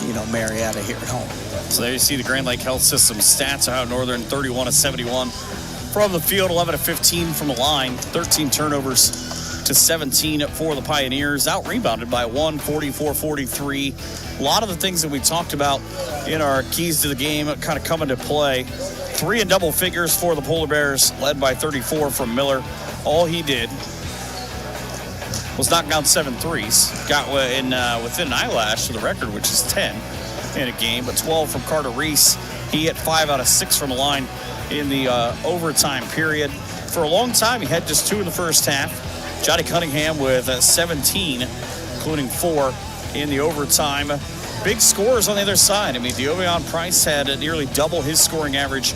you know, Marietta here at home. So there you see the Grand Lake Health System stats. Ohio Northern 31-71 from the field, 11-15 from the line, 13 turnovers to 17 for the Pioneers. Out-rebounded by 1, 44-43. A lot of the things that we talked about in our keys to the game kind of come into play. 3 in double figures for the Polar Bears, led by 34 from Miller. All he did was knock down 7 threes. Got within an eyelash to the record, which is 10 in a game, but 12 from Carter Reese. He hit 5 out of 6 from the line in the overtime period. For a long time, he had just 2 in the first half. Johnny Cunningham with 17, including 4 in the overtime. Big scores on the other side. I mean, Diovion Price had nearly double his scoring average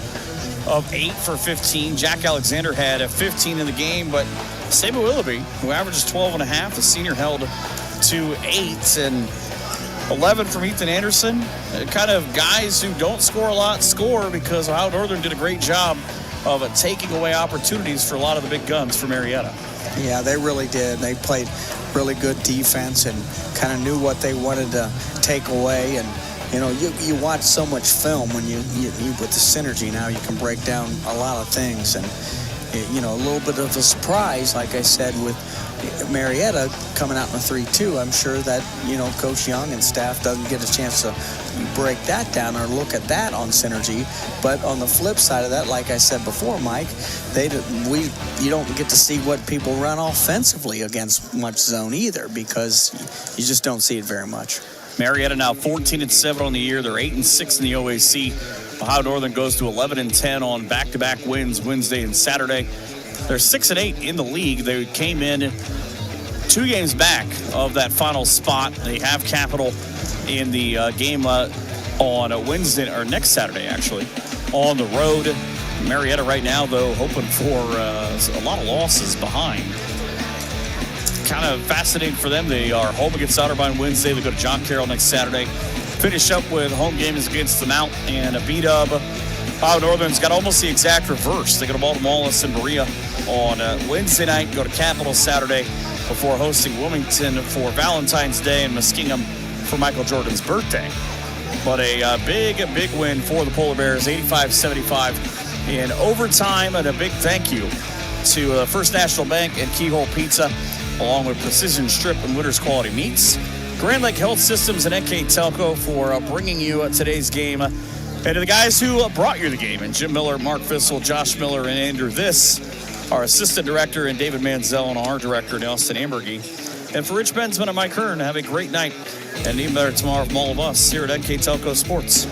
of 8 for 15. Jack Alexander had a 15 in the game, but Saban Willoughby, who averages 12.5, the senior held to 8, and 11 from Ethan Anderson. Kind of guys who don't score a lot score because Ohio Northern did a great job of taking away opportunities for a lot of the big guns for Marietta. Yeah, they really did. They played really good defense and kind of knew what they wanted to take away. And, you know, you watch so much film when you with the synergy now, you can break down a lot of things. And, you know, a little bit of a surprise, like I said, with Marietta coming out in a 3-2. I'm sure that, you know, Coach Young and staff doesn't get a chance to break that down or look at that on synergy. But on the flip side of that, like I said before, Mike, you don't get to see what people run offensively against much zone either, because you just don't see it very much. Marietta now 14-7 on the year. They're 8-6 in the OAC. Ohio Northern goes to 11-10 on back-to-back wins Wednesday and Saturday. They're 6-8 in the league. They came in 2 games back of that final spot. They have Capital in the game on Wednesday, or next Saturday, actually, on the road. Marietta right now, though, hoping for a lot of losses behind. Kind of fascinating for them. They are home against Otterbein Wednesday. They go to John Carroll next Saturday. Finish up with home games against the Mount and a B-Dub. Ohio Northern's got almost the exact reverse. They go to Baltimore Wallace and Berea on Wednesday night, go to Capital Saturday before hosting Wilmington for Valentine's Day and Muskingum for Michael Jordan's birthday. But a big win for the Polar Bears, 85-75 in overtime, and a big thank you to First National Bank and Keyhole Pizza, along with Precision Strip and Winners Quality Meats, Grand Lake Health Systems, and NK Telco for bringing you today's game. And to the guys who brought you the game, and Jim Miller, Mark Fissel, Josh Miller, and Andrew This, our assistant director, and David Manzel, and our director, Nelson Ambergy. And for Rich Bensman and Mike Hearn, have a great night, and even better tomorrow from all of us here at NK Telco Sports.